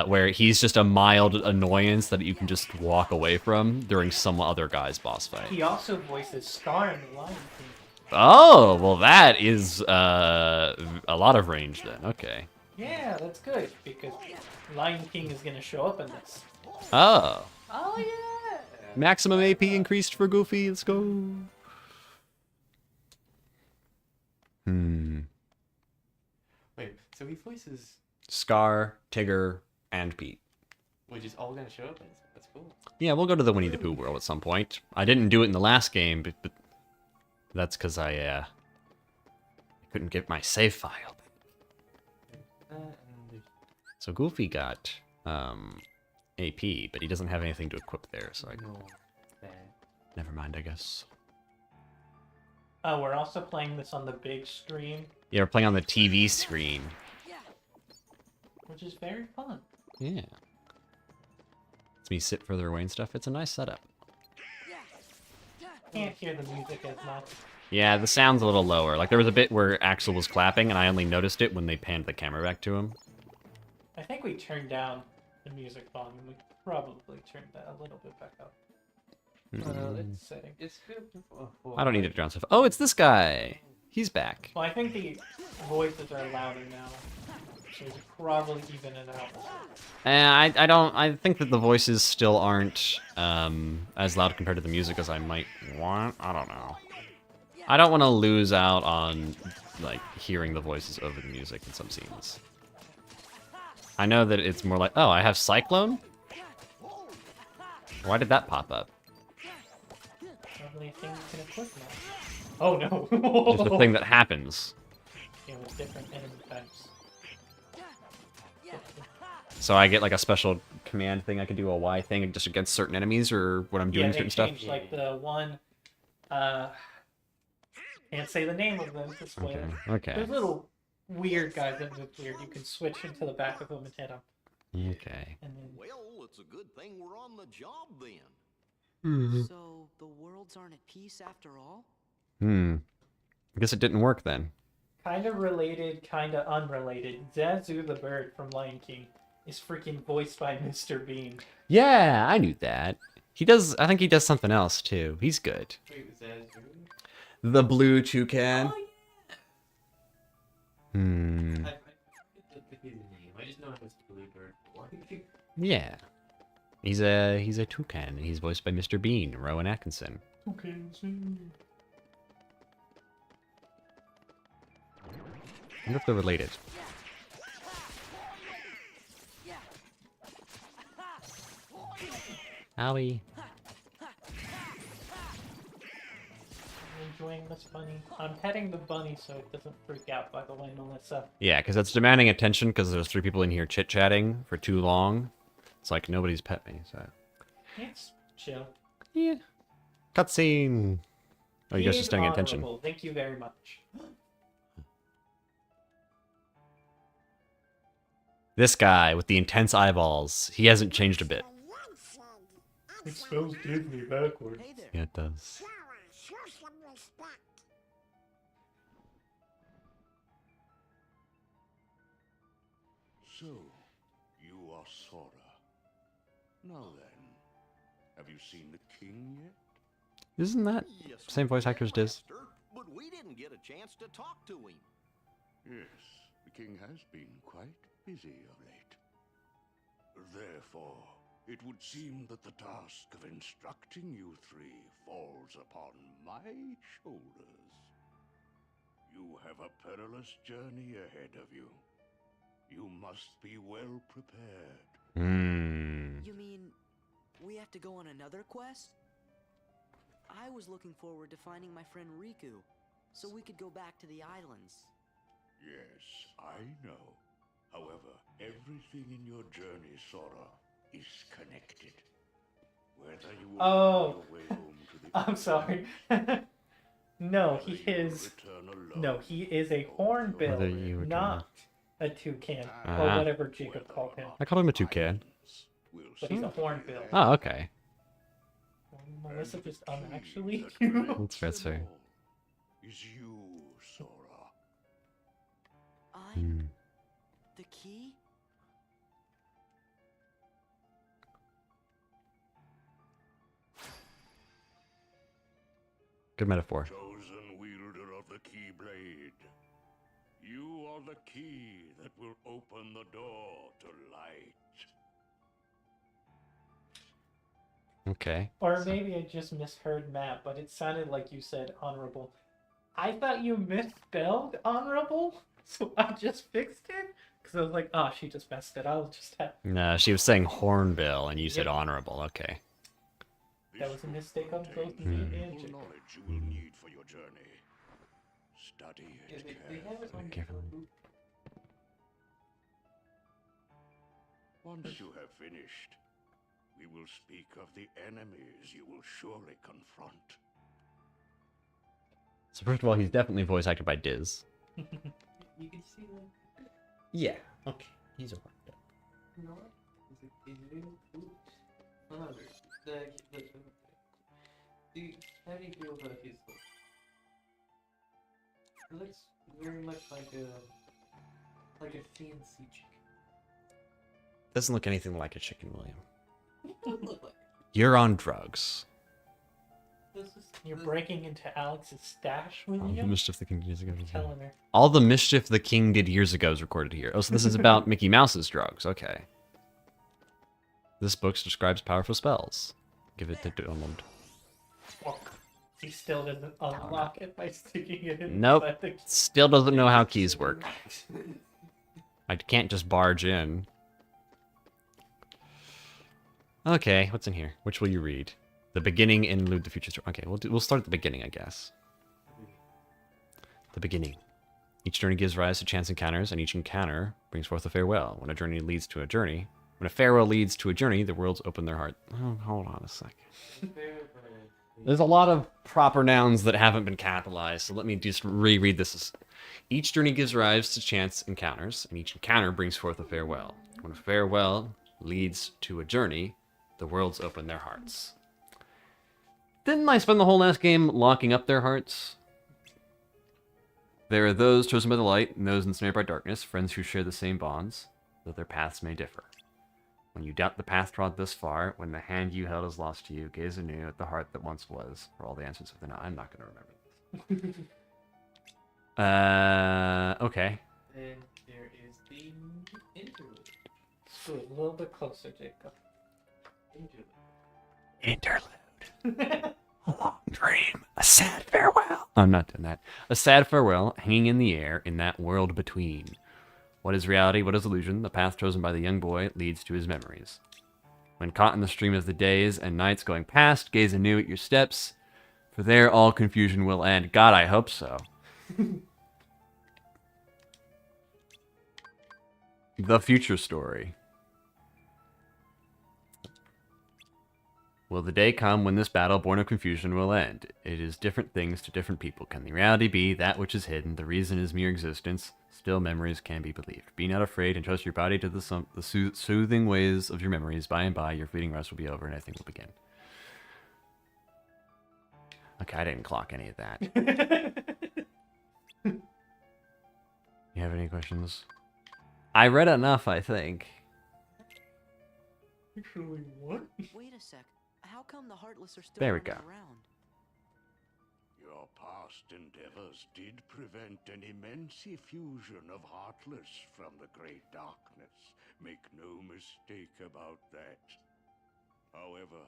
Where he's just a mild annoyance that you can just walk away from during some other guy's boss fight. He also voices Scar in The Lion King. Oh, well that is a lot of range then. Okay. Yeah, that's good, because Lion King is going to show up in this. Oh. Oh, yeah! Maximum AP increased for Goofy. Let's go. Wait, so he voices... Scar, Tigger, and Pete. Which is all gonna show up in this. That's cool. Yeah, we'll go to the Winnie the Pooh world at some point. I didn't do it in the last game, but That's because I couldn't get my save file. So Goofy got AP, but he doesn't have anything to equip there, so I... No. Never mind, I guess. Oh, we're also playing this on the big screen. Yeah, we're playing on the TV screen. Which is very fun. Yeah. Lets me sit further away and stuff. It's a nice setup. Can't hear the music as much. Yeah, the sound's a little lower. Like, there was a bit where Axel was clapping, and I only noticed it when they panned the camera back to him. I think we turned down the music volume. We probably turned that a little bit back up. It's setting. It's good for I don't need to drown stuff. Oh, it's this guy! He's back. Well, I think the voices are louder now. So we should probably even it out. I think that the voices still aren't as loud compared to the music as I might want. I don't know. I don't want to lose out on, like, hearing the voices over the music in some scenes. I know that it's more like, oh, I have Cyclone? Why did that pop up? Probably things can equip now. Oh no! Just a thing that happens. Yeah, with different enemy types. So I get like a special command thing. I can do a Y thing just against certain enemies or when I'm doing certain stuff. Yeah, they changed like the one. Can't say the name of them. This way. Okay. There's little weird guys that move weird. You can switch into the back of them and hit them. Okay. And then... Well, it's a good thing we're on the job then. So the worlds aren't at peace after all? I guess it didn't work then. Kind of related, kind of unrelated. Zazu the bird from Lion King is freaking voiced by Mr. Bean. Yeah, I knew that. He does. I think he does something else too. He's good. The blue toucan. Oh, yeah. I just know it was Bluebird. Yeah. He's a toucan, and he's voiced by Mr. Bean, Rowan Atkinson. Okay. I wonder if they're related. Owie. Enjoying this bunny. I'm petting the bunny so it doesn't freak out, by the way, Melissa. Yeah, because it's demanding attention because there's 3 people in here chit-chatting for too long. It's like nobody's pet me, so... It's chill. Yeah. Cutscene! Oh, you guys are staying attention. Honorable. Thank you very much. This guy with the intense eyeballs, he hasn't changed a bit. It spells Disney backwards. Yeah, it does. So, you are Sora. Now then, have you seen the king yet? Isn't that same voice actor as Diz? But we didn't get a chance to talk to him. Yes, the king has been quite busy of late. Therefore, it would seem that the task of instructing you 3 falls upon my shoulders. You have a perilous journey ahead of you. You must be well prepared. You mean we have to go on another quest? I was looking forward to finding my friend Riku, so we could go back to the islands. Yes, I know. However, everything in your journey, Sora, is connected. Whether you will find your way home to the I'm sorry. No, he is. No, he is a hornbill, not a toucan, or whatever Jacob called him. I called him a toucan. But he's a hornbill. Oh, okay. Melissa just actually. That's fair, that's fair. Is you, Sora. I'm the key? Good metaphor. Chosen wielder of the Keyblade. You are the key that will open the door to light. Okay. Or maybe I just misheard Matt, but it sounded like you said honorable. I thought you misspelled honorable, so I just fixed it. Because I was like, oh, she just messed it. I'll just have... No, she was saying hornbill, and you said honorable. Okay. That was a mistake on both contains me and valuable Jacob. knowledge you will need for your journey. Study Yeah, it they have it on carefully. boot. Once you have finished, we will speak of the enemies you will surely confront. So first of all, he's definitely voice acted by Diz. You can see that. Yeah. Okay. He's a worked up. You know what? Is it in boot? Another. How do you feel about his look? It looks very much like a fancy chicken. Doesn't look anything like a chicken, William. It does look like it. You're on drugs. You're breaking into Alex's stash with All the you? mischief the king did years ago. Telling her. All the mischief the king did years ago is recorded here. Oh, so this is about Mickey Mouse's drugs. Okay. This book describes powerful spells. Give it to Donald. Fuck. He still doesn't unlock it by sticking it in. Nope. inside the- Still doesn't know how keys work. I can't just barge in. Okay, what's in here? Which will you read? The beginning interlude, the future story. Okay, we'll start at the beginning, I guess. The beginning. Each journey gives rise to chance encounters, and each encounter brings forth a farewell. When a journey leads to a journey, when a farewell leads to a journey, the worlds open their heart. Oh, hold on a second. There's a lot of proper nouns that haven't been capitalized, so let me just reread this. Each journey gives rise to chance encounters, and each encounter brings forth a farewell. When a farewell leads to a journey, the worlds open their hearts. Didn't I spend the whole last game locking up their hearts? There are those chosen by the light, and those ensnared by darkness, friends who share the same bonds, though their paths may differ. When you doubt the path trod thus far, when the hand you held is lost to you, gaze anew at the heart that once was, for all the answers within. I'm not going to remember this. Okay. Then there is the interlude. Scoot a little bit closer, Jacob. Interlude. A long dream. A sad farewell. I'm not doing that. A sad farewell hanging in the air in that world between. What is reality? What is illusion? The path chosen by the young boy leads to his memories. When caught in the stream of the days and nights going past, gaze anew at your steps, for there all confusion will end. God, I hope so. The future story. Will the day come when this battle, born of confusion, will end? It is different things to different people. Can the reality be that which is hidden? The reason is mere existence. Still, memories can be believed. Be not afraid and trust your body to the soothing ways of your memories. By and by, your fleeting rest will be over and everything will begin. Okay, I didn't clock any of that. You have any questions? I read enough, I think. Actually, what? Wait a sec. How come the Heartless are still There we running go. around? Your past endeavors did prevent an immense effusion of Heartless from the Great Darkness. Make no mistake about that. However,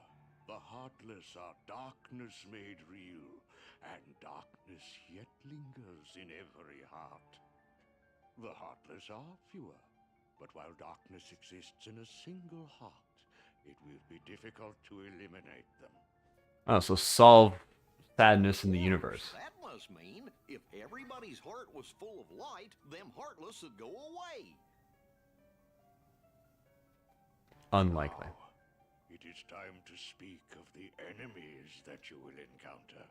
the Heartless are darkness made real, and darkness yet lingers in every heart. The Heartless are fewer, but while darkness exists in a single heart, it will be difficult to eliminate them. Oh, so solve sadness in the universe. That must mean if everybody's heart was full of light, them Heartless would go away. Unlikely. Now, it is time to speak of the enemies that you will encounter.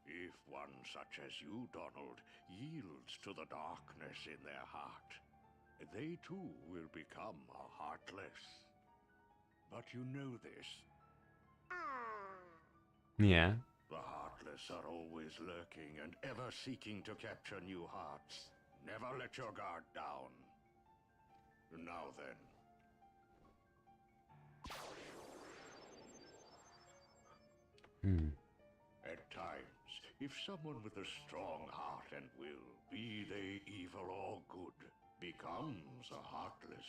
If one such as you, Donald, yields to the darkness in their heart, they too will become a Heartless. But you know this. Yeah. The Heartless are always lurking and ever seeking to capture new hearts. Never let your guard down. Now then. At times, if someone with a strong heart and will, be they evil or good, becomes a Heartless,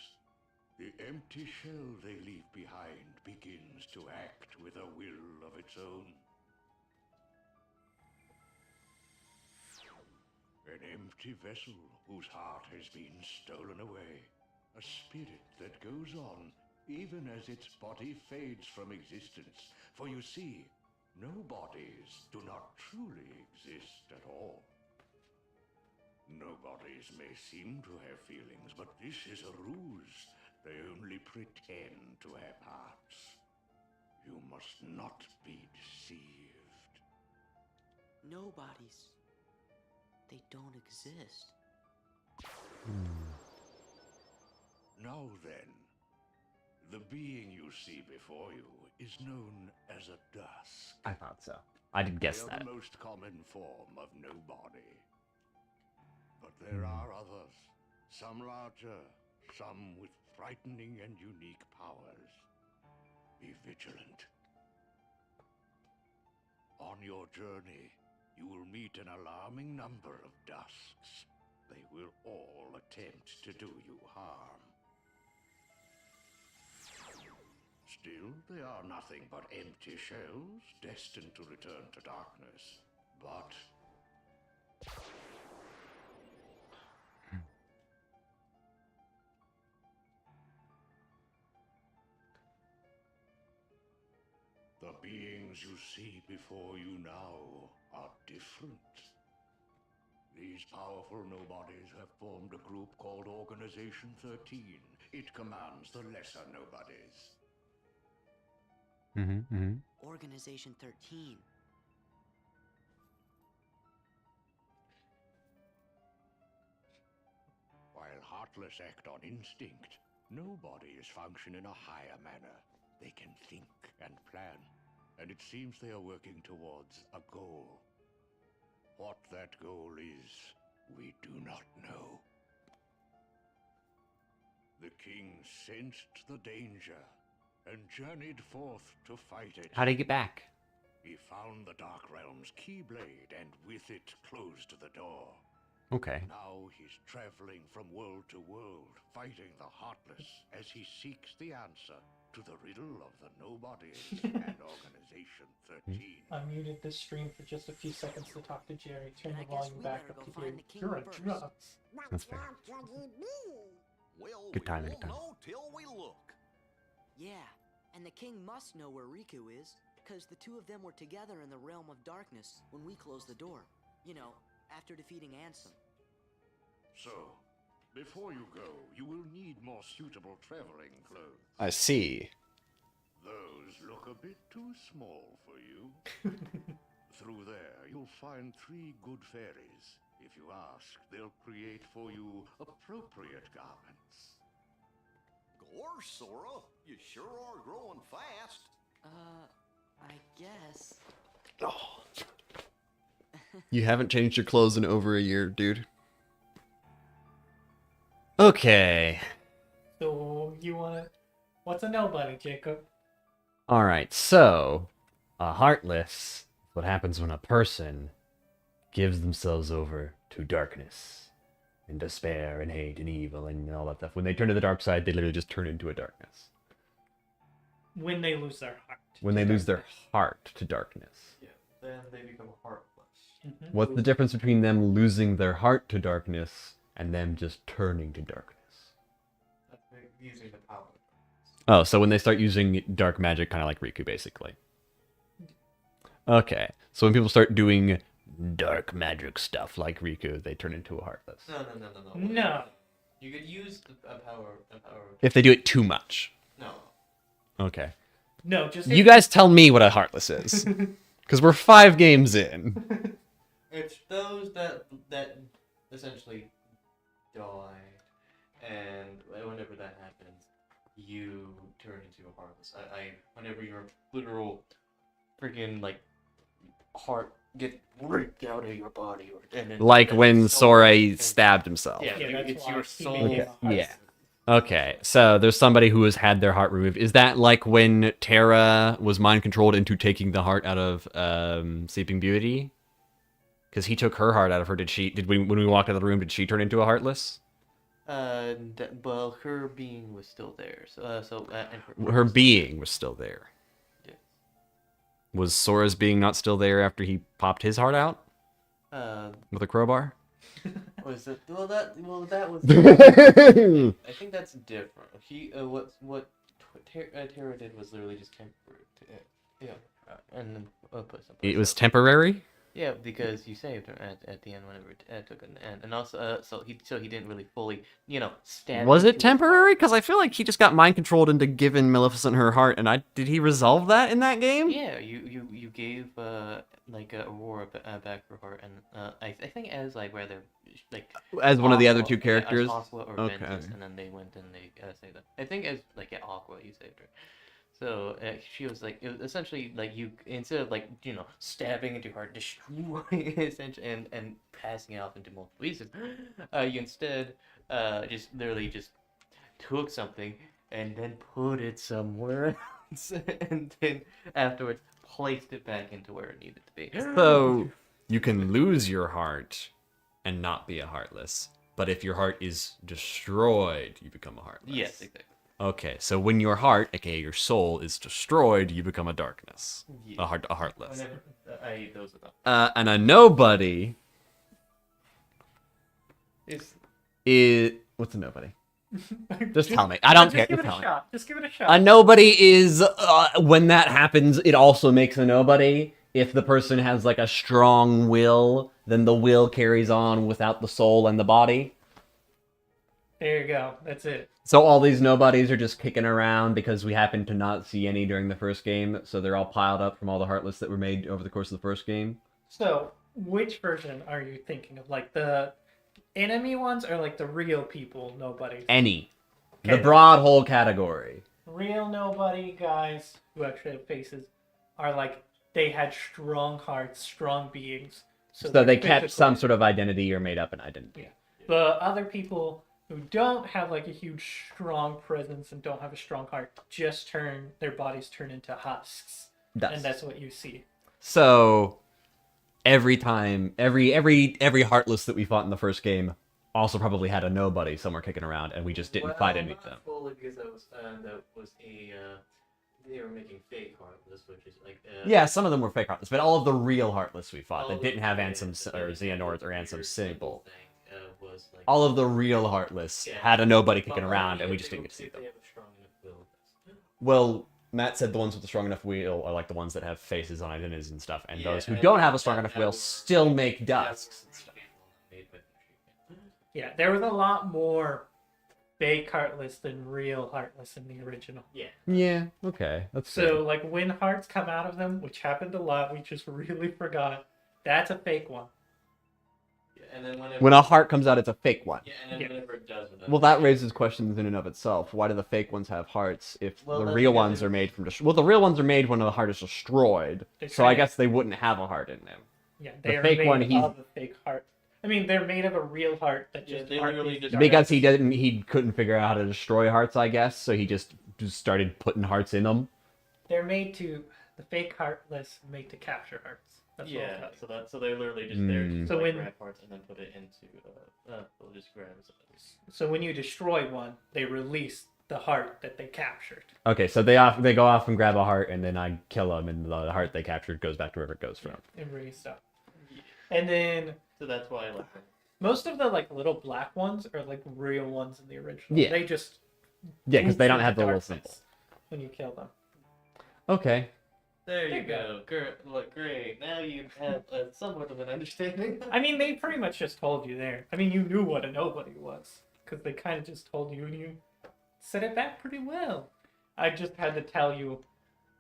the empty shell they leave behind begins to act with a will of its own. An empty vessel whose heart has been stolen away. A spirit that goes on even as its body fades from existence. For you see, no bodies do not truly exist at all. Nobodies may seem to have feelings, but this is a ruse. They only pretend to have hearts. You must not be deceived. Nobodies. They don't exist. Now then, the being you see before you is known as a dusk. I thought so. I did guess They are that. the most common form of nobody. But there are others, some larger, some with frightening and unique powers. Be vigilant. On your journey, you will meet an alarming number of dusks. They will all attempt to do you harm. Still, they are nothing but empty shells, destined to return to darkness. But the beings you see before you now are different. These powerful nobodies have formed a group called Organization 13. It commands the lesser nobodies. Organization 13. While heartless act on instinct, nobodies function in a higher manner. They can think and plan, and it seems they are working towards a goal. What that goal is, we do not know. The king sensed the danger and journeyed forth to fight it. How'd he get back? He found the Dark Realm's Keyblade and with it closed the door. Okay. Now he's traveling from world to world, fighting the Heartless as he seeks the answer to the riddle of the Nobodies and Organization 13. I muted this stream for just a few seconds to talk to Jerry. Turn the volume back up to hear. king You're a first. drunk. That's fair. Well, Good timing, we good timing. won't know till we look. Yeah, and the king must know where Riku is, because the two of them were together in the realm of darkness when we closed the door. You know, after defeating Ansem. So, before you go, you will need more suitable traveling clothes. I see. Those look a bit too small for you. Through there, you'll find 3 good fairies. If you ask, they'll create for you appropriate garments. Gorge, Sora, you sure are growing fast. I guess. Oh. You haven't changed your clothes in over a year, dude. Okay. So you wanna? What's a nobody, Jacob? All right. So, a heartless. What happens when a person gives themselves over to darkness and despair and hate and evil and all that stuff. When they turn to the dark side, they literally just turn into a darkness. When they lose their heart. When they lose their heart to darkness. Yeah, then they become heartless. What's the difference between them losing their heart to darkness and them just turning to darkness? Using the power. Oh, so when they start using dark magic, kind of like Riku, basically. Okay, so when people start doing dark magic stuff like Riku, they turn into a heartless. No. You could use a power. If they do it too much. No. Okay. No, just you guys tell me what a heartless is, because we're 5 games in. It's those that essentially die, and whenever that happens, you turn into a heartless. Whenever your literal freaking like heart get ripped out of your body, and then Like when Sora stabbed himself. Yeah, it's your soul. Okay. Yeah. Okay, so there's somebody who has had their heart removed. Is that like when Terra was mind controlled into taking the heart out of Sleeping Beauty? Because he took her heart out of her. When we walked out of the room, did she turn into a heartless? Well, her being was still there. And Her being was still there. Yeah. Was Sora's being not still there after he popped his heart out? With a crowbar? Was it? Well, that was. I think that's different. What Terra did was literally just temporary. And then put some. It was temporary? Yeah, because you saved her at the end whenever it took an end, and also so he didn't really fully stab. Was it into his temporary? Because I feel like he just got mind controlled into giving Maleficent her heart, and did he resolve that in that game? Yeah, you gave Aurora back her heart, and I think as whether As one of the other Aqua, two characters? as Aqua or Okay. Ventus, and then they went and they saved her. I think as Aqua, you saved her. So she was it was essentially you instead of stabbing into her heart, destroying essentially and passing it off into multiple pieces, you instead just literally just took something and then put it somewhere else, and then afterwards placed it back into where it needed to be. So you can lose your heart and not be a Heartless, but if your heart is destroyed, you become a Heartless. Yes, exactly. Okay, so when your heart, aka your soul, is destroyed, you become a Darkness, Yeah. a Heartless. Whenever, I eat those enough. And a Nobody Is what's a Nobody? Just tell me. I don't care. Just give it Just a tell me. shot. Just give it a shot. A Nobody is when that happens, it also makes a Nobody. If the person has a strong will, then the will carries on without the soul and the body. There you go. That's it. So all these Nobodies are just kicking around because we happen to not see any during the first game, so they're all piled up from all the Heartless that were made over the course of the first game. So, which version are you thinking of? The enemy ones or the real people nobodies? Any. Okay. The broad whole category. Real nobody guys who actually have faces are they had strong hearts, strong beings. So they're they kept physical. some sort of identity or made up an identity. Yeah. The other people who don't have a huge strong presence and don't have a strong heart just their bodies turn into husks. And that's what you see. So every time, every Heartless that we fought in the first game also probably had a Nobody somewhere kicking around, and we just didn't fight any of them. Fully, because that was they were making fake Heartless, which is Yeah, some of them were fake Heartless, but all of the real Heartless we fought that didn't have Ansem or Xehanort or Ansem symbol. All of the real Heartless had a Nobody kicking around, and we just didn't get to see them. Well, Matt said the ones with the strong enough will are the ones that have faces on identities and stuff, and those who don't have a strong enough will still make dusks and stuff. Yeah, there was a lot more fake Heartless than real Heartless in the original. Yeah. Yeah, okay. That's so when hearts come out of them, which happened a lot, we just really forgot. That's a fake one. And then when a heart comes out, it's a fake one. Yeah, and then whenever it does. Well, that raises questions in and of itself. Why do the fake ones have hearts if the real ones are made from... Well, the real ones are made when the heart is destroyed, so I guess they wouldn't have a heart in them. Yeah, they are fake made one, of a fake heart. I mean, they're made of a real heart that just... they literally just... Because he couldn't figure out how to destroy hearts, I guess, so he just started putting hearts in them. They're made to... The fake Heartless made to capture hearts. That's so they're literally just there to So when grab hearts and then put it into they'll just grab it. So when you destroy one, they release the heart that they captured. Okay, so they go off and grab a heart, and then I kill them, and the heart they captured goes back to wherever it goes from. And restuff. And then so that's why I like them. Most of the little black ones are real ones in the original. Yeah. They just because they don't have the little symbol when you kill them. Okay. There you go. Look, great. Now you have somewhat of an understanding. I mean, they pretty much just told you there. I mean, you knew what a nobody was because they kind of just told you, and you said it back pretty well. I just had to tell you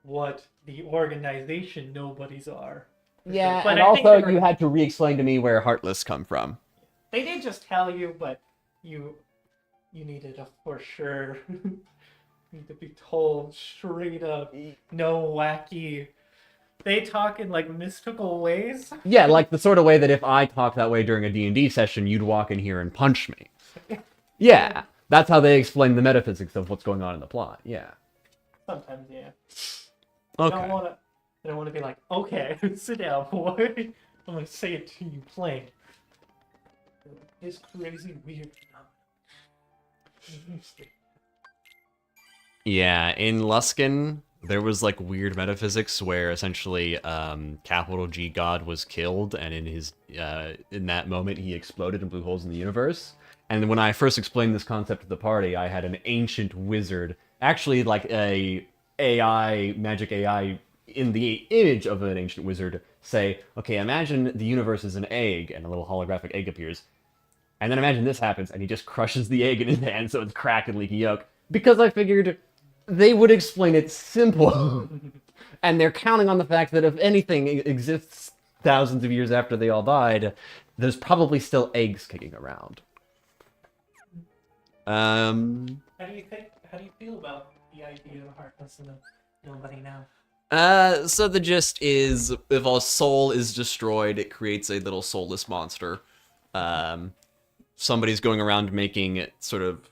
what the organization nobodies are. Yeah, but and also you had to re-explain to me where Heartless come from. They did just tell you, but you needed to for sure. Need to be told straight up. No wacky. They talk in mystical ways. Yeah, the sort of way that if I talk that way during a D&D session, you'd walk in here and punch me. Yeah, that's how they explain the metaphysics of what's going on in the plot. Yeah. Sometimes, yeah. Okay. I don't want to be okay, sit down, boy. I'm gonna say it to you plain. This crazy weird phenomenon. Yeah, in Luskan, there was like weird metaphysics where essentially capital G God was killed, and in that moment he exploded and blew holes in the universe. And when I first explained this concept to the party, I had an ancient wizard, actually like a magic AI in the image of an ancient wizard, say, okay, imagine the universe is an egg, and a little holographic egg appears. And then imagine this happens, and he just crushes the egg in his hand so it's cracked and leaky yolk. Because I figured they would explain it simple. And they're counting on the fact that if anything exists thousands of years after they all died, there's probably still eggs kicking around. How do you feel about the idea of Heartless and nobody now? So the gist is, if a soul is destroyed, it creates a little soulless monster. Somebody's going around making sort of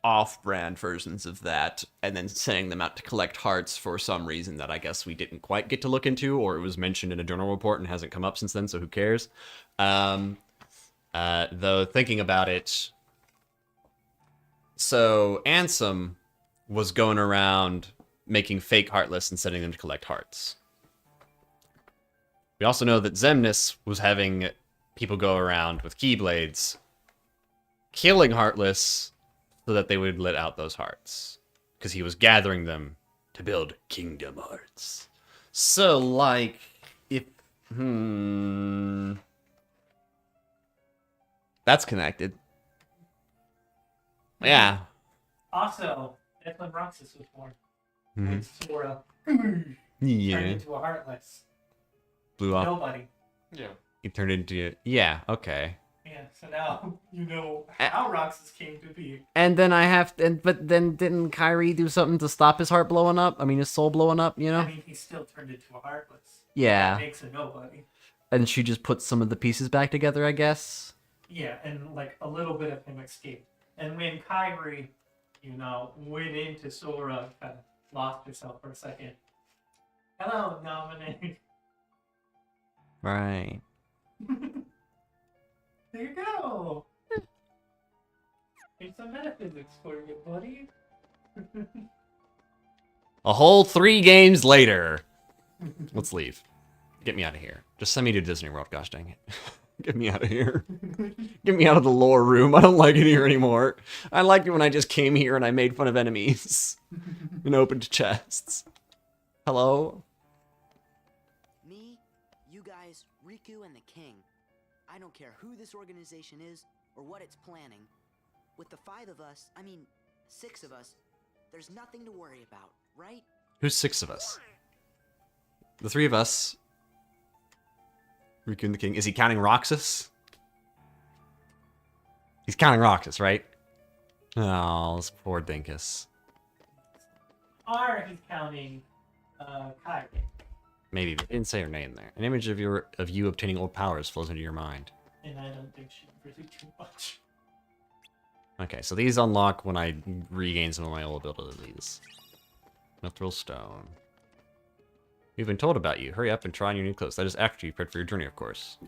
off-brand versions of that, and then sending them out to collect hearts for some reason that I guess we didn't quite get to look into, or it was mentioned in a journal report and hasn't come up since then, so who cares? Though, thinking about it, so Ansem was going around making fake Heartless and sending them to collect hearts. We also know that Xemnas was having people go around with Keyblades, killing Heartless so that they would let out those hearts. Because he was gathering them to build Kingdumb Hearts. So, like, if... That's connected. Yeah. Also, that's when Roxas was born. Mhm. When Sora Yeah. turned into a Heartless. Blew off. Nobody. Yeah. He turned into... Yeah, okay. Yeah, so now you know how Roxas came to be. And then but then didn't Kyrie do something to stop his heart blowing up? I mean, his soul blowing up, you know? I mean, he still turned into a Heartless. Yeah. That makes a nobody. And she just put some of the pieces back together, I guess? Yeah, and like a little bit of him escaped. And when Kyrie, went into Sora, kind of lost herself for a second. Hello, Dominic. Right. There you go. Here's some metaphysics for you, buddy. A whole 3 games later. Let's leave. Get me out of here. Just send me to Disney World, gosh dang it. Get me out of here. Get me out of the lore room. I don't like it here anymore. I liked it when I just came here and I made fun of enemies. And opened chests. Hello? Me, you guys, Riku, and the King. I don't care who this organization is or what it's planning. With the 5 of us, 6 of us, there's nothing to worry about, right? Who's 6 of us? The 3 of us. Riku and the King. Is he counting Roxas? He's counting Roxas, right? Oh, this poor Dinkus. Or he's counting Kyrie. Maybe, but didn't say her name there. An image of you obtaining old powers flows into your mind. And I don't think she really too much. Okay, so these unlock when I regain some of my old abilities. Mithril Stone. We've been told about you. Hurry up and try on your new clothes. That is after you prepared for your journey, of course.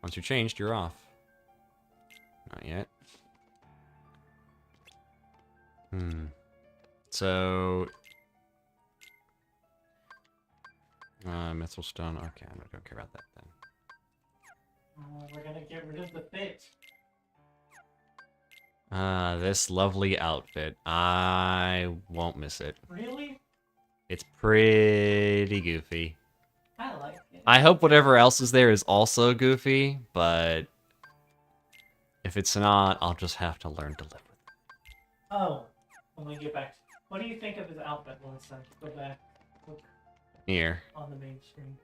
Once you're changed, you're off. Not yet. So... Mithril Stone. Okay, I don't care about that then. We're gonna get rid of the fit. This lovely outfit. I won't miss it. Really? It's pretty goofy. I like it. I hope whatever else is there is also goofy, but if it's not, I'll just have to learn to live with it. Oh, when we get back. What do you think of his outfit, Melissa? Go back. Look Here. on the main screen.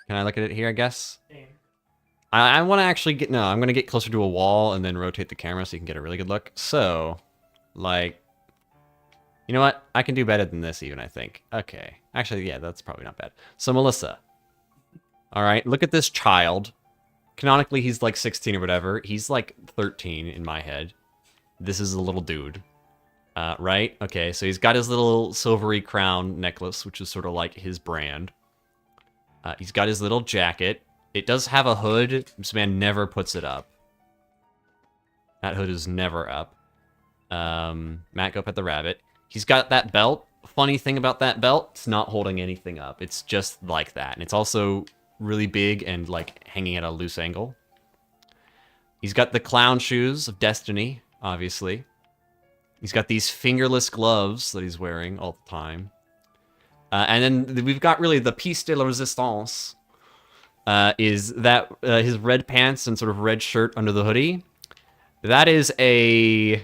Can I look at it here, I guess? Damn. I want to actually get... No, I'm going to get closer to a wall and then rotate the camera so you can get a really good look. So, like... You know what? I can do better than this even, I think. Okay. Actually, yeah, that's probably not bad. So, Melissa. Alright, look at this child. Canonically, he's like 16 or whatever. He's like 13 in my head. This is a little dude. Right? Okay, so he's got his little silvery crown necklace, which is sort of like his brand. He's got his little jacket. It does have a hood. This man never puts it up. That hood is never up. Matt, go pet the rabbit. He's got that belt. Funny thing about that belt, it's not holding anything up. It's just like that. And it's also really big and like hanging at a loose angle. He's got the clown shoes of destiny, obviously. He's got these fingerless gloves that he's wearing all the time. And then we've got really the piece de la resistance, is that his red pants and sort of red shirt under the hoodie. That is a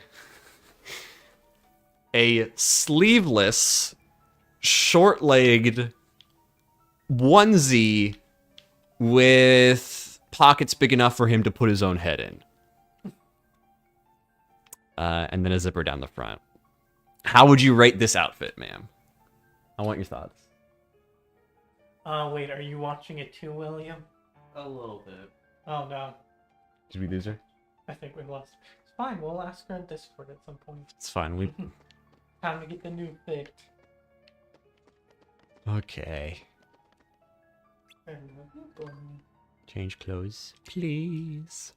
sleeveless, short-legged onesie with pockets big enough for him to put his own head in. And then a zipper down the front. How would you rate this outfit, ma'am? I want your thoughts. Wait, are you watching it too, William? A little bit. Oh no, Did we lose her? I think we lost. It's fine, we'll ask her on Discord at some point. It's fine. We. Time to get the new fit. Okay. Change clothes, please.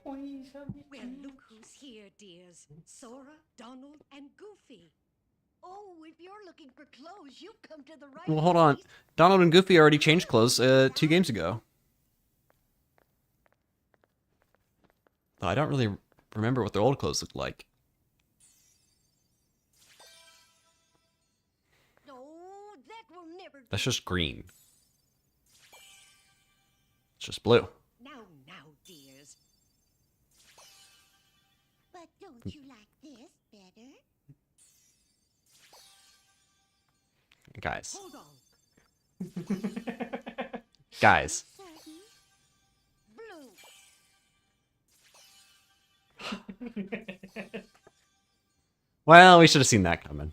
Well, look who's here, dears. Sora, Donald, and Goofy. Oh, if you're looking for clothes, you've come to the right Well, hold on. Donald and Goofy already changed clothes 2 games ago. I don't really remember what their old clothes looked like. No, that will never do. That's just green. It's just blue. Now, dears. But don't you like this better? Guys. Hold on. Guys. Well, we should have seen that coming.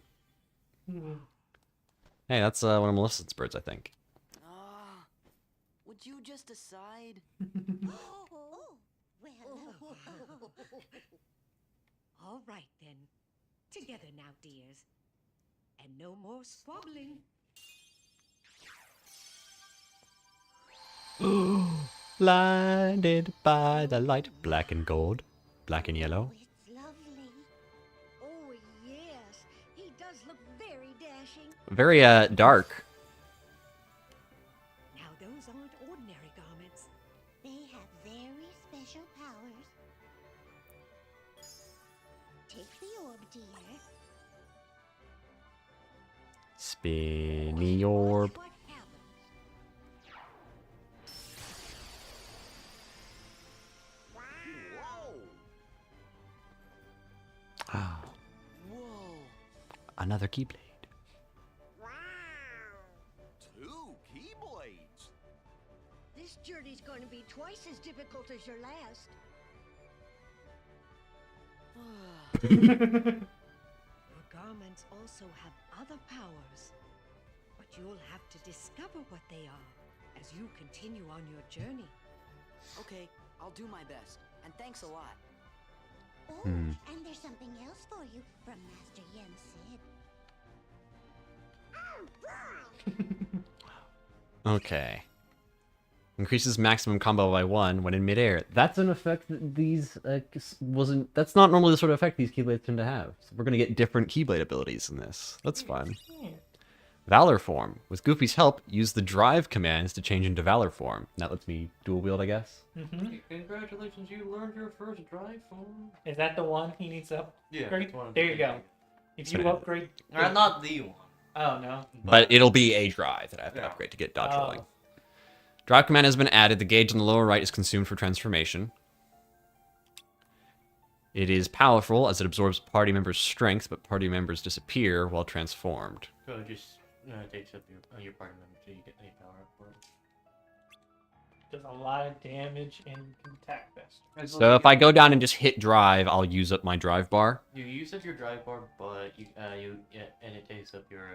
Hey, that's one of Melissa's birds, I think. Would you just decide? All right, then. Together now, dears. And no more squabbling. Blinded by the light. Black and gold. Black and yellow. It's lovely. Oh, yes. He does look very dashing. Very, dark. Now, those aren't ordinary garments. They have very special powers. Take the orb, dear. Spinny orb. Ah. Whoa. Another keyblade. Two keyblades. This journey's going to be twice as difficult as your last. Your garments also have other powers, but you'll have to discover what they are as you continue on your journey. Okay, I'll do my best. And thanks a lot. Oh, Hmm. and there's something else for you from Master Yen Sid. Okay. Increases maximum combo by 1 when in midair. That's an effect that these wasn't. That's not normally the sort of effect these keyblades tend to have. So we're gonna get different keyblade abilities in this. That's fun. Valor form. With Goofy's help, use the drive commands to change into Valor form. That lets me dual wield, I guess. Congratulations, you learned your first drive form. Is that the one he needs to Yeah, upgrade? that's one of There the you go. things. If you upgrade... Not the one. Oh, no. But it'll be a drive that I have to upgrade to get dodge rolling. Drive command has been added. The gauge on the lower right is consumed for transformation. It is powerful as it absorbs party members' strength, but party members disappear while transformed. So it just takes up your party member so you get any power up for it. Does a lot of damage and can attack best. So if I go down and just hit drive, I'll use up my drive bar. You use up your drive bar, but and it takes up your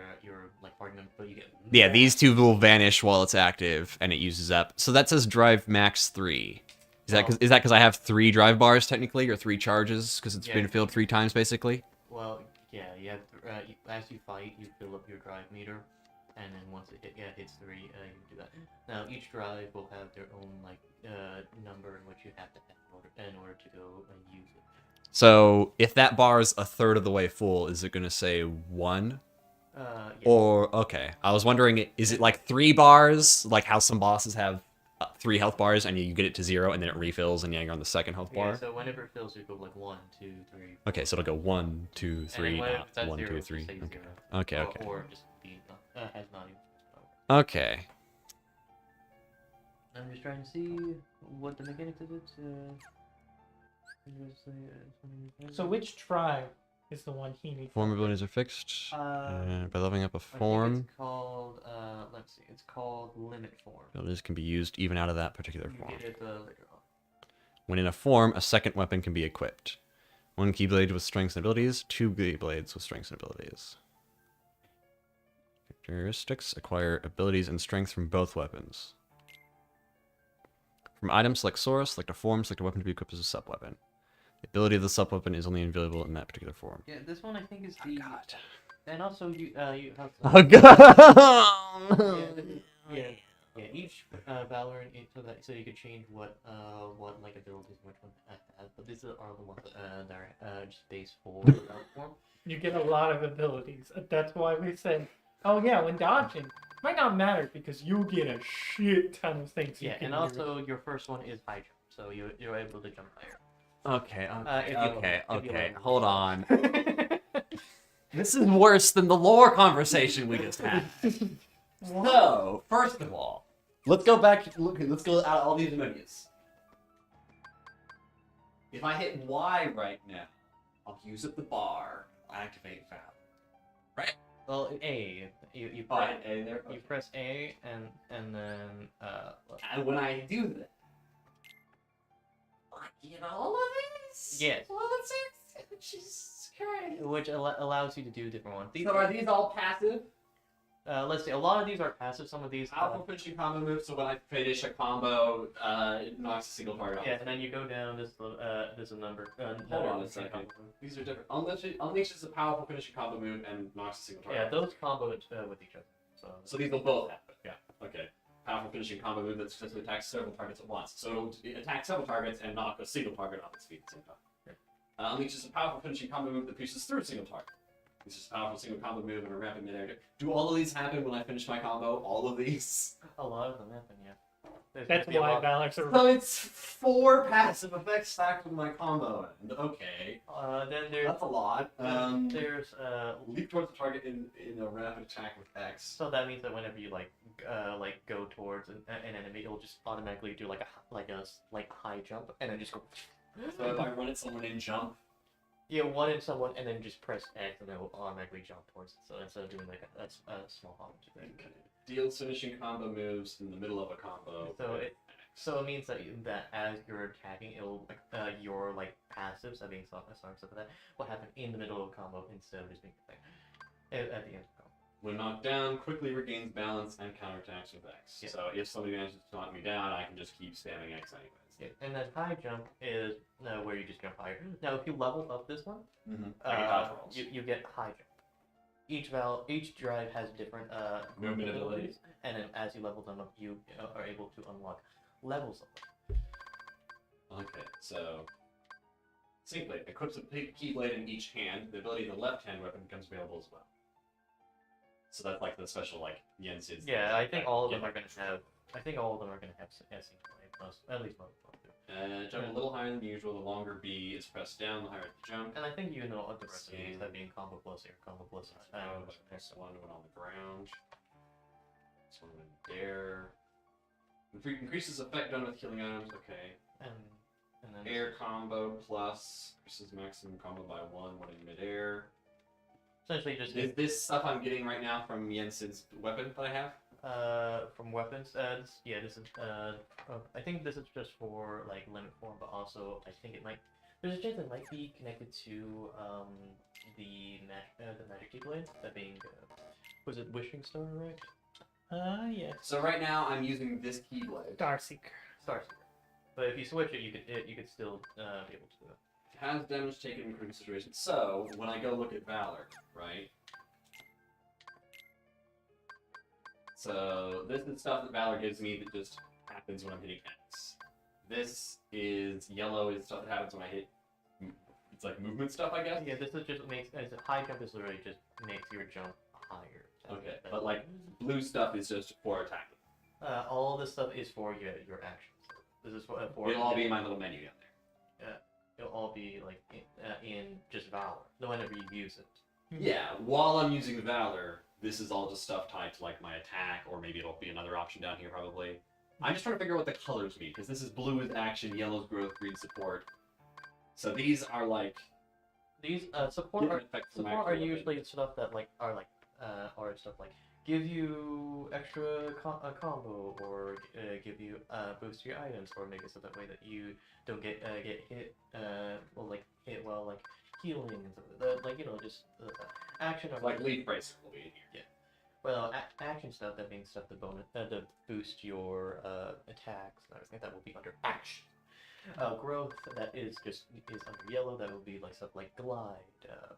like party member, but you get. Yeah, these two will vanish while it's active, and it uses up. So that says drive max 3. Is that because I have 3 drive bars technically, or 3 charges because it's been filled 3 times basically? Well, yeah, you have as you fight, you fill up your drive meter, and then once it hits 3, you do that. Now each drive will have their own like number in which you have to have in order to go and use it. So if that bar is a third of the way full, is it going to say 1? Yeah. Or, okay. I was wondering, is it like 3 bars? Like how some bosses have 3 health bars and you get it to 0 and then it refills and you're on the second health bar? Yeah, so whenever it fills, you go like 1, 2, 3. Okay, so it'll go 1, 2, 3, not 1, 2, 3. Okay. Okay. Or just be, has not even. Okay. I'm just trying to see what the mechanics of it. So which tribe is the one he needs? Form abilities are fixed by leveling up a I think form. it's called, let's see, it's called Limit Form. Abilities can be used even out of that particular You form. get it later on. When in a form, a second weapon can be equipped. 1 Keyblade with strengths and abilities, 2 Keyblades with strengths and abilities. Characteristics acquire abilities and strength from both weapons. From items, select source, select a form, select a weapon to be equipped as a sub-weapon. The ability of the sub-weapon is only available in that particular form. Yeah, this one I think is the. God. And also you have. Oh God! Yeah. Each Valorant, so you could change what like abilities which one has, but these are the ones that are just base for form. You get a lot of abilities. That's why we said, oh yeah, when dodging, might not matter because you get a shit ton of things. Yeah, and also your first one is high jump, so you're able to jump higher. Okay. Hold on. This is worse than the lore conversation we just had. So, first of all, let's go back. Let's go out of all these menus. If I hit Y right now, I'll use up the bar. Activate valve. Right? Well, A. You Oh, press A there. Okay. You press A and then And when I do that, I get all of these. Yes. Well, Jesus Christ. Which allows you to do different ones. So are these all passive? Let's see. A lot of these are passive. Some of these. Powerful finishing combo moves. So when I finish a combo, it knocks a single target off. Yeah, and then you go down. There's a number. Hold on a second. These are different. Unleash is a powerful finishing combo move and knocks a single target. Yeah, those combo with each other. So these will both happen. Yeah. Okay. Powerful finishing combo move that successfully attacks several targets at once. So it attacks several targets and knock a single target off its feet at the same time. Unleash is a powerful finishing combo move that pierces through a single target. This is a powerful single combo move and a rapid mid-air. Do all of these happen when I finish my combo? All of these? A lot of them happen, yeah. That's why Valor's are. So it's 4 passive effects stacked with my combo end. Okay. Then there's. That's a lot. There's leap towards the target in a rapid attack with X. So that means that whenever you go towards an enemy, it'll just automatically do like a high jump and then just go. So if I run at someone in jump. Yeah, one in someone and then just press X and it will automatically jump towards it. So instead of doing like a small hop. Okay. Deals finishing combo moves in the middle of a combo. So it means that as you're attacking, it'll your passives, I mean stuff like that, will happen in the middle of a combo instead of just being at the end of the combo. When knocked down, quickly regains balance and counterattacks with X. Yeah. So if somebody manages to knock me down, I can just keep spamming X anyways. Yeah, and then high jump is where you just jump higher. Now, if you level up this one, you get high jump. Each drive has different movement abilities, and then as you level them up, you are able to unlock levels of them. Okay, so Syncblade equips a keyblade in each hand. The ability of the left-hand weapon becomes available as well. So that's like the special Yensid's. Yeah, I think all of them are going to have. I think all of them are going to have Syncblade. At least most of them do. Jump a little higher than usual. The longer B is pressed down, the higher the jump. And I think you know the rest of these that being combo plus or combo plus. This one went on the ground. This one went in there. Increases effect done with healing items. Okay. And then air combo plus increases maximum combo by 1 when in midair. Essentially, just is this stuff I'm getting right now from Jensen's weapon that I have? From weapons, yeah, this is, I think this is just for, limit form, but also, I think it might, there's a chance it might be connected to, the magic keyblade, that being, was it Wishing Stone, right? Yeah. So right now, I'm using this keyblade. Starseeker. But if you switch it, you could still, be able to do it. Has damage taken in critical situations. So, when I go look at Valor, right? So, this is stuff that Valor gives me that just happens when I'm hitting X. This is yellow is stuff that happens when I hit. It's like movement stuff, I guess. Yeah, this is just makes as a high jump is literally just makes your jump higher. Okay, but like blue stuff is just for attacking. All this stuff is for your actions. This is for It'll all be in my little menu down there. It'll all be like in just Valor, whenever you use it. Yeah, while I'm using Valor, this is all just stuff tied to like my attack, or maybe it'll be another option down here probably. I'm just trying to figure out what the colors mean, because this is blue is action, yellow is growth, green support. So these are like these support are usually stuff that like are stuff like give you extra combo, or give you boost your items, or make it so that way that you don't get hit hit while like healing and stuff. Like just action or like leaf bracer will be in here. Yeah. Well, action stuff, that means stuff to boost your attacks and everything. That will be under action. Growth, that is under yellow. That will be like stuff like glide.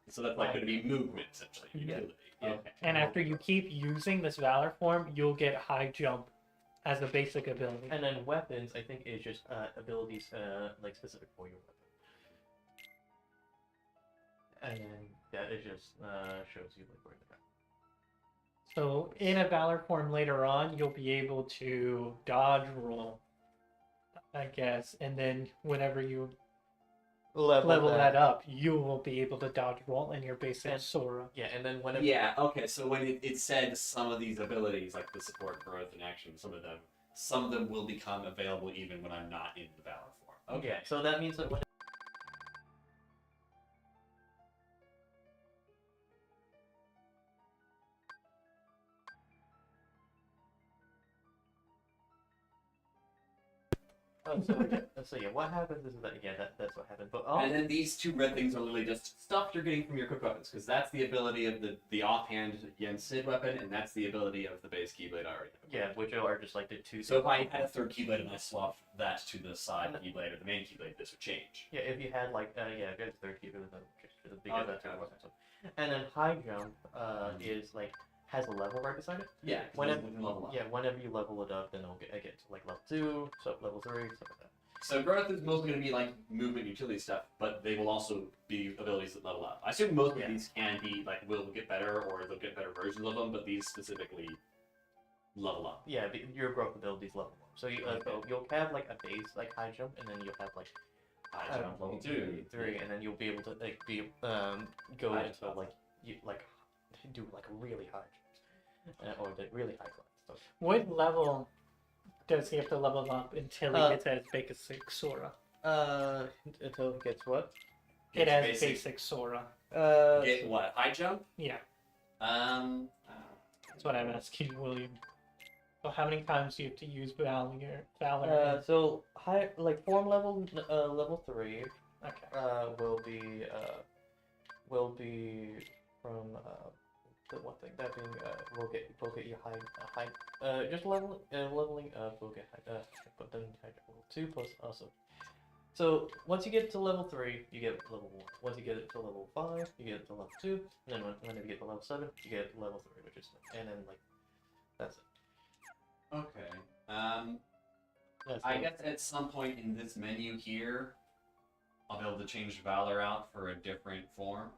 So that's like going to be movement essentially. Utility. Yeah. Okay. And after you keep using this Valor form, you'll get high jump as a basic ability. And then weapons, I think, is just abilities like specific for your weapon. And then it just shows you like where they're at. So in a Valor form later on, you'll be able to dodge roll, I guess, and then whenever you level that up, you will be able to dodge roll in your basic Sora. Yeah, and then whenever... Yeah, okay, so when it said some of these abilities, like the support, growth, and action, some of them will become available even when I'm not in the Valor form. Okay. Yeah, so that means that when... So yeah, what happens is that that's what happened. But and then these two red things are literally just stuff you're getting from your equipped weapons, because that's the ability of the offhand Yen Sid weapon, and that's the ability of the base Keyblade I already have. Yeah, which are just like the two. So if I had a third Keyblade and I swapped that to the side Keyblade or the main Keyblade, this would change. Yeah, if you had like if you had a third Keyblade, that would change because that's what it was. And then high jump is like has a level right beside it. Yeah. Whenever level up. whenever you level it up, then it'll get to like level 2, so level 3, stuff like that. So growth is mostly going to be like movement utility stuff, but they will also be abilities that level up. I assume most of these can be like will get better, or they'll get better versions of them, but these specifically level up. Yeah, your growth abilities level up. So so you'll have like a base like high jump, and then you'll have like high jump level 2, 3, and then you'll be able to like go into like do like really high jumps or the really high glides. What level does he have to level up until he gets as basic Sora? Until he gets what? It has basic Sora. Get what? High jump? Yeah. That's what I'm asking, William. So how many times do you have to use Valor? So high form level level 3. Okay. Will be from the one thing that being we'll get you high just leveling up we'll get but then level 2 plus also. So once you get to level 3, you get level 1. Once you get it to level 5, you get it to level 2, and then when you get to level 7, you get level 3, which is and then like that's it. Okay. I guess at some point in this menu here, I'll be able to change Valor out for a different form.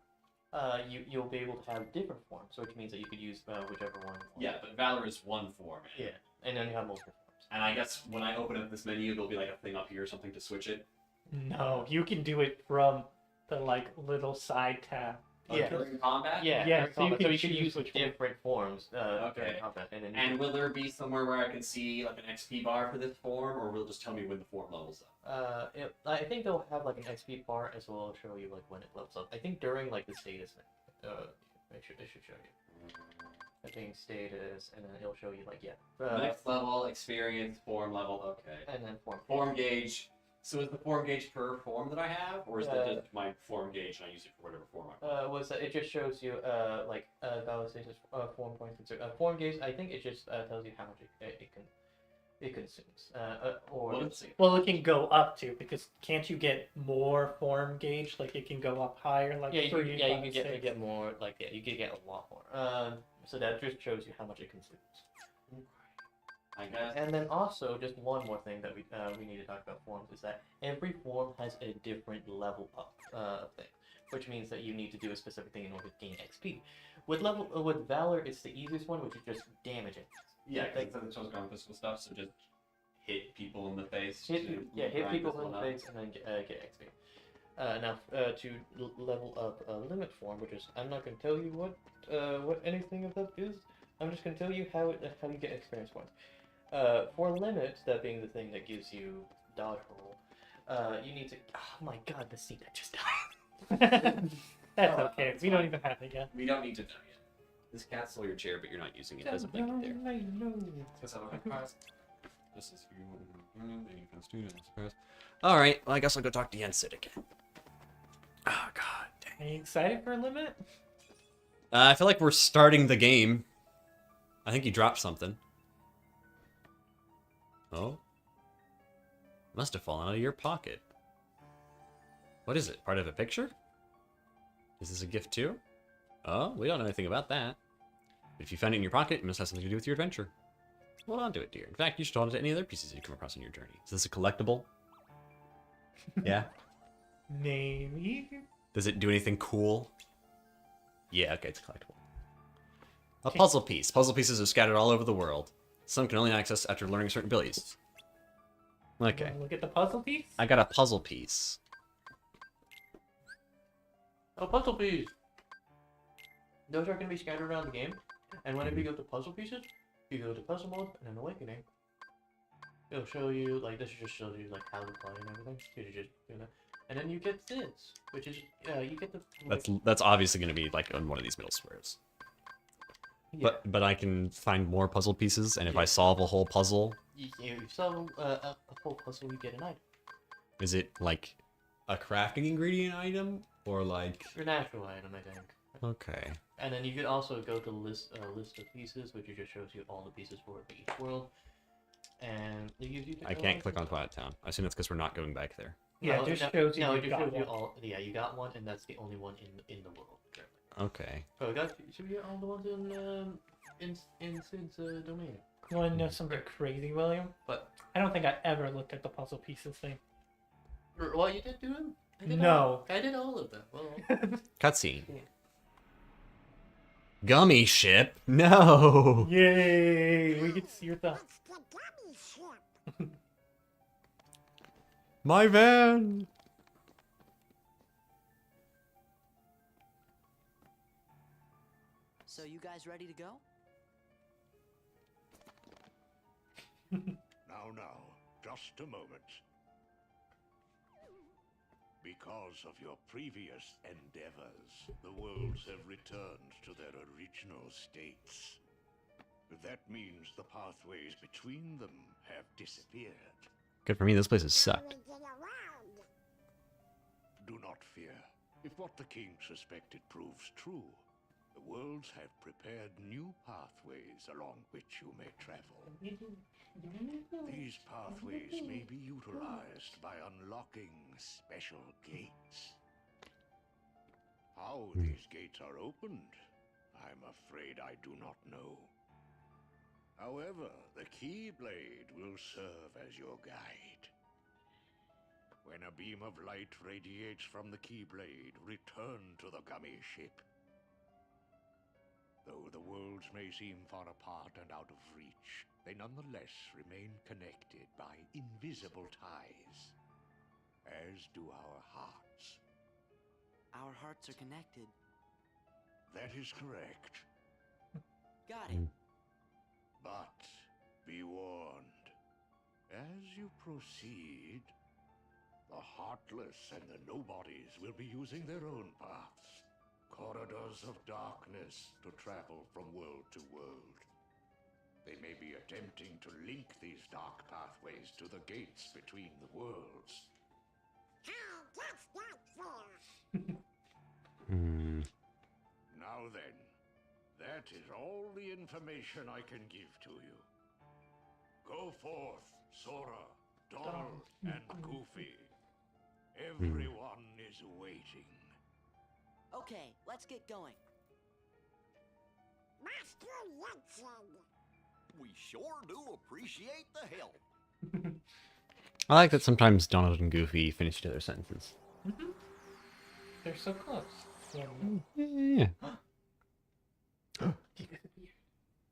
You'll be able to have different forms, which means that you could use whichever one. Yeah, but Valor is one form. Yeah, and then you have multiple forms. And I guess when I open up this menu, there'll be like a thing up here or something to switch it. No, you can do it from the like little side tab. During combat? Yeah, so you can use different forms during combat. And will there be somewhere where I can see like an XP bar for this form, or will it just tell me when the form levels up? I think they'll have like an XP bar as well as show you like when it levels up. I think during like the status thing, it should show you. I think status, and then it'll show you like next level, experience, form level, okay. And then form gauge. So is the form gauge per form that I have, or is that just my form gauge and I use it for whatever form I want? It just shows you valid status, form points, form gauge. I think it just tells you how much it consumes. Well, it can go up to, because can't you get more form gauge? Like it can go up higher, like you can get more. You can get a lot more. So that just shows you how much it consumes. I guess. And then also, just one more thing that we need to talk about forms is that every form has a different level up thing. which means that you need to do a specific thing in order to gain XP. With Valor, it's the easiest one, which is just damaging. Yeah, because it's supposed to go on physical stuff, so just hit people in the face. Hit people in the up. face and then get XP. Now, to level up limit form, which is I'm not going to tell you what anything of that is. I'm just going to tell you how you get experience points. For limit, that being the thing that gives you dodge roll, you need to. Oh my god, the seat that just died. That's okay. We don't even have it yet. We don't need to know yet. This cat stole your chair, but you're not using it. There's a blanket there. This is Alright, well, I guess I'll go talk to Yensid again. Oh, god dang. Are you excited for a limit? I feel like we're starting the game. I think you dropped something. Oh? Must have fallen out of your pocket. What is it? Part of a picture? Is this a gift too? Oh, we don't know anything about that. But if you found it in your pocket, it must have something to do with your adventure. Hold on to it, dear. In fact, you should hold on to any other pieces you come across on your journey. Is this a collectible? Yeah? Maybe. Does it do anything cool? Yeah, okay, it's collectible. A puzzle piece. Puzzle pieces are scattered all over the world. Some can only access after learning certain abilities. Okay. Look at the puzzle piece. I got a puzzle piece. Oh, puzzle piece! Those are going to be scattered around the game, and whenever you go to puzzle pieces, you go to puzzle mode and then awakening. It'll show you, like, this just shows you, like, how to play and everything. You just do that. And then you get this, which is, you get the... Like, That's obviously going to be, like, on one of these middle squares. yeah. But I can find more puzzle pieces, and if I solve a whole puzzle... You solve a whole puzzle, you get an item. Is it, like, a crafting ingredient item? Or, like... Your natural item, I think. Okay. And then you could also go to list of pieces, which just shows you all the pieces for each world. And it gives you I can't click on Twilight Town. I assume that's because we're not going back there. Yeah, it just shows you. No, you it just got shows you one. all. Yeah, you got one, and that's the only one in the world. Okay. So should we get all the ones in Sid's domain? You want to know something crazy, William? But I don't think I ever looked at the puzzle pieces thing. Well, you did do them. No. I did all of them. Well, Cutscene. Gummy ship? No! Yay! We get to see your thoughts. My van! So you guys ready to go? Now, just a moment. Because of your previous endeavors, the worlds have returned to their original states. That means the pathways between them have disappeared. Good for me, this place has sucked. Do not fear. If what the king suspected proves true, the worlds have prepared new pathways along which you may travel. These pathways may be utilized by unlocking special gates. How these gates are opened, I'm afraid I do not know. However, the Keyblade will serve as your guide. When a beam of light radiates from the Keyblade, return to the gummy ship. Though the worlds may seem far apart and out of reach, they nonetheless remain connected by invisible ties, as do our hearts. Our hearts are connected. That is correct. Got it. But be warned, as you proceed, the Heartless and the Nobodies will be using their own paths, corridors of darkness to travel from world to world. They may be attempting to link these dark pathways to the gates between the worlds. Now then, that is all the information I can give to you. Go forth, Sora, Donald, and Goofy. Everyone is waiting. Okay, let's get going. Master Yensid. We sure do appreciate the help. I like that sometimes Donald and Goofy finish each other's sentences. They're so close. Yeah.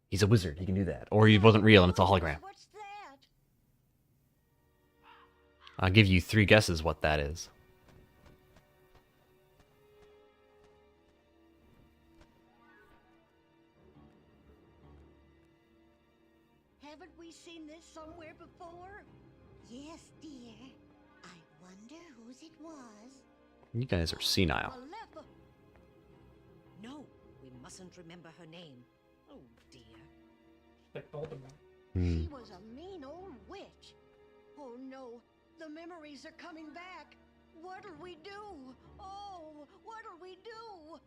He's a wizard. He can do that. Or he wasn't real and it's a hologram. What's that? I'll give you 3 guesses what that is. Haven't we seen this somewhere before? Yes, dear. I wonder whose it was. You guys are senile. Malefa. No, we mustn't remember her name. Oh dear. Like Voldemort. She was a mean old witch. Oh no, the memories are coming back. What'll we do? Oh, what'll we do?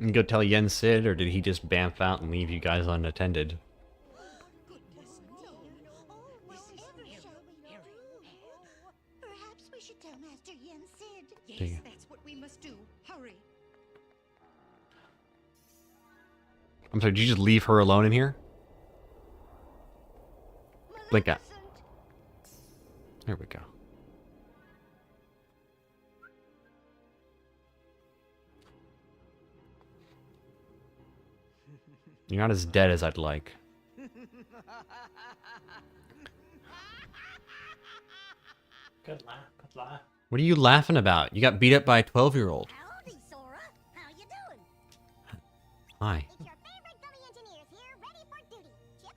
You go tell Yen Sid, or did he just bamf out and leave you guys unattended? Goodness me. Whatever shall we do? Perhaps we should tell Master Yen Sid. Yes, that's what we must do. Hurry. I'm sorry, did you just leave her alone in here? Blink out. There we go. You're not as dead as I'd like. Good laugh, good laugh. What are you laughing about? You got beat up by a 12-year-old. Howdy, Sora. How you doing? Hi. It's your favorite gummy engineers here, ready for duty. Chip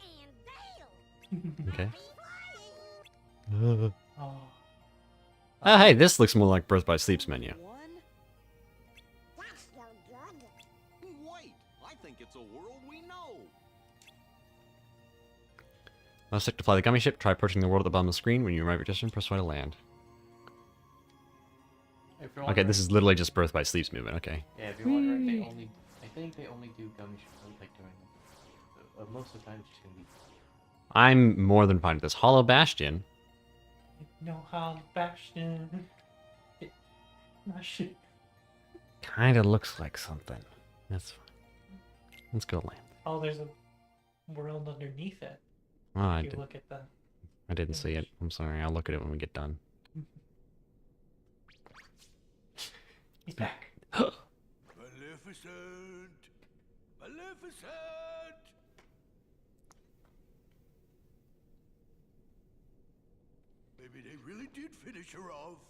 and Dale. Okay. Flying. Oh. Oh, hey, this looks more like Birth by Sleep's menu. That's no good. Wait, I think it's a world we know. Let's stick to fly the gummy ship. Try approaching the world at the bottom of the screen. When you arrive at your destination, press Y to land. If you're Okay, wondering- this is literally just Birth by Sleep's movement. Okay. Yeah, if you're wondering, I think they only do gummy shows like during. Most of the time, it's just gonna be. I'm more than fine with this. Hollow Bastion. No, how Bastion. Bastion. Kind of looks like something. That's fine. Let's go land. Oh, there's a world underneath it. Oh, I If you did. look at the. I didn't see it. I'm sorry. I'll look at it when we get done. He's back. Maleficent! Maleficent! Maybe they really did finish her off.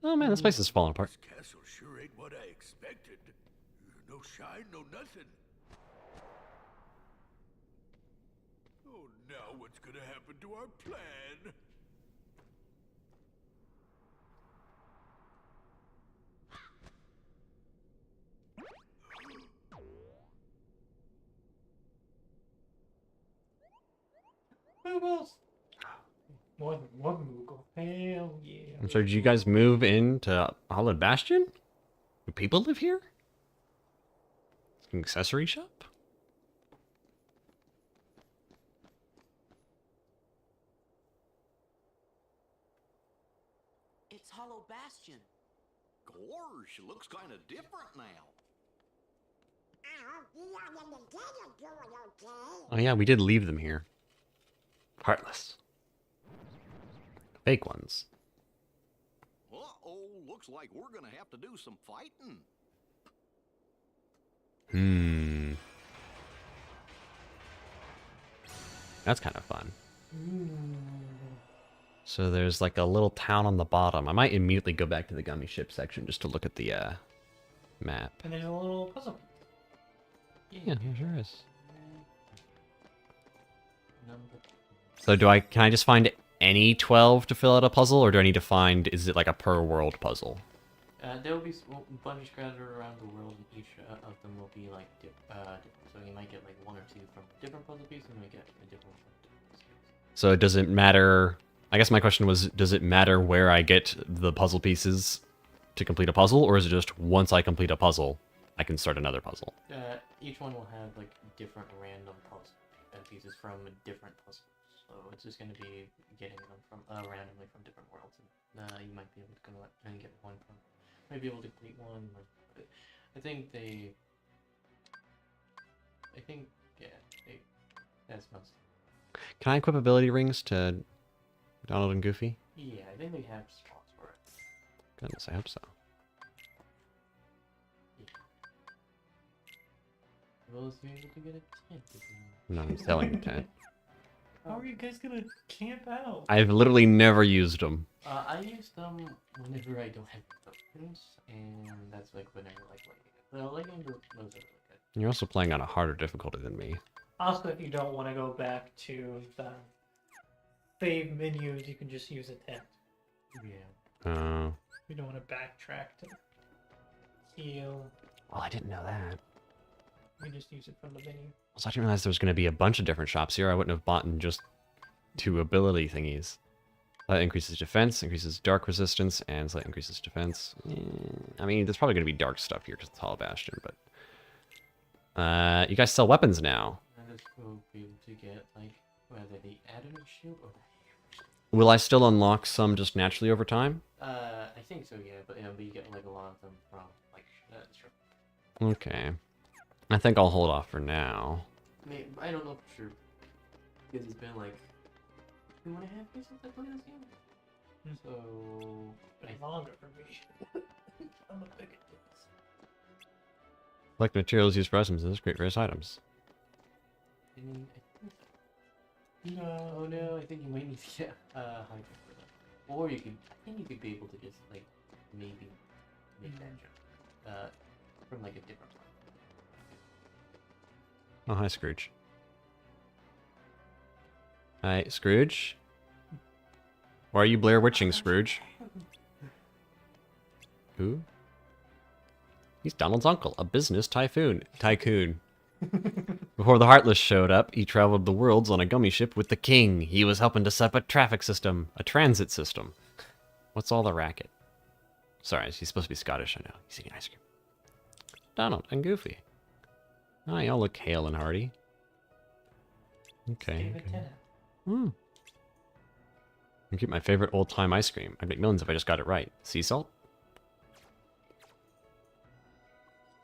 Oh man, this place is falling apart. This castle sure ain't what I expected. No shine, no nothing. Oh, now what's gonna happen to our plan? Moogles! More than one Moogle. Hell yeah. I'm sorry, did you guys move into Hollow Bastion? Do people live here? An accessory shop? It's Hollow Bastion. Gosh, looks kind of different now. Oh yeah, we did leave them here. Heartless. Fake ones. Uh-oh, looks like we're gonna have to do some fighting. That's kind of fun. So there's like a little town on the bottom. I might immediately go back to the gummy ship section just to look at the map. And there's a little puzzle. Yeah, there sure is. Number. So can I just find any 12 to fill out a puzzle, or do I need to find, is it like a per world puzzle? There will be a bunch scattered around the world, and each of them will be like different. So you might get like one or two from different puzzle pieces, and you might get a different one from different puzzle pieces. So does it matter, I guess my question was, does it matter where I get the puzzle pieces to complete a puzzle, or is it just once I complete a puzzle, I can start another puzzle? Each one will have like different random puzzle pieces from different puzzles. So it's just going to be getting them from randomly from different worlds. And, you might be able to go and get one from. Might be able to complete one. But I think yeah, that's most. Can I equip ability rings to Donald and Goofy? Yeah, I think they have spots for it. Goodness, I hope so. Well, if you're able to get a tent. No, I'm selling the tent. How are you guys gonna camp out? I've literally never used them. I use them whenever I don't have tokens, and that's like whenever like legging. The legging those are really good. You're also playing on a harder difficulty than me. Also, if you don't want to go back to the save menus, you can just use a tent. Yeah. You don't want to backtrack to heal. Well, I didn't know that. You just use it from the menu. Also, I didn't realize there was going to be a bunch of different shops here. I wouldn't have bought in just 2 ability thingies. That increases defense, increases dark resistance, and slightly increases defense. I mean, there's probably going to be dark stuff here because it's Hollow Bastion, but... you guys sell weapons now. And this will be able to get, like, whether the add-on shield or the hammer. Will I still unlock some just naturally over time? I think so, yeah, but you get, like, a lot of them from, like, sure. Okay. I think I'll hold off for now. I don't know for sure. Because it's been, like, 2.5 years since I played this game. So... It's longer for me. I'm a big at this. Collect materials used for items. This create various items. No, oh no, I think you might need to get Hydra for that. Or you could, I think you could be able to just, like, maybe make that jump. From, like, a different one. Oh, hi, Scrooge. Hi, Scrooge? Why are you Blair Witching, Scrooge? Who? He's Donald's uncle, a business tycoon. Before the Heartless showed up, he traveled the worlds on a gummy ship with the king. He was helping to set up a traffic system, a transit system. What's all the racket? Sorry, he's supposed to be Scottish, I know. He's eating ice cream. Donald and Goofy. Oh, y'all look hale and hearty. Okay. I keep my favorite old-time ice cream. I'd make millions if I just got it right. Sea salt?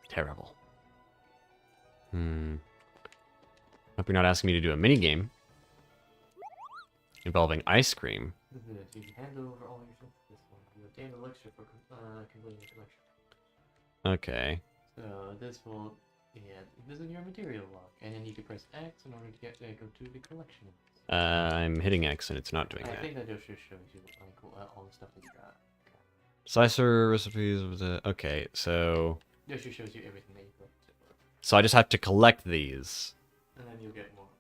Terrible. Hope you're not asking me to do a mini-game involving ice cream. You can hand over all your stuff to this one. You obtain an elixir for completing the collection. Okay. So this will, this is your material log, and then you can press X in order to get go to the collection. I'm hitting X and it's not doing I that. think that just shows you all the stuff that you got. Slicer recipes with a... Okay, so... This just shows you everything that you got. So I just have to collect these. And then you'll get more of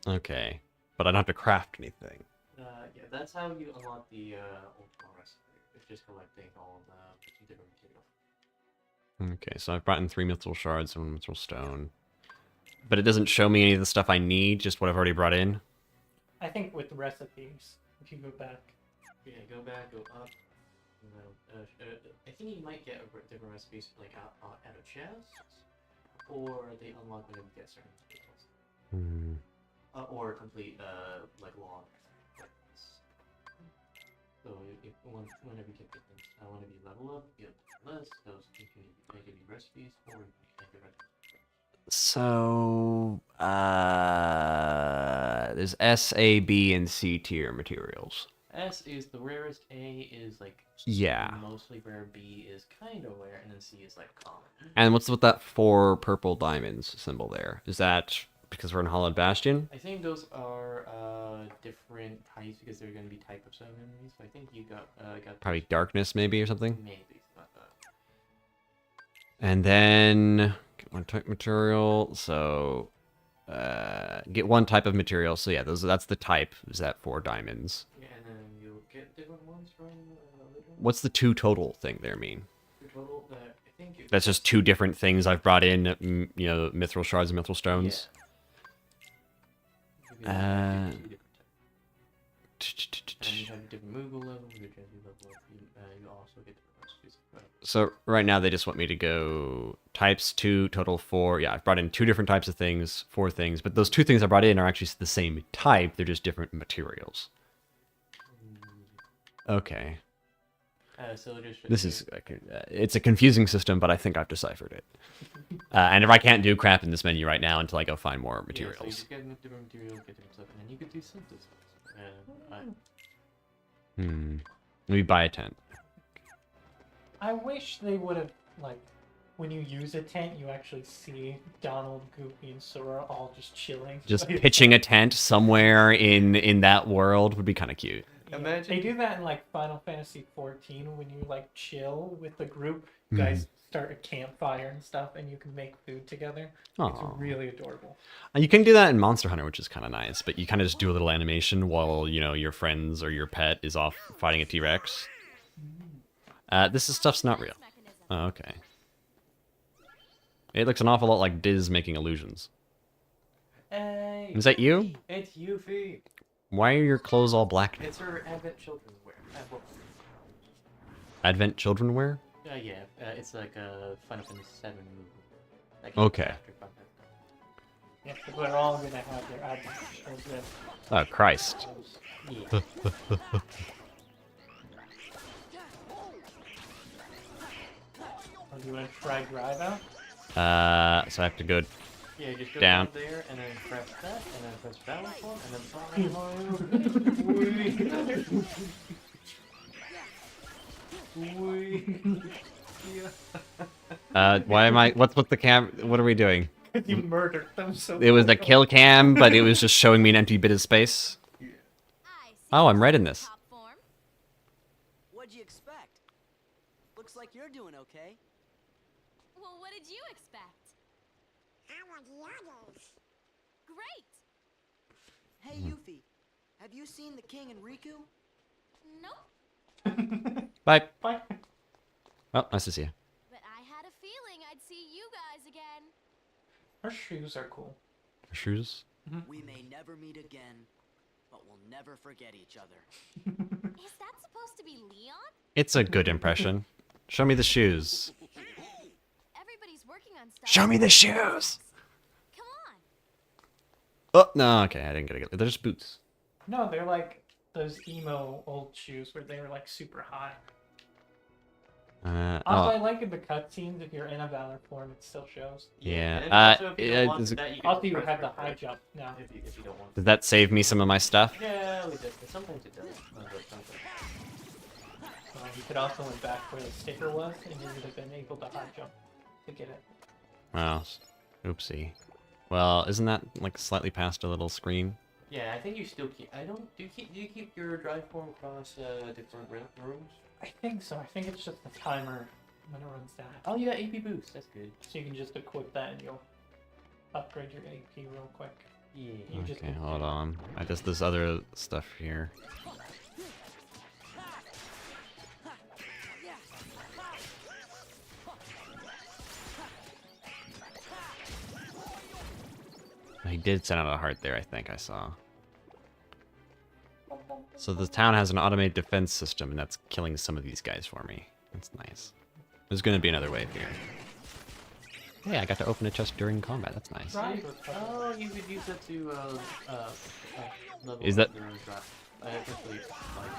these. Okay. But I don't have to craft anything. Yeah, that's how you unlock the ultimate recipe. It's just collecting all the different materials. Okay, so I've brought in 3 mithril shards and 1 mithril stone. But it doesn't show me any of the stuff I need, just what I've already brought in. I think with recipes, if you go back. Yeah, go back, go up. I think you might get different recipes like out of chests, or they unlock when you get certain materials. Or complete like log. Like this. So whenever you get things, whenever you level up, you have less. Those you can make any recipes, or you can make a recipe. So, there's S, A, B, and C tier materials. S is the rarest, A is like mostly rare, B is kind of rare, and then C is like common. And what's with that 4 purple diamonds symbol there? Is that because we're in Hollowed Bastion? I think those are different types because they're going to be type of 7 enemies. So I think you got Probably darkness maybe or something? Maybe, not that. And then get 1 type material, so get 1 type of material. So yeah, that's the type, is that 4 diamonds. Yeah, and then you'll get different ones from later on. What's the 2 total thing there mean? The total, I think That's just 2 different things I've brought in, you know, mithril shards and mithril stones. Yeah. And you have different Moogle levels, your Jazzy level, you also get different recipes. So right now they just want me to go types 2, total 4. Yeah, I've brought in 2 different types of things, 4 things, but those 2 things I brought in are actually the same type, they're just different materials. Okay. So just This is it's a confusing system, but I think I've deciphered it. And if I can't do crap in this menu right now until I go find more materials. Yeah, so you just get different materials, get different stuff, and then you could do synthesis. Let me buy a tent. I wish they would have, like, when you use a tent, you actually see Donald, Goofy, and Sora all just chilling. Just pitching a tent somewhere in that world would be kind of cute. Imagine they do that in like Final Fantasy 14 when you like chill with the group. You guys start a campfire and stuff, and you can make food together. Aw. It's really adorable. You can do that in Monster Hunter, which is kind of nice, but you kind of just do a little animation while, you know, your friends or your pet is off fighting a T-Rex. This stuff's not real. Oh, okay. It looks an awful lot like Diz making illusions. Hey, is that you? It's Yuffie. Why are your clothes all black now? It's her Advent children's wear. Advent children wear? Yeah, it's like a Final Fantasy 7 movie. Like Okay. Yeah, because we're all gonna have their Advent children. Oh, Christ. Yeah. Oh, do you want to try drive out? So I have to go Yeah, just go down. down there and then press that, and then press balance one, and then why am I? What's with the cam? What are we doing? You murdered them so. It was a kill cam, but it was just showing me an empty bit of space. Oh, I'm red in this. What'd you expect? Looks like you're doing okay. Well, what did you expect? How are the others? Great! Hey, Yuffie, have you seen the king and Riku? Nope. Bye. Bye. Well, nice to see you. But I had a feeling I'd see you guys again. Her shoes are cool. Shoes? We may never meet again, but we'll never forget each other. Is that supposed to be Leon? It's a good impression. Show me the shoes. Everybody's working on stuff. Show me the shoes! Come on. Oh, no, okay, I didn't get it. They're just boots. No, they're like those emo old shoes where they were like super high. Also, I like in the cutscenes, if you're in a Valor form, it still shows. Yeah. Also, you have the high jump now. If you don't want. Does that save me some of my stuff? Yeah, we did. Sometimes it does. You could also went back where the sticker was, and you would have been able to high jump to get it. Well, oopsie. Well, isn't that like slightly past a little screen? Yeah, I think you still keep. I don't. Do you keep your drive form across different rooms? I think so. I think it's just the timer when it runs down. Oh, you got AP boost. That's good. So you can just equip that and you'll upgrade your AP real quick. Yeah. Okay, hold on. I just this other stuff here. He did send out a heart there, I think I saw. So the town has an automated defense system, and that's killing some of these guys for me. That's nice. There's gonna be another wave here. Hey, I got to open a chest during combat. That's nice. Right. Oh, you could use that to level Is that- up your own drive. Essentially, like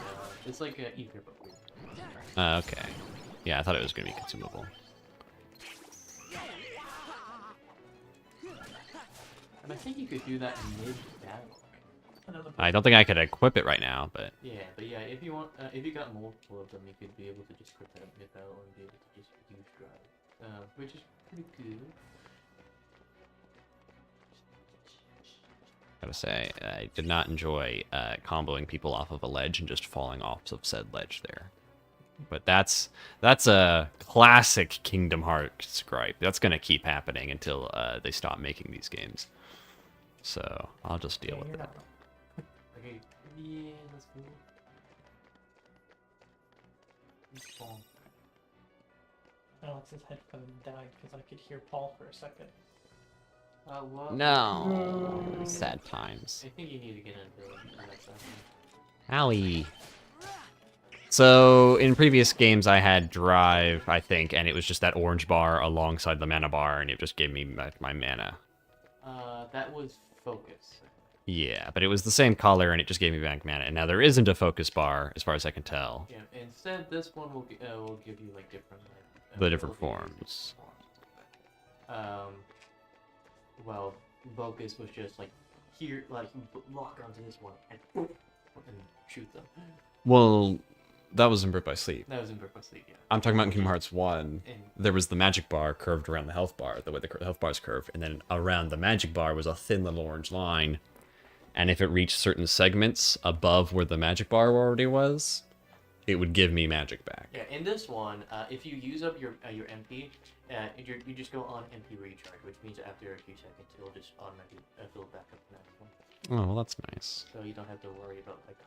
it's like an ether book. Okay. Yeah, I thought it was gonna be consumable. And I think you could do that mid-battle. I don't think I could equip it right now, but Yeah, but yeah, if you want, if you got multiple of them, you could be able to just equip that mid-battle and be able to just use drive, which is pretty good. gotta say, I did not enjoy comboing people off of a ledge and just falling off of said ledge there. But that's a classic Kingdom Hearts gripe. That's gonna keep happening until they stop making these games. So I'll just deal with it. Okay, yeah, let's move. Alex's headphone died because I could hear Paul for a second. What? No. Sad times. I think you need to get into that stuff. Owie. So in previous games I had drive, I think, and it was just that orange bar alongside the mana bar, and it just gave me my mana. That was focus. Yeah, but it was the same color, and it just gave me back mana. And now there isn't a focus bar, as far as I can tell. Yeah, instead this one will give you like different The different forms. Well, focus was just like here, like lock onto this one and shoot them. Well, that was in Birth by Sleep. That was in Birth by Sleep, yeah. I'm talking about in Kingdom Hearts 1. There was the magic bar curved around the health bar, the way the health bars curve, and then around the magic bar was a thin little orange line. And if it reached certain segments above where the magic bar already was, it would give me magic back. Yeah, in this one, if you use up your MP, you just go on MP recharge, which means after a few seconds, it'll just automatically fill back up the next one. Oh, well, that's nice. So you don't have to worry about like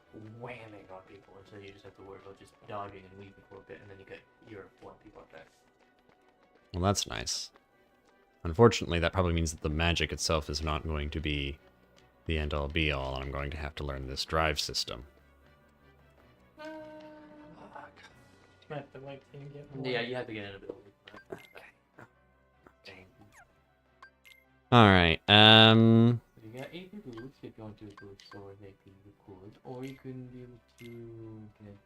whamming on people, instead you just have to worry about just dodging and weaving for a bit, and then you get your 1 bar back. Well, that's nice. Unfortunately, that probably means that the magic itself is not going to be the end-all be-all, and I'm going to have to learn this drive system. Might have to wait till you get more. Yeah, you have to get an ability. Alright, You got AP boots if you want to boost or AP you could, or you can be able to get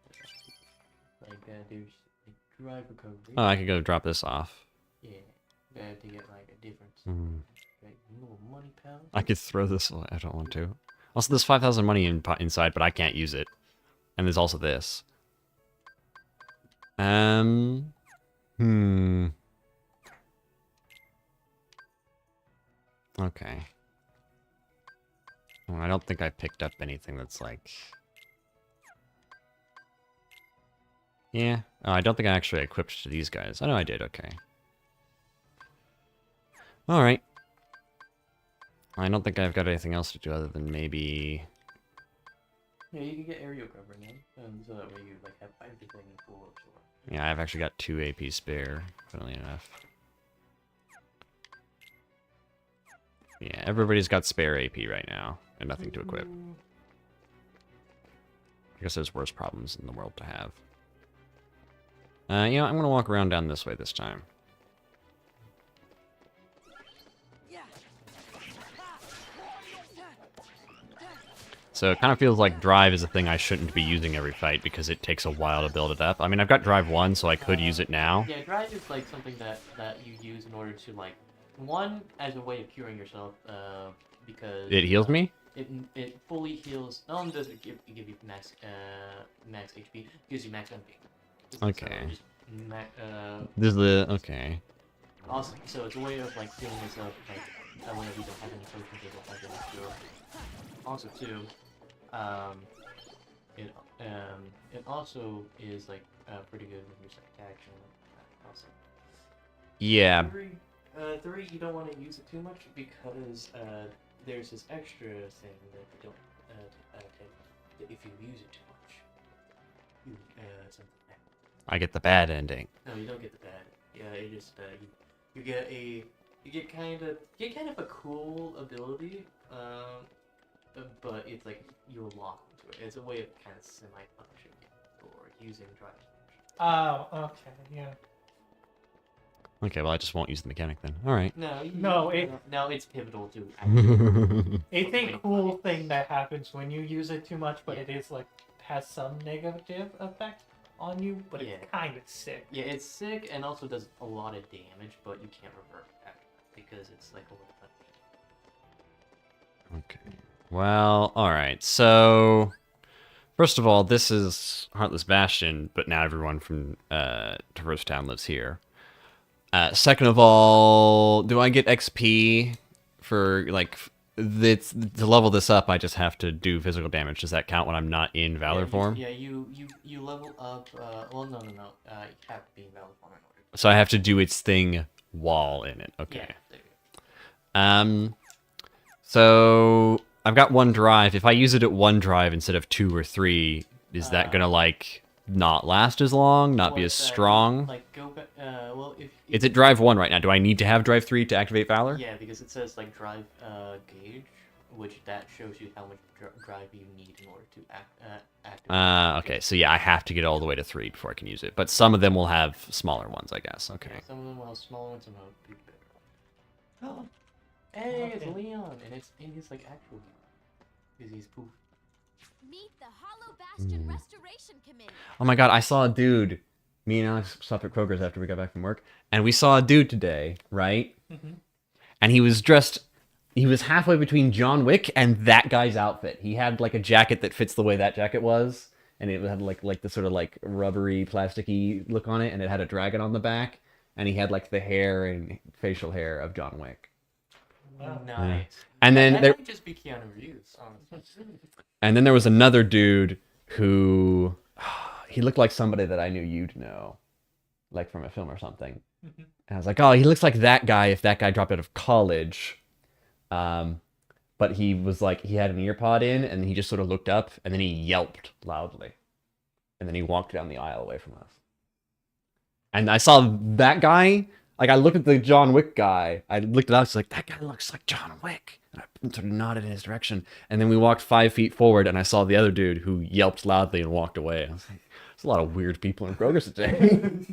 like there's a drive recovery. Oh, I could go drop this off. Yeah, you have to get like a different like, little money pouch. I could throw this away. I don't want to. Also, there's 5,000 money inside, but I can't use it. And there's also this. Okay. Well, I don't think I picked up anything that's like... Yeah. Oh, I don't think I actually equipped to these guys. I know I did, okay. Alright. I don't think I've got anything else to do other than maybe... Yeah, you can get aerial cover now, and so that way you like have everything in full absorb. Yeah, I've actually got 2 AP spare, funnily enough. Yeah, everybody's got spare AP right now, and nothing to equip. I guess there's worse problems in the world to have. You know, I'm gonna walk around down this way this time. So it kind of feels like drive is a thing I shouldn't be using every fight because it takes a while to build it up. I mean, I've got drive 1, so I could use it now. Yeah, drive is like something that you use in order to like, one, as a way of curing yourself, because... It heals me? It fully heals, not only does it give you max HP, it gives you max MP. Okay. So just this is the... okay. Also, so it's a way of like healing yourself, like, whenever you don't have any potions, you don't have any cure. Also, too, it also is like pretty good with your action. Also, yeah. 3, you don't want to use it too much because there's this extra thing that you don't take. That if you use it too much, you something. I get the bad ending. No, you don't get the bad. Yeah, you just you get kind of a cool ability. But it's like you're locked into it. It's a way of kind of semi-punishing or using drive. Oh, okay, yeah. Okay, well I just won't use the mechanic then. Alright. No, it's pivotal to it's a cool thing that happens when you use it too much, but it is like has some negative effect on you, but it's kind of sick. Yeah, it's sick and also does a lot of damage, but you can't revert back because it's like a little punishment. Okay. Well, alright, so... First of all, this is Heartless Bastion, but now everyone from Traverse Town lives here. Second of all, do I get XP for, like... to level this up, I just have to do physical damage. Does that count when I'm not in Valor form? Yeah, you level up... well, no. You have to be in Valor form in order. So I have to do its thing while in it. Okay. Yeah, there you go. So... I've got 1 drive. If I use it at 1 drive instead of 2 or 3, is that gonna, like, not last as long? Not be as strong? Like, go back, well, if... It's at drive 1 right now. Do I need to have drive 3 to activate Valor? Yeah, because it says, like, drive, gauge, which that shows you how much drive you need in order to activate. Okay, so yeah, I have to get all the way to 3 before I can use it. But some of them will have smaller ones, I guess. Okay. Yeah, some of them will have smaller ones, some will have bigger. Oh! Hey, it's Leon, and it's in his, like, actual game. Because he's poof. Meet the Hollow Bastion Restoration Committee. Oh my god, I saw a dude. Me and Alex stopped at Kroger's after we got back from work, and we saw a dude today, right? And he was dressed. He was halfway between John Wick and that guy's outfit. He had like a jacket that fits the way that jacket was, and it had like the sort of like rubbery, plasticky look on it, and it had a dragon on the back, and he had like the hair and facial hair of John Wick. Nice. Yeah. And then that there might just be Keanu Reeves, honestly. And then there was another dude who he looked like somebody that I knew you'd know, like from a film or something. And I was like, oh, he looks like that guy if that guy dropped out of college. But he was like, he had an ear pod in, and he just sort of looked up, and then he yelped loudly. And then he walked down the aisle away from us. And I saw that guy, like I looked at the John Wick guy, I looked it up, it's like, that guy looks like John Wick. And I sort of nodded in his direction. And then we walked 5 feet forward, and I saw the other dude who yelped loudly and walked away. I was like, there's a lot of weird people in Kroger's today.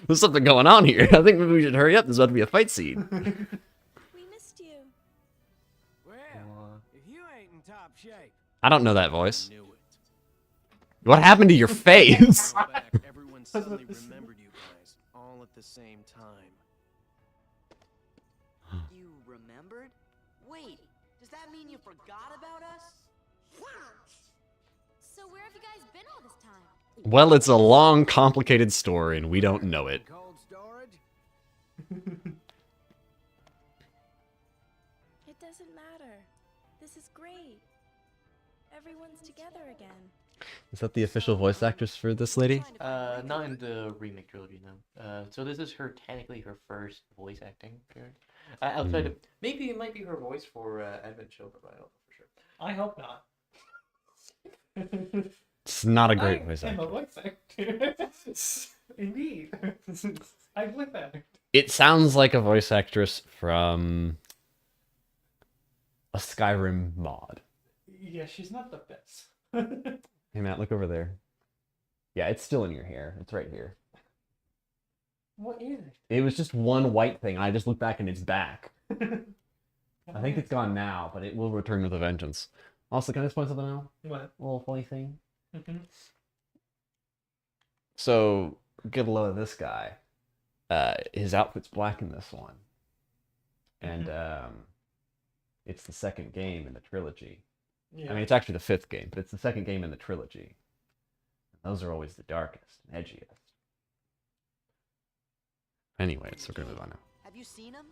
There's something going on here. I think maybe we should hurry up. There's about to be a fight scene. We missed you. Well, if you ain't in top shape. I don't know that voice. What happened to your face? Everyone suddenly remembered you guys, all at the same time. You remembered? Wait, does that mean you forgot about us? So where have you guys been all this time? Well, it's a long, complicated story, and we don't know it. Cold storage? It doesn't matter. This is great. Everyone's together again. Is that the official voice actress for this lady? Not in the remake trilogy, no. So this is technically her first voice acting appearance. Outside of, maybe it might be her voice for Advent Children, but I don't know for sure. I hope not. It's not a great voice I'm a actor. voice actor. Indeed. I believe that. It sounds like a voice actress from a Skyrim mod. Yeah, she's not the best. Hey, Matt, look over there. Yeah, it's still in your hair. It's right here. What is it? It was just one white thing, and I just looked back, and it's back. I think it's gone now, but it will return with a vengeance. Also, can I just point something out? What? A little funny thing. Mhm. So, get a load of this guy. His outfit's black in this one. And it's the second game in the trilogy. Yeah. I mean, it's actually the fifth game, but it's the second game in the trilogy. Those are always the darkest and edgiest. Anyways, we're gonna move on now. Have you seen him?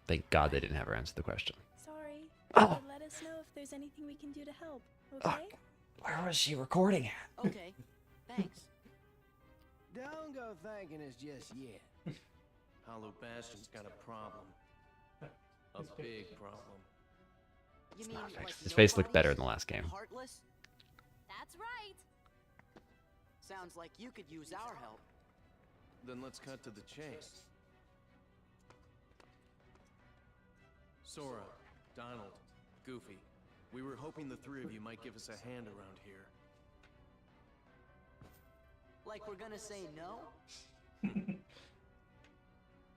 Thank God they didn't have her answer the question. Sorry. Oh. But let us know if there's anything we can do to help, okay? Where was she recording at? Okay, thanks. Don't go thanking us just yet. Hollow Bastion's got a problem. A big problem. You mean like His face looked better in the last game. heartless? That's right. Sounds like you could use our help. Then let's cut to the chase. Sora, Donald, Goofy, we were hoping the three of you might give us a hand around here. Like we're gonna say no? Forget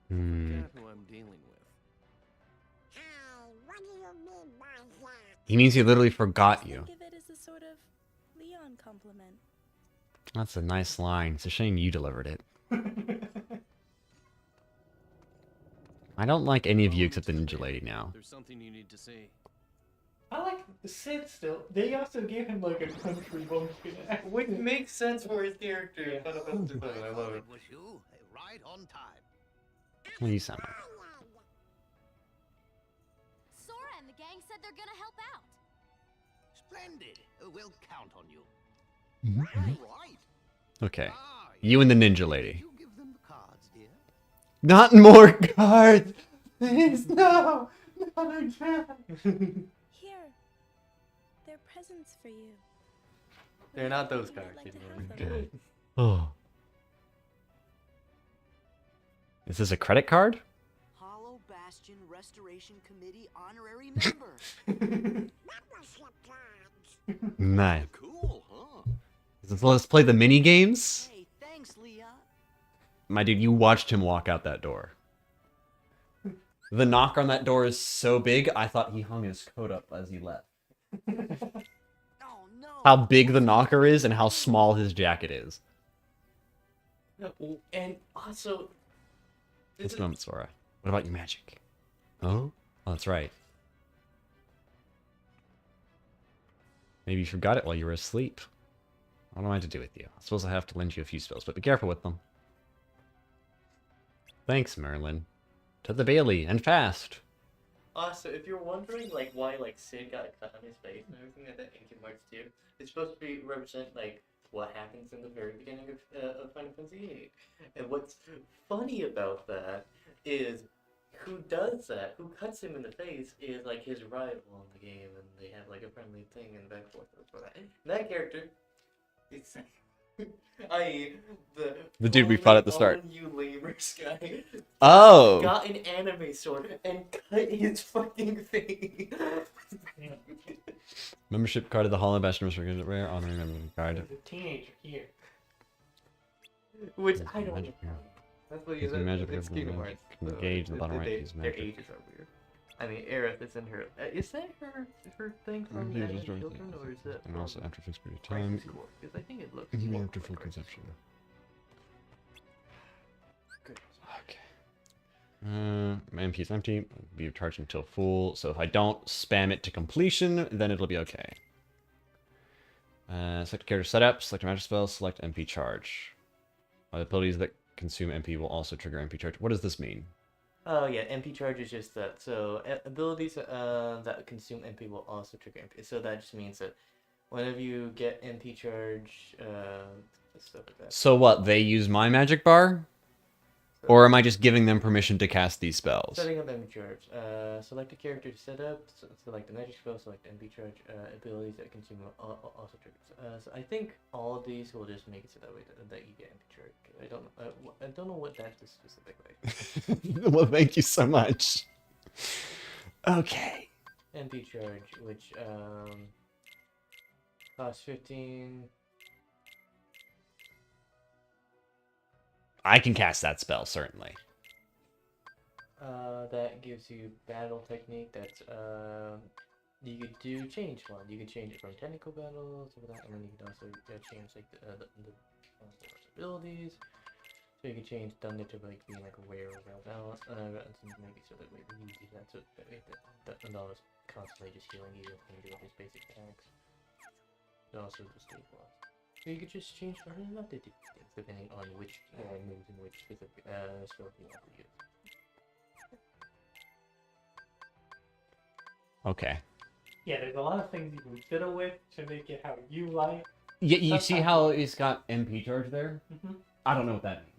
who I'm dealing with. What do you mean by that? He means he literally forgot you. Think of it as a sort of Leon compliment. That's a nice line. It's a shame you delivered it. I don't like any of you except the Ninja Lady now. There's something you need to see. I like Sid still. They also gave him like a country bumpkin, which makes sense for his character. I love it. Was you right on time? What do you sound like? Sora and the gang said they're gonna help out. Splendid. We'll count on you. Mhm. Right. Okay. You and the Ninja Lady. You give them the cards, dear. Not more cards! Please, no! Not again. Here. They're presents for you. They're not those cards anymore. Oh. Is this a credit card? Hollow Bastion Restoration Committee honorary member. Nice. Cool, huh? Let's play the mini games. Hey, thanks, Leah. My dude, you watched him walk out that door. The knocker on that door is so big, I thought he hung his coat up as he left. How big the knocker is and how small his jacket is. And also... It's a moment, Sora. What about your magic? Oh? Oh, that's right. Maybe you forgot it while you were asleep. What am I to do with you? I suppose I have to lend you a few spells, but be careful with them. Thanks, Merlin. To the Bailey, and fast! Also, if you're wondering, like, why, like, Sid got a cut on his face and everything like that in Kingdom Hearts 2, it's supposed to be represent, like, what happens in the very beginning of Final Fantasy VIII. And what's funny about that is who does that, who cuts him in the face, is, like, his rival in the game, and they have, like, a friendly thing and back and forth for that. And that character, it's... the dude we fought at the start. You lamers guy. Oh! Got an anime sword and cut his fucking face. Membership card of the Hollow Bastion was rare honorary membership card. There's a teenager here. Which I don't know. That's what you magic said. It's Kingdom Hearts. Engage in the bottom right. Use Their magic. ages are weird. I mean, Aerith is in her. Is that her thing from the children, or is that? And also after a fixed period of time. Because I think it looks. After full conception. Good. Okay. My MP is empty. It'll be charged until full. So if I don't spam it to completion, then it'll be okay. Select character setup. Select a magic spell. Select MP charge. Abilities that consume MP will also trigger MP charge. What does this mean? Oh yeah, MP charge is just that. So abilities that consume MP will also trigger MP. So that just means that whenever you get MP charge, stuff like that. So what? They use my magic bar? Or am I just giving them permission to cast these spells? Setting up MP charge. Select a character to set up. Select the magic spell. Select MP charge. Abilities that consume also triggers. So I think all of these will just make it so that way that you get MP charge. I don't know what that's the specific way. Well, thank you so much. Okay. MP charge, which costs 15. I can cast that spell, certainly. That gives you battle technique. That's you could do change one. You could change it from technical battles to that, and then you could also change like the abilities. So you could change Thunder to like being like aware of balance, and make it so that way you use that so that Thunder is constantly just healing you and doing his basic attacks. And also the stabilize. So you could just change a lot of different things depending on which moves and which specific spells you want to use. Okay. Yeah, there's a lot of things you can fiddle with to make it how you like. Yeah, you see how it's got MP charge there? Mm-hmm. I don't know what that means.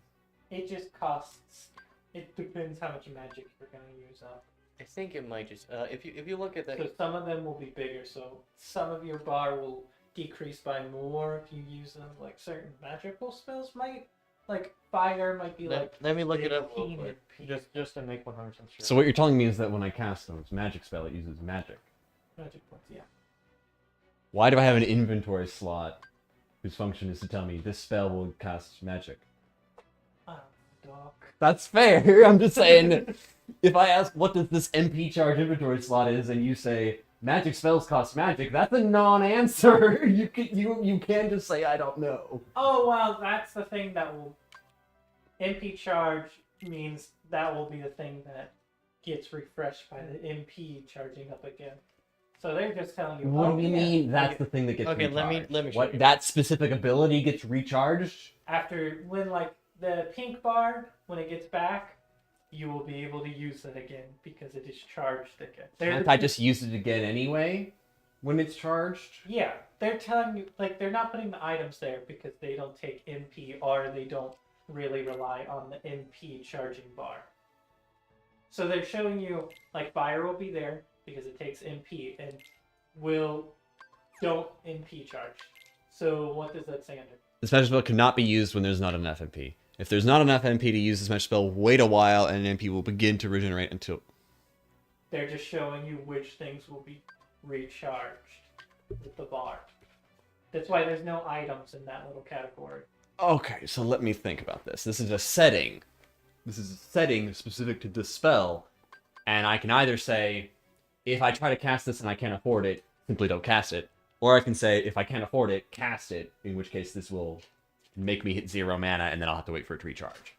It just costs. It depends how much magic you're gonna use up. I think it might just if you look at that. So some of them will be bigger. So some of your bar will decrease by more if you use them. Like certain magical spells might, like fire might be like. Let me look it up real 15 quick, just to make 100% sure. So what you're telling me is that when I cast those magic spell, it uses magic. Magic points, yeah. Why do I have an inventory slot whose function is to tell me this spell will cast magic? Doc. That's fair. I'm just saying, if I ask what does this MP charge inventory slot is, and you say magic spells cost magic, that's a non-answer. You can't just say I don't know. Oh well, that's the thing that will. MP charge means that will be the thing that gets refreshed by the MP charging up again. So they're just telling you. What do you mean? That's the thing that gets recharged. let me show what you. That specific ability gets recharged? After when like the pink bar, when it gets back, you will be able to use it again because it is charged again. Can't I just use it again anyway when it's charged? Yeah, they're telling you like they're not putting the items there because they don't take MP or they don't really rely on the MP charging bar. So they're showing you like fire will be there because it takes MP and don't MP charge. So what does that say under? This magic spell cannot be used when there's not enough MP. If there's not enough MP to use this magic spell, wait a while and an MP will begin to regenerate until... They're just showing you which things will be recharged with the bar. That's why there's no items in that little category. Okay, so let me think about this. This is a setting. This is a setting specific to this spell, And I can either say, if I try to cast this and I can't afford it, simply don't cast it. Or I can say, if I can't afford it, cast it, in which case this will make me hit 0 mana, and then I'll have to wait for it to recharge.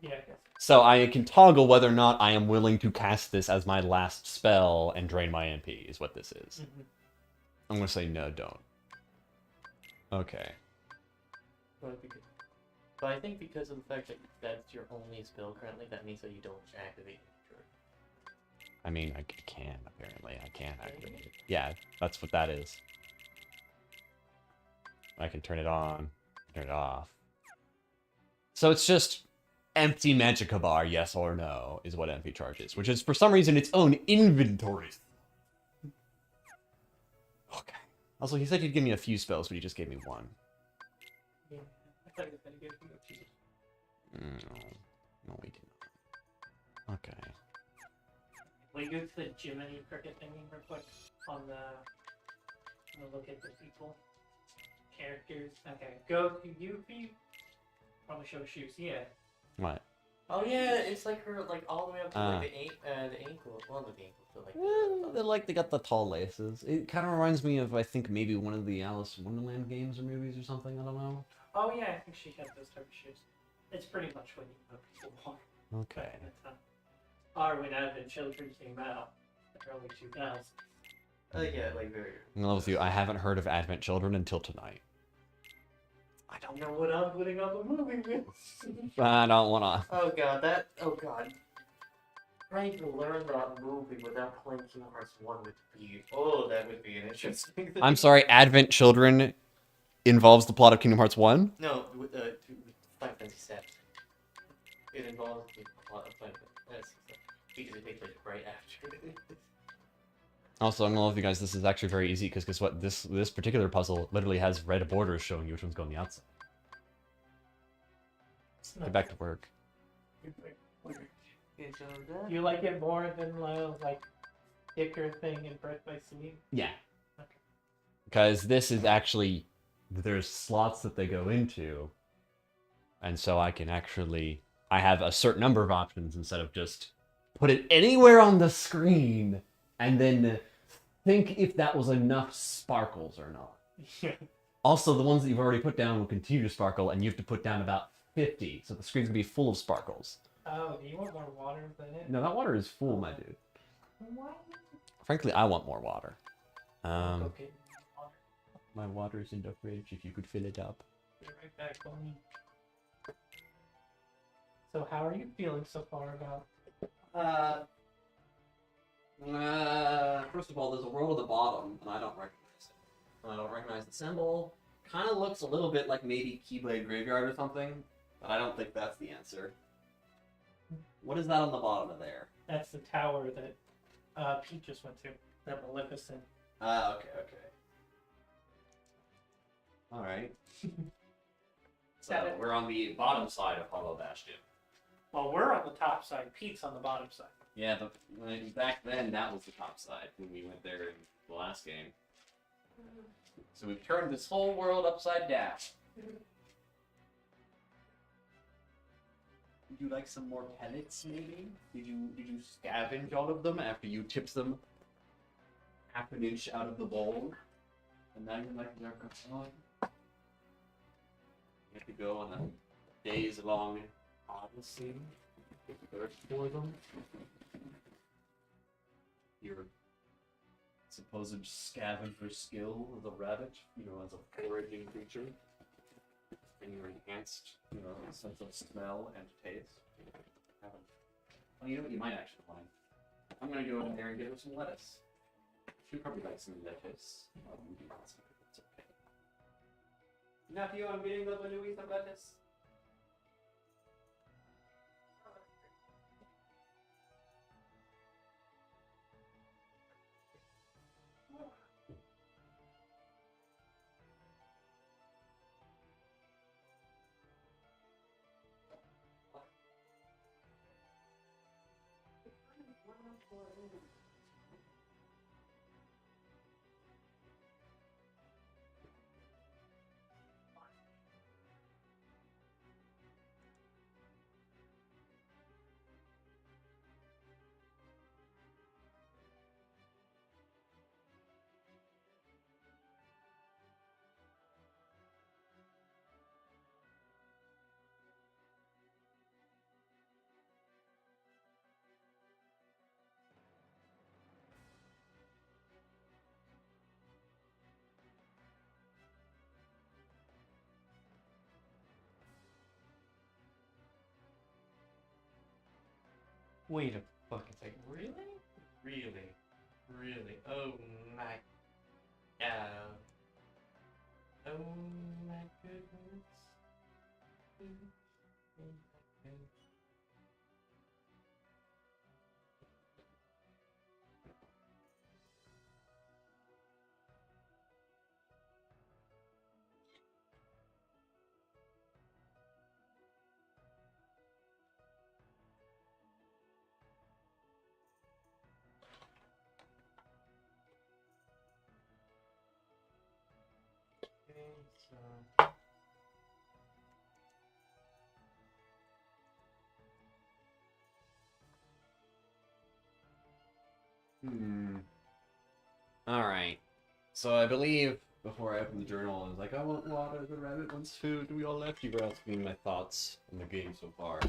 Yeah, I guess. So I can toggle whether or not I am willing to cast this as my last spell and drain my MP, is what this is. Mm-hmm. I'm going to say no, don't. Okay. But I think because of the fact that that's your only spell currently, that means that you don't activate it. I mean, I can, apparently. I can activate it. Yeah, that's what that is. I can turn it on, turn it off. So it's just empty Magicka bar, yes or no, is what MP charge is, which is, for some reason, its own inventory. Okay. Also, he said he'd give me a few spells, but he just gave me one. Yeah, I thought he was going to give you a few. No, he didn't. Okay. Will you go to the Jiminy Cricket thingy real quick on the... I'm gonna look at the people. Characters. Okay, go to Yuffie. Probably show shoes, yeah. What? Oh yeah, it's like her, like all the way up to like the ankle. Well, not the ankle, but like They got the tall laces. It kind of reminds me of, I think, maybe one of the Alice in Wonderland games or movies or something. I don't know. Oh yeah, I think she had those type of shoes. It's pretty much what people want. Okay. Or when Advent Children came out, the early 2000s. yeah, like very. I'm in love with you. I haven't heard of Advent Children until tonight. I don't know what I'm putting on the movie with. I don't wanna. Oh god, oh god. Trying to learn that movie without playing Kingdom Hearts 1 would be... Oh, that would be an interesting thing. I'm sorry, Advent Children involves the plot of Kingdom Hearts 1? No, with Final Fantasy 7. It involves the plot of Final Fantasy 7. Because it takes place right after. Also, I'm gonna love you guys. This is actually very easy because guess what? This particular puzzle literally has red borders showing you which one's going on the outside. Get back to work. You like it more than like Icar thing in Birth by Sleep? Yeah. Because this is actually, there's slots that they go into, and so I can actually, I have a certain number of options instead of just put it anywhere on the screen and then think if that was enough sparkles or not. Yeah. Also, the ones that you've already put down will continue to sparkle, and you have to put down about 50, so the screen's gonna be full of sparkles. Oh, do you want more water than it? No, that water is full, my dude. Why? Frankly, I want more water. Okay. My water's in the fridge, if you could fill it up. Be right back, Bonnie. So how are you feeling so far about... First of all, there's a world at the bottom, and I don't recognize it. And I don't recognize the symbol. Kind of looks a little bit like maybe Keyblade Graveyard or something, but I don't think that's the answer. What is that on the bottom of there? That's the tower that Pete just went to. That Maleficent. Okay. Alright. So, we're on the bottom side of Hollow Bastion. Well, we're on the top side. Pete's on the bottom side. Yeah, but back then, that was the top side when we went there in the last game. So we've turned this whole world upside down. Would you like some more pellets, maybe? Did you scavenge all of them after you tipped them half an inch out of the bowl? And now you're like, they're gone. You have to go on a days-long odyssey to search for them. Your supposed scavenger skill as a rabbit, as a foraging creature. And your enhanced, sense of smell and taste. Oh, you know what you might actually like? I'm gonna go in there and get her some lettuce. She'll probably like some lettuce. It's okay. Nephew, I'm getting the Banui some lettuce. Wait a fucking second. Really? Really? Really? Oh my... Oh my goodness. Oh my goodness. Okay, so... Alright. So I believe before I opened the journal, I was like, I want water, the rabbit wants food, we all left. You were asking me my thoughts on the game so far.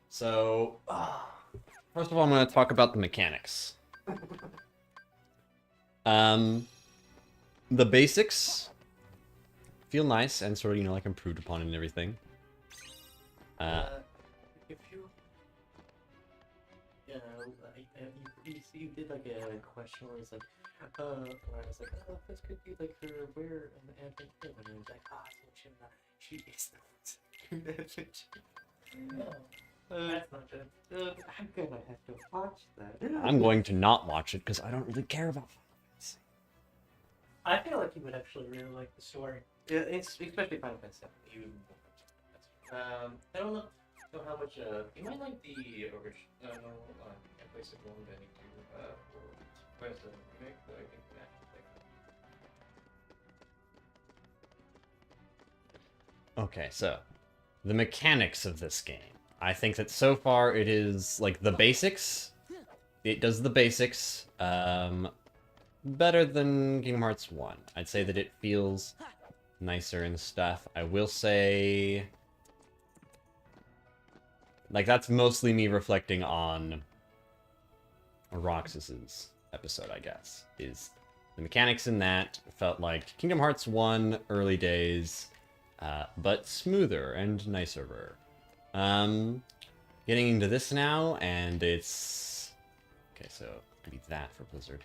So, first of all, I'm going to talk about the mechanics. The basics feel nice and sort of, you know, like improved upon and everything. If you... you did like a question where it's like, where I was like, oh, this could be like her where an advent is, and it was like, she is not an advent. No, that's not good. I'm gonna have to watch that. I'm going to not watch it because I don't really care about Final Fantasy. I feel like you would actually really like the story. Yeah, it's especially Final Fantasy. I don't know how much. You might like the original PlayStation 1 Benny 2 or PlayStation remake, but I think that. Okay, so the mechanics of this game. I think that so far it is like the basics. It does the basics better than Kingdom Hearts 1. I'd say that it feels nicer and stuff. I will say, like, that's mostly me reflecting on Roxas's episode, I guess. Is the mechanics in that felt like Kingdom Hearts 1 early days, but smoother and nicer. Getting into this now, and it's... Okay, so maybe that for Blizzard.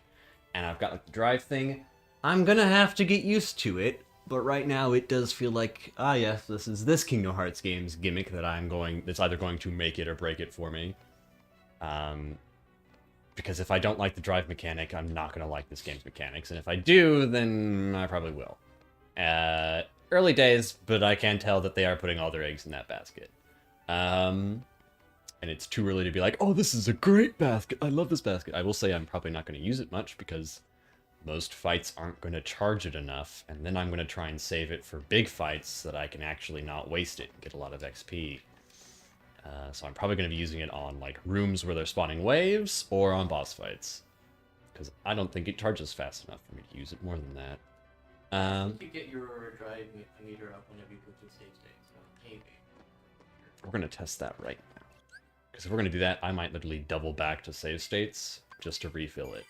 And I've got like the drive thing. I'm gonna have to get used to it, but right now it does feel like, yes, this is this Kingdom Hearts game's gimmick that's either going to make it or break it for me. Because if I don't like the drive mechanic, I'm not gonna like this game's mechanics, and if I do, then I probably will. Early days, but I can tell that they are putting all their eggs in that basket. And it's too early to be like, oh, this is a great basket, I love this basket. I will say I'm probably not going to use it much because most fights aren't going to charge it enough, and then I'm going to try and save it for big fights so that I can actually not waste it and get a lot of XP. So I'm probably going to be using it on like rooms where they're spawning waves, or on boss fights. Because I don't think it charges fast enough for me to use it more than that. I think you get your drive meter up whenever you go to save state, so maybe. We're going to test that right now. Because if we're going to do that, I might literally double back to save states just to refill it.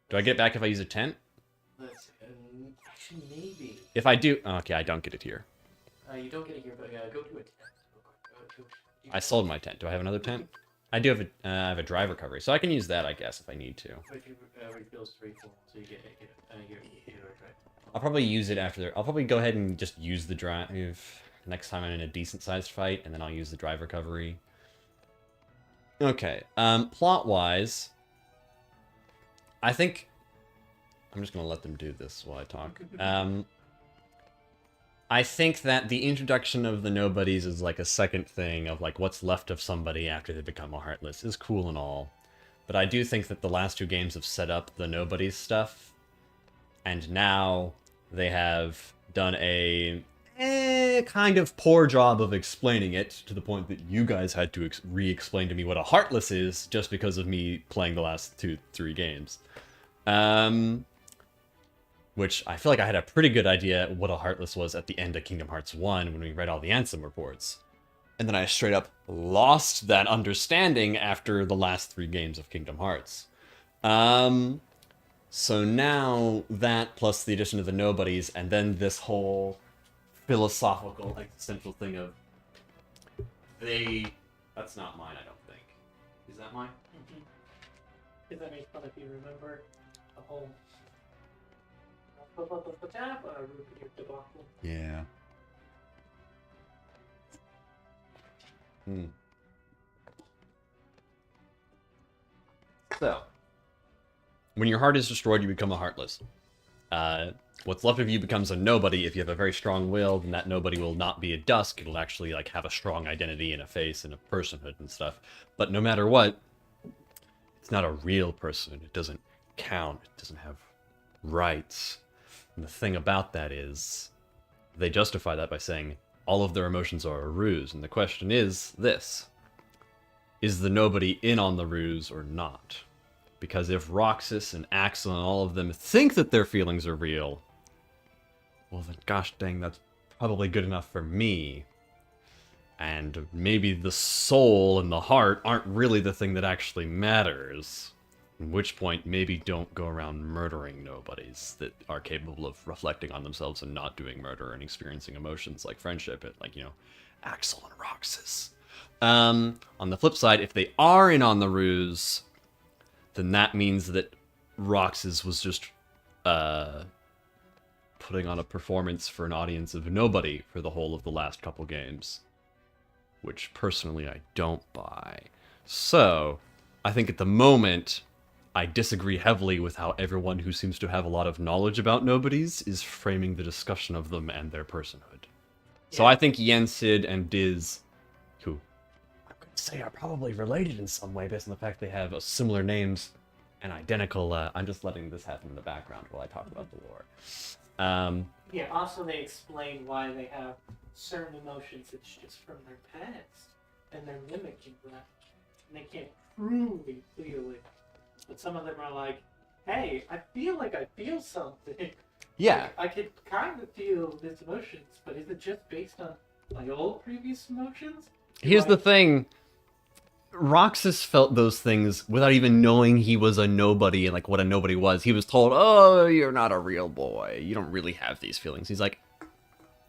Do I get back if I use a tent? Actually, maybe. If I do... Okay, I don't get it here. You don't get it here, but go to a tent. I sold my tent. Do I have another tent? I do have I have a drive recovery, so I can use that, I guess, if I need to. But you refills 3 full, so you get your drive. I'll probably use it after... I'll probably go ahead and just use the drive next time I'm in a decent-sized fight, and then I'll use the drive recovery. Okay, plot-wise, I think... I'm just going to let them do this while I talk. I think that the introduction of the nobodies is like a second thing of like what's left of somebody after they become a Heartless is cool and all. But I do think that the last 2 games have set up the nobodies stuff. And now they have done a kind of poor job of explaining it to the point that you guys had to re-explain to me what a Heartless is just because of me playing the last 2-3 games. Which I feel like I had a pretty good idea what a Heartless was at the end of Kingdom Hearts 1 when we read all the Ansem reports. And then I straight up lost that understanding after the last 3 games of Kingdom Hearts. So now that plus the addition of the nobodies and then this whole philosophical existential thing of that's not mine, I don't think. Is that mine? Because I made fun of you, remember? The whole... debacle. Yeah. So, when your heart is destroyed, you become a heartless. What's left of you becomes a nobody. If you have a very strong will, then that nobody will not be a dusk. It'll actually like have a strong identity and a face and a personhood and stuff. But no matter what, it's not a real person. It doesn't count. It doesn't have rights. And the thing about that is, they justify that by saying all of their emotions are a ruse. And the question is this: is the nobody in on the ruse or not? Because if Roxas and Axel and all of them think that their feelings are real, well then gosh dang, that's probably good enough for me. And maybe the soul and the heart aren't really the thing that actually matters. At which point, maybe don't go around murdering nobodies that are capable of reflecting on themselves and not doing murder and experiencing emotions like friendship, and like, you know, Axel and Roxas. On the flip side, if they are in on the ruse, then that means that Roxas was just putting on a performance for an audience of nobody for the whole of the last couple games. Which, personally, I don't buy. So, I think at the moment, I disagree heavily with how everyone who seems to have a lot of knowledge about nobodies is framing the discussion of them and their personhood. So I think Yensid and Diz, who I'm going to say are probably related in some way based on the fact they have similar names and identical... I'm just letting this happen in the background while I talk about the lore. Yeah, also they explain why they have certain emotions. It's just from their past, and they're mimicking that. And they can't truly feel it. But some of them are like, hey, I feel like I feel something. Yeah. Like, I could kind of feel these emotions, but is it just based on my old previous emotions? Here's the thing. Roxas felt those things without even knowing he was a nobody and like what a nobody was. He was told, oh, you're not a real boy. You don't really have these feelings. He's like,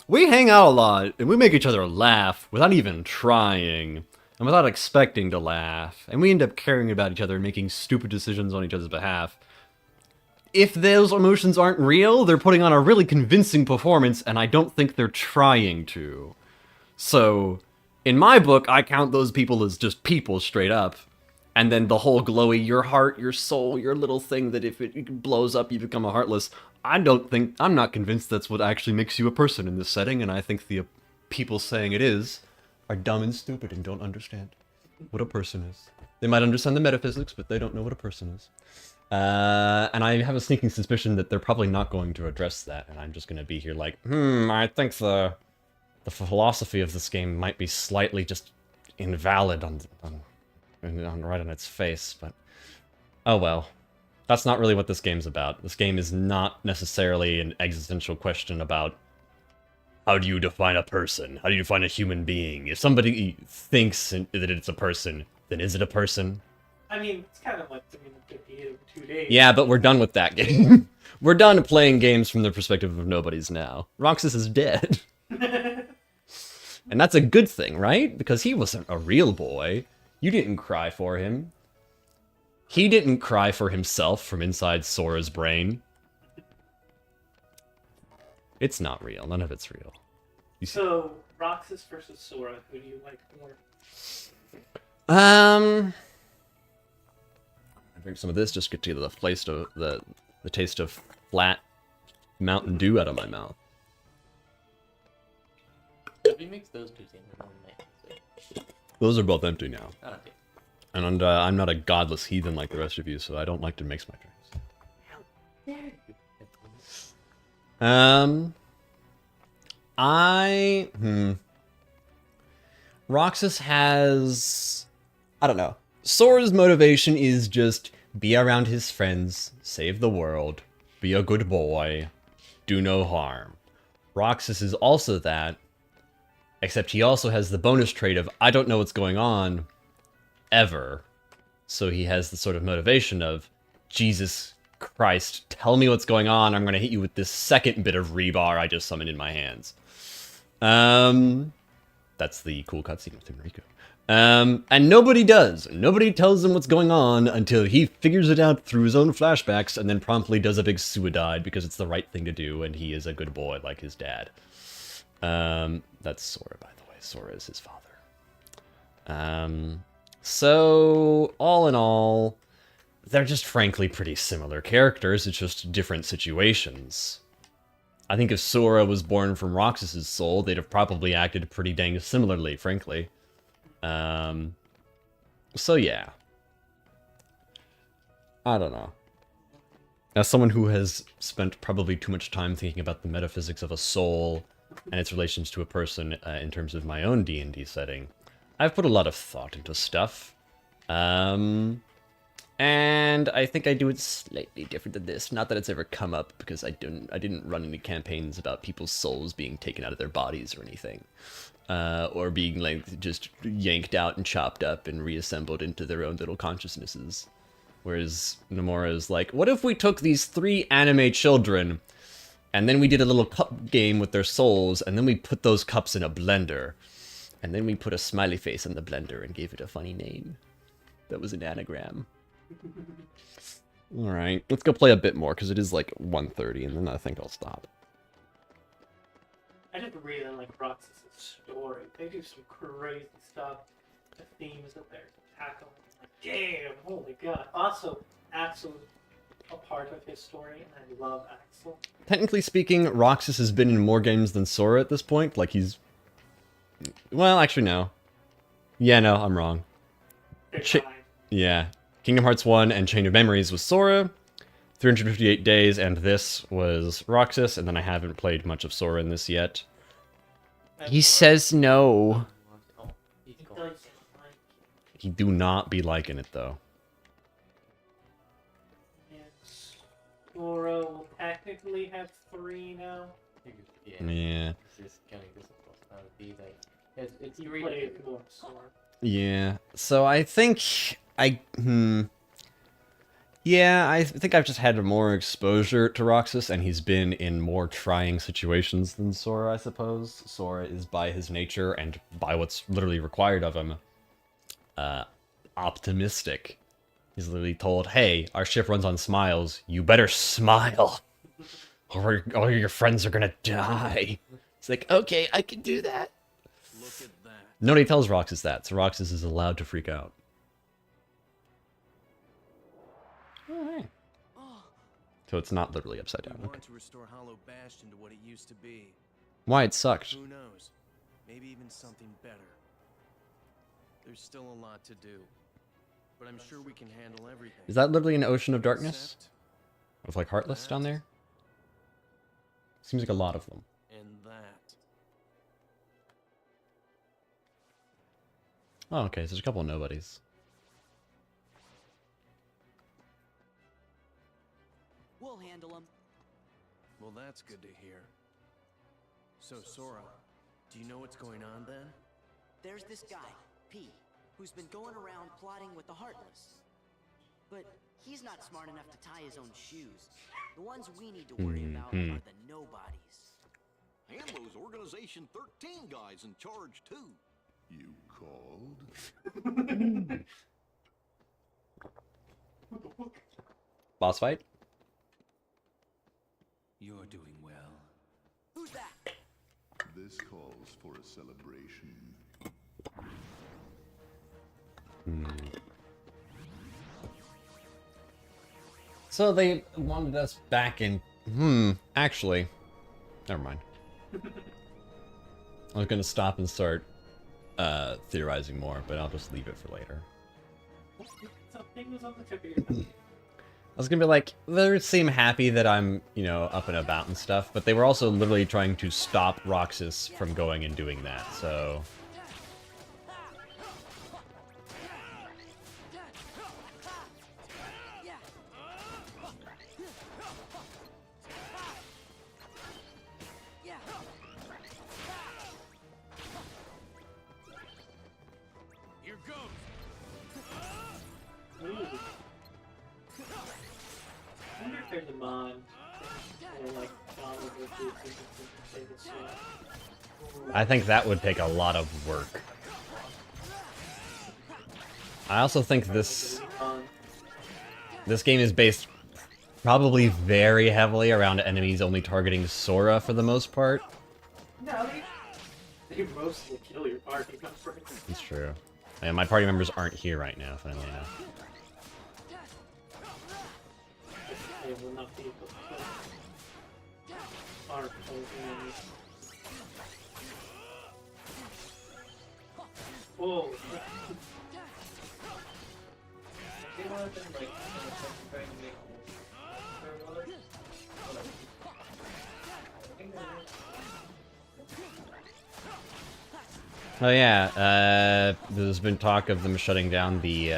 we hang out a lot and we make each other laugh without even trying and without expecting to laugh. And we end up caring about each other and making stupid decisions on each other's behalf. If those emotions aren't real, they're putting on a really convincing performance, and I don't think they're trying to. So, in my book, I count those people as just people straight up. And then the whole glowy, your heart, your soul, your little thing that if it blows up, you become a heartless. I'm not convinced that's what actually makes you a person in this setting, and I think the people saying it is are dumb and stupid and don't understand what a person is. They might understand the metaphysics, but they don't know what a person is. And I have a sneaking suspicion that they're probably not going to address that, and I'm just going to be here like, I think the philosophy of this game might be slightly just invalid right on its face, but oh well. That's not really what this game's about. This game is not necessarily an existential question about how do you define a person? How do you define a human being? If somebody thinks that it's a person, then is it a person? I mean, it's kind of like doing the 58 over 2 days. Yeah, but we're done with that game. We're done playing games from the perspective of nobodies now. Roxas is dead. And that's a good thing, right? Because he wasn't a real boy. You didn't cry for him. He didn't cry for himself from inside Sora's brain. It's not real. None of it's real. So, Roxas versus Sora, who do you like more? I drink some of this just to get the taste of flat Mountain Dew out of my mouth. If we mix those two things, then we Those are both empty now. Oh, okay. And I'm not a godless heathen like the rest of you, so I don't like to mix my drinks. Roxas has... I don't know. Sora's motivation is just be around his friends, save the world, be a good boy, do no harm. Roxas is also that, except he also has the bonus trait of I don't know what's going on, ever. So he has the sort of motivation of, Jesus Christ, tell me what's going on, I'm going to hit you with this second bit of rebar I just summoned in my hands. That's the cool cutscene with Enrico. And nobody does. Nobody tells him what's going on until he figures it out through his own flashbacks and then promptly does a big suicide because it's the right thing to do and he is a good boy like his dad. That's Sora, by the way. Sora is his father. So, all in all, they're just frankly pretty similar characters. It's just different situations. I think if Sora was born from Roxas's soul, they'd have probably acted pretty dang similarly, frankly. So yeah. I don't know. As someone who has spent probably too much time thinking about the metaphysics of a soul and its relations to a person in terms of my own D&D setting, I've put a lot of thought into stuff. And I think I do it slightly different than this. Not that it's ever come up, because I didn't run any campaigns about people's souls being taken out of their bodies or anything. Or being, like, just yanked out and chopped up and reassembled into their own little consciousnesses. Whereas Nomura is like, what if we took these 3 anime children, and then we did a little cup game with their souls, and then we put those cups in a blender, and then we put a smiley face in the blender and gave it a funny name. That was an anagram. Alright, let's go play a bit more, because it is like 1:30, and then I think I'll stop. I just really like Roxas' story. They do some crazy stuff. The themes that they're tackling. Like, damn, holy god. Also, Axel's a part of his story, and I love Axel. Technically speaking, Roxas has been in more games than Sora at this point. Like, he's... Well, actually, no. Yeah, no, I'm wrong. Yeah. Kingdom Hearts 1 and Chain of Memories was Sora. 358 Days and this was Roxas, and then I haven't played much of Sora in this yet. He says no. He do not be liking it, though. Sora will technically have 3 now. Yeah. It's 3 more Sora. Yeah. So I think Yeah, I think I've just had more exposure to Roxas, and he's been in more trying situations than Sora, I suppose. Sora is, by his nature, and by what's literally required of him, optimistic. He's literally told, hey, our ship runs on smiles, you better smile, or all your friends are gonna die. It's like, okay, I can do that. Nobody tells Roxas that, so Roxas is allowed to freak out. So it's not literally upside down. Okay. To restore Hollow Bastion to what it used to be. Why it sucked. Who knows? Maybe even something better. There's still a lot to do, but I'm sure we can handle everything. Is that literally an ocean of darkness? With like Heartless down there? Seems like a lot of them. And that. Oh, okay, so there's a couple of nobodies. We'll handle them. Well, that's good to hear. So, Sora, do you know what's going on then? There's this guy, P, who's been going around plotting with the Heartless. But he's not smart enough to tie his own shoes. The ones we need to worry about are the nobodies. And those Organization 13 guys in charge, too. You called? Boss fight? You're doing well. Who's that? This calls for a celebration. So they wanted us back in... actually. Never mind. I was gonna stop and start theorizing more, but I'll just leave it for later. Something was on the tip of your tongue. I was gonna be like, they seem happy that I'm, you know, up and about and stuff, but they were also literally trying to stop Roxas from going and doing that, so... Here goes. I wonder if there's a mod or like I think that would take a lot of work. I also think this game is based probably very heavily around enemies only targeting Sora for the most part. No, they mostly kill your party members. It's true. And my party members aren't here right now, funnily enough. They will not be able to kill our opponents. Whoa! They would have been like trying to make Oh yeah, there's been talk of them shutting down the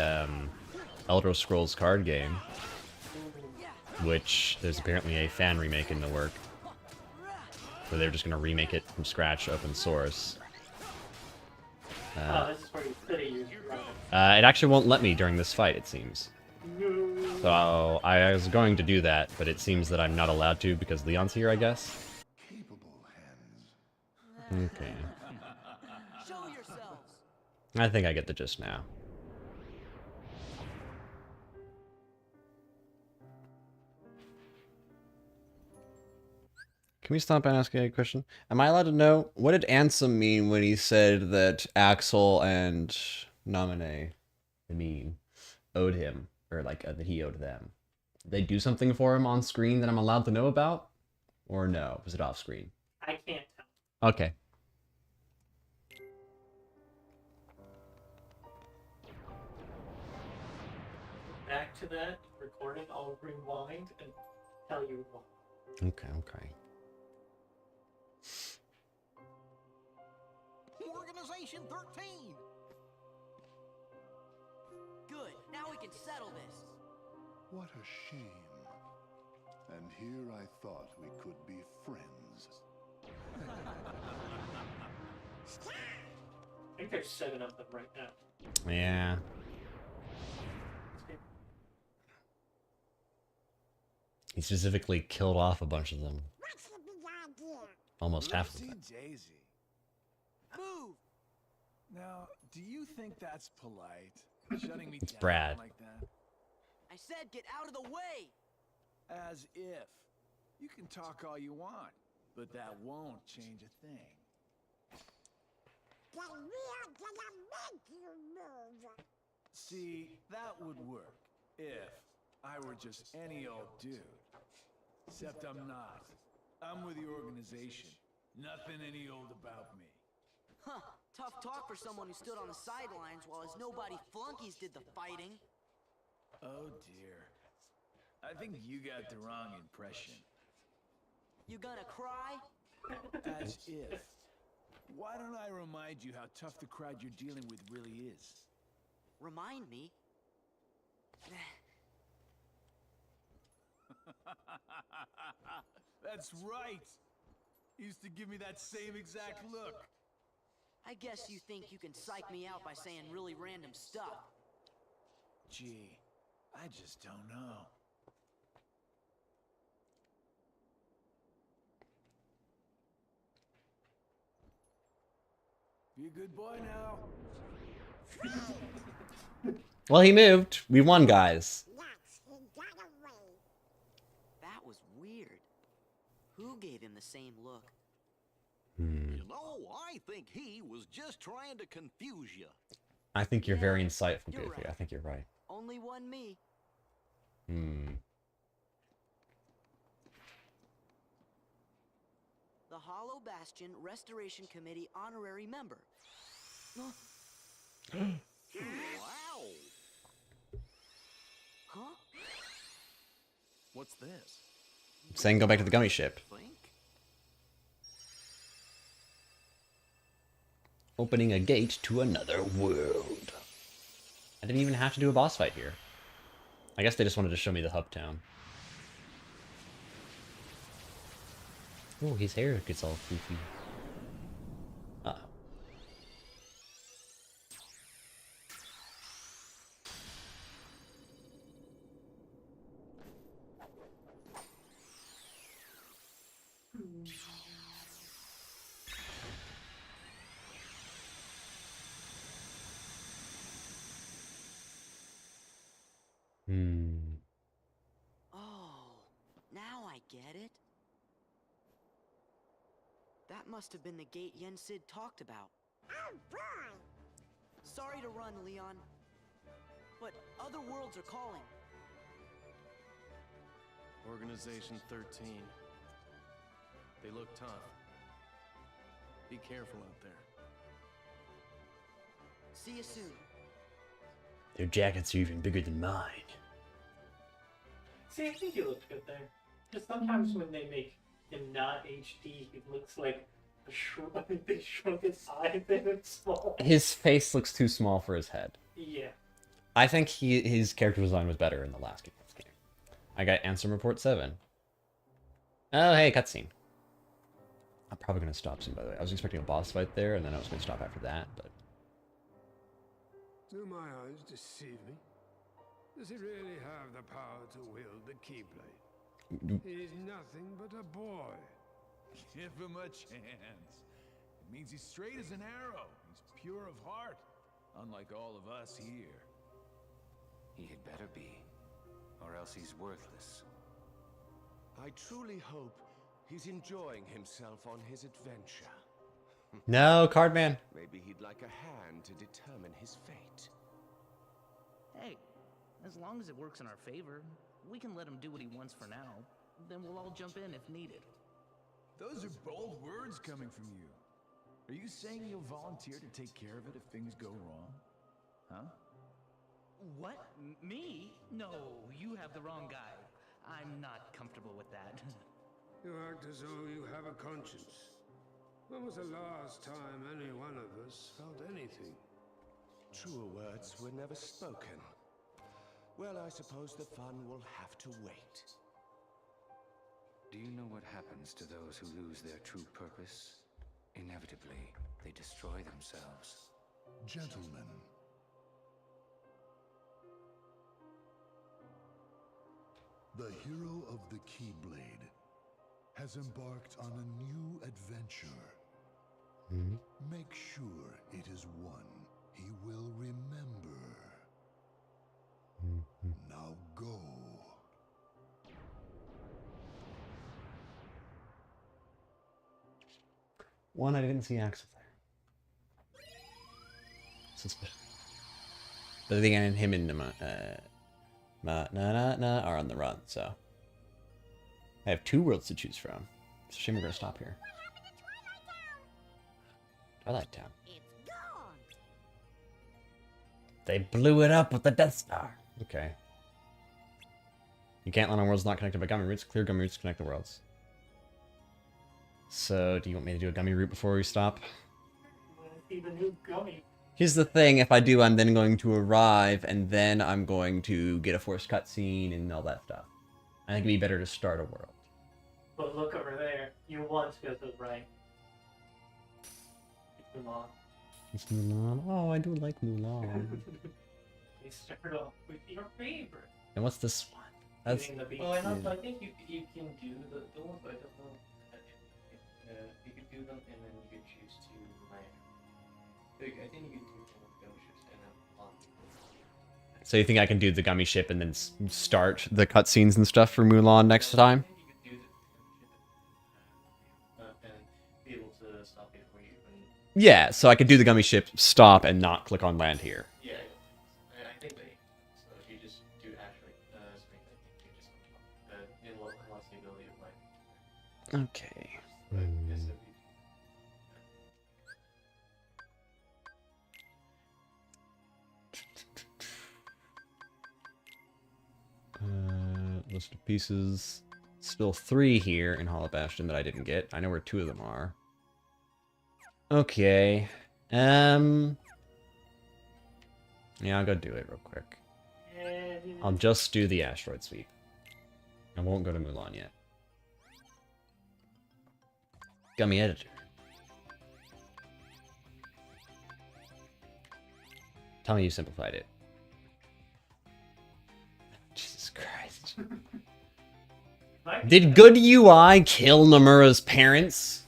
Elder Scrolls card game, which there's apparently a fan remake in the work. So they're just going to remake it from scratch, open source. this is where you could have used it actually won't let me during this fight, it seems. So I was going to do that, but it seems that I'm not allowed to because Leon's here, I guess. Okay. Show yourselves. I think I get the gist now. Can we stop and ask a question? Am I allowed to know, what did Ansem mean when he said that Axel and Naminé, owed him, or like that he owed them? Did they do something for him on screen that I'm allowed to know about? Or no? Was it off screen? I can't tell. Okay. Back to that recording, I'll rewind and tell you why. Okay, okay. Organization 13! Good, now we can settle this. What a shame. And here I thought we could be friends. I think there's 7 of them right now. Yeah. He specifically killed off a bunch of them. Almost half of them. Daisy. Move! Now, do you think that's polite? Shutting me It's down Brad. like that? I said get out of the way! As if. You can talk all you want, but that won't change a thing. See, that would work if I were just any old dude. Except I'm not. I'm with the organization. Nothing any old about me. Huh. Tough talk for someone who stood on the sidelines while his nobody flunkies did the fighting. Oh dear. I think you got the wrong impression. You gonna cry? As if. Why don't I remind you how tough the crowd you're dealing with really is? Remind me? That's right! Used to give me that same exact look. I guess you think you can psych me out by saying really random stuff. Gee, I just don't know. Be a good boy now. Well, he moved. We won, guys. That was weird. Who gave him the same look? You know, I think he was just trying to confuse you. I think you're very insightful, Goofy. I think you're right. Only one me. The Hollow Bastion Restoration Committee honorary member. Wow! Huh? What's this? Saying go back to the gummy ship. Opening a gate to another world. I didn't even have to do a boss fight here. I guess they just wanted to show me the hub town. Oh, his hair gets all goofy. Uh-oh. Oh, now I get it. That must have been the gate Yen Sid talked about. Oh boy! Sorry to run, Leon. But other worlds are calling. Organization 13. They look tough. Be careful out there. See you soon. Their jackets are even bigger than mine. See, I think he looked good there. Because sometimes when they make him not HD, he looks like they shrunk his eyes and it's small. His face looks too small for his head. Yeah. I think his character design was better in the last game. I got Ansem Report 7. Oh, hey, cutscene. I'm probably going to stop soon, by the way. I was expecting a boss fight there, and then I was going to stop after that, but... Do my eyes deceive me? Does he really have the power to wield the Keyblade? He's nothing but a boy. Give him a chance. It means he's straight as an arrow. He's pure of heart, unlike all of us here. He had better be, or else he's worthless. I truly hope he's enjoying himself on his adventure. No, Cardman. Maybe he'd like a hand to determine his fate. Hey, as long as it works in our favor, we can let him do what he wants for now. Then we'll all jump in if needed. Those are bold words coming from you. Are you saying you'll volunteer to take care of it if things go wrong? Huh? What? Me? No, you have the wrong guy. I'm not comfortable with that. You act as though you have a conscience. When was the last time any one of us felt anything? Truer words were never spoken. Well, I suppose the fun will have to wait. Do you know what happens to those who lose their true purpose? Inevitably, they destroy themselves. Gentlemen, the hero of the Keyblade has embarked on a new adventure. Make sure it is one he will remember. Now go. One, I didn't see Axel there. Suspicious. But then him and are on the run, so I have 2 worlds to choose from. It's a shame we're gonna stop here. Twilight Town. It's gone. They blew it up with the Death Star. Okay. You can't land on worlds not connected by gummy routes. Clear gummy routes to connect the worlds. So, do you want me to do a gummy route before we stop? See the new gummy. Here's the thing, if I do, I'm then going to arrive, and then I'm going to get a forced cutscene and all that stuff. I think it'd be better to start a world. But look over there. You want to go to the right. It's Mulan. It's Mulan. Oh, I do like Mulan. You start off with your favorite. And what's this one? That's... Well, I think you can do the ones, but I don't know. You could do them, and then you could choose to land. I think you could do gummy ships and then on. So you think I can do the gummy ship and then start the cutscenes and stuff for Mulan next time? Be able to stop before you even... Yeah, so I could do the gummy ship, stop, and not click on land here. Yeah, I think they... So if you just do actually... you just... it unlocks the ability of like... Okay. List of pieces. Still 3 here in Hollow Bastion that I didn't get. I know where 2 of them are. Okay. Yeah, I'll go do it real quick. I'll just do the asteroid sweep. I won't go to Mulan yet. Gummy editor. Tell me you simplified it. Jesus Christ. Did good UI kill Nomura's parents?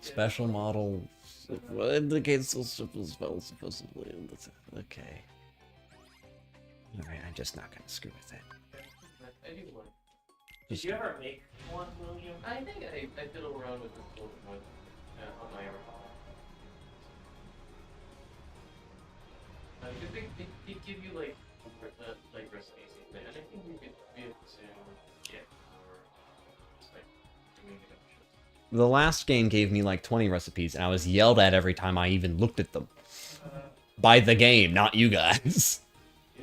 Special model indicates those supposedly. Okay. Alright, I'm just not gonna screw with it. I do one. Did you ever make one, William? I think I fiddle around with this little one on my own. Because they give you like recipes, and I think you could be able to get more just like doing it. The last game gave me like 20 recipes, and I was yelled at every time I even looked at them. By the game, not you guys.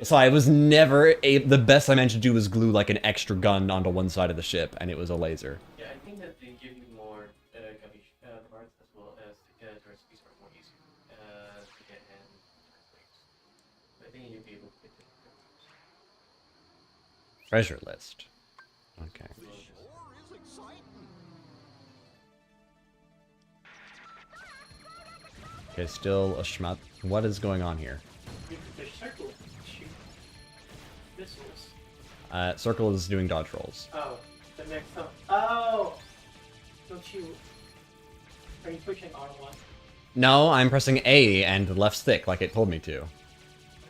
So I was never the best I managed to do was glue like an extra gun onto one side of the ship, and it was a laser. Yeah, I think that they give you more parts as well as the recipes are more easy to get and I think you'll be able to get it. Treasure list. Okay. Okay, still a shmup. What is going on here? The circle shoot missiles. Circle is doing dodge rolls. Oh, the next time. Oh! Don't you... Are you pushing R1? No, I'm pressing A and left stick like it told me to.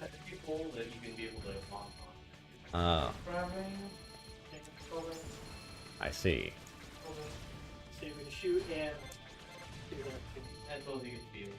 If you hold it, you can be able to lock on. Oh. I see. So you can shoot and do that. And both you can be able to.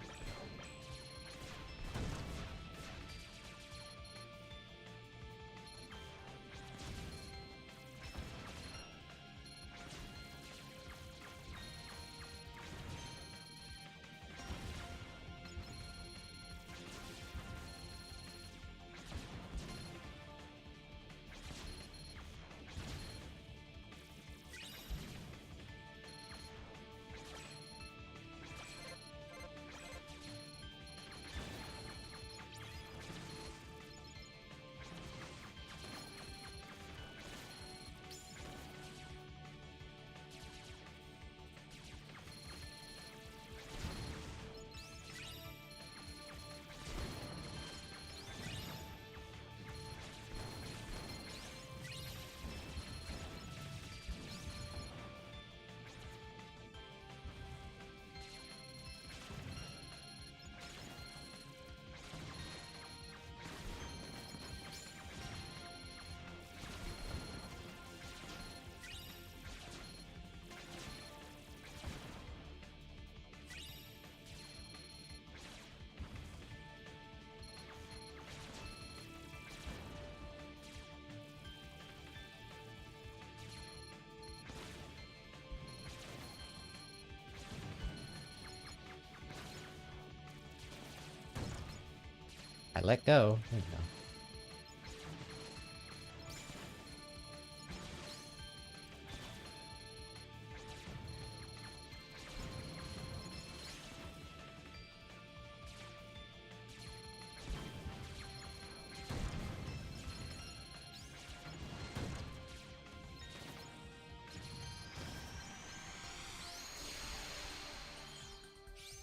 I let go. There you go.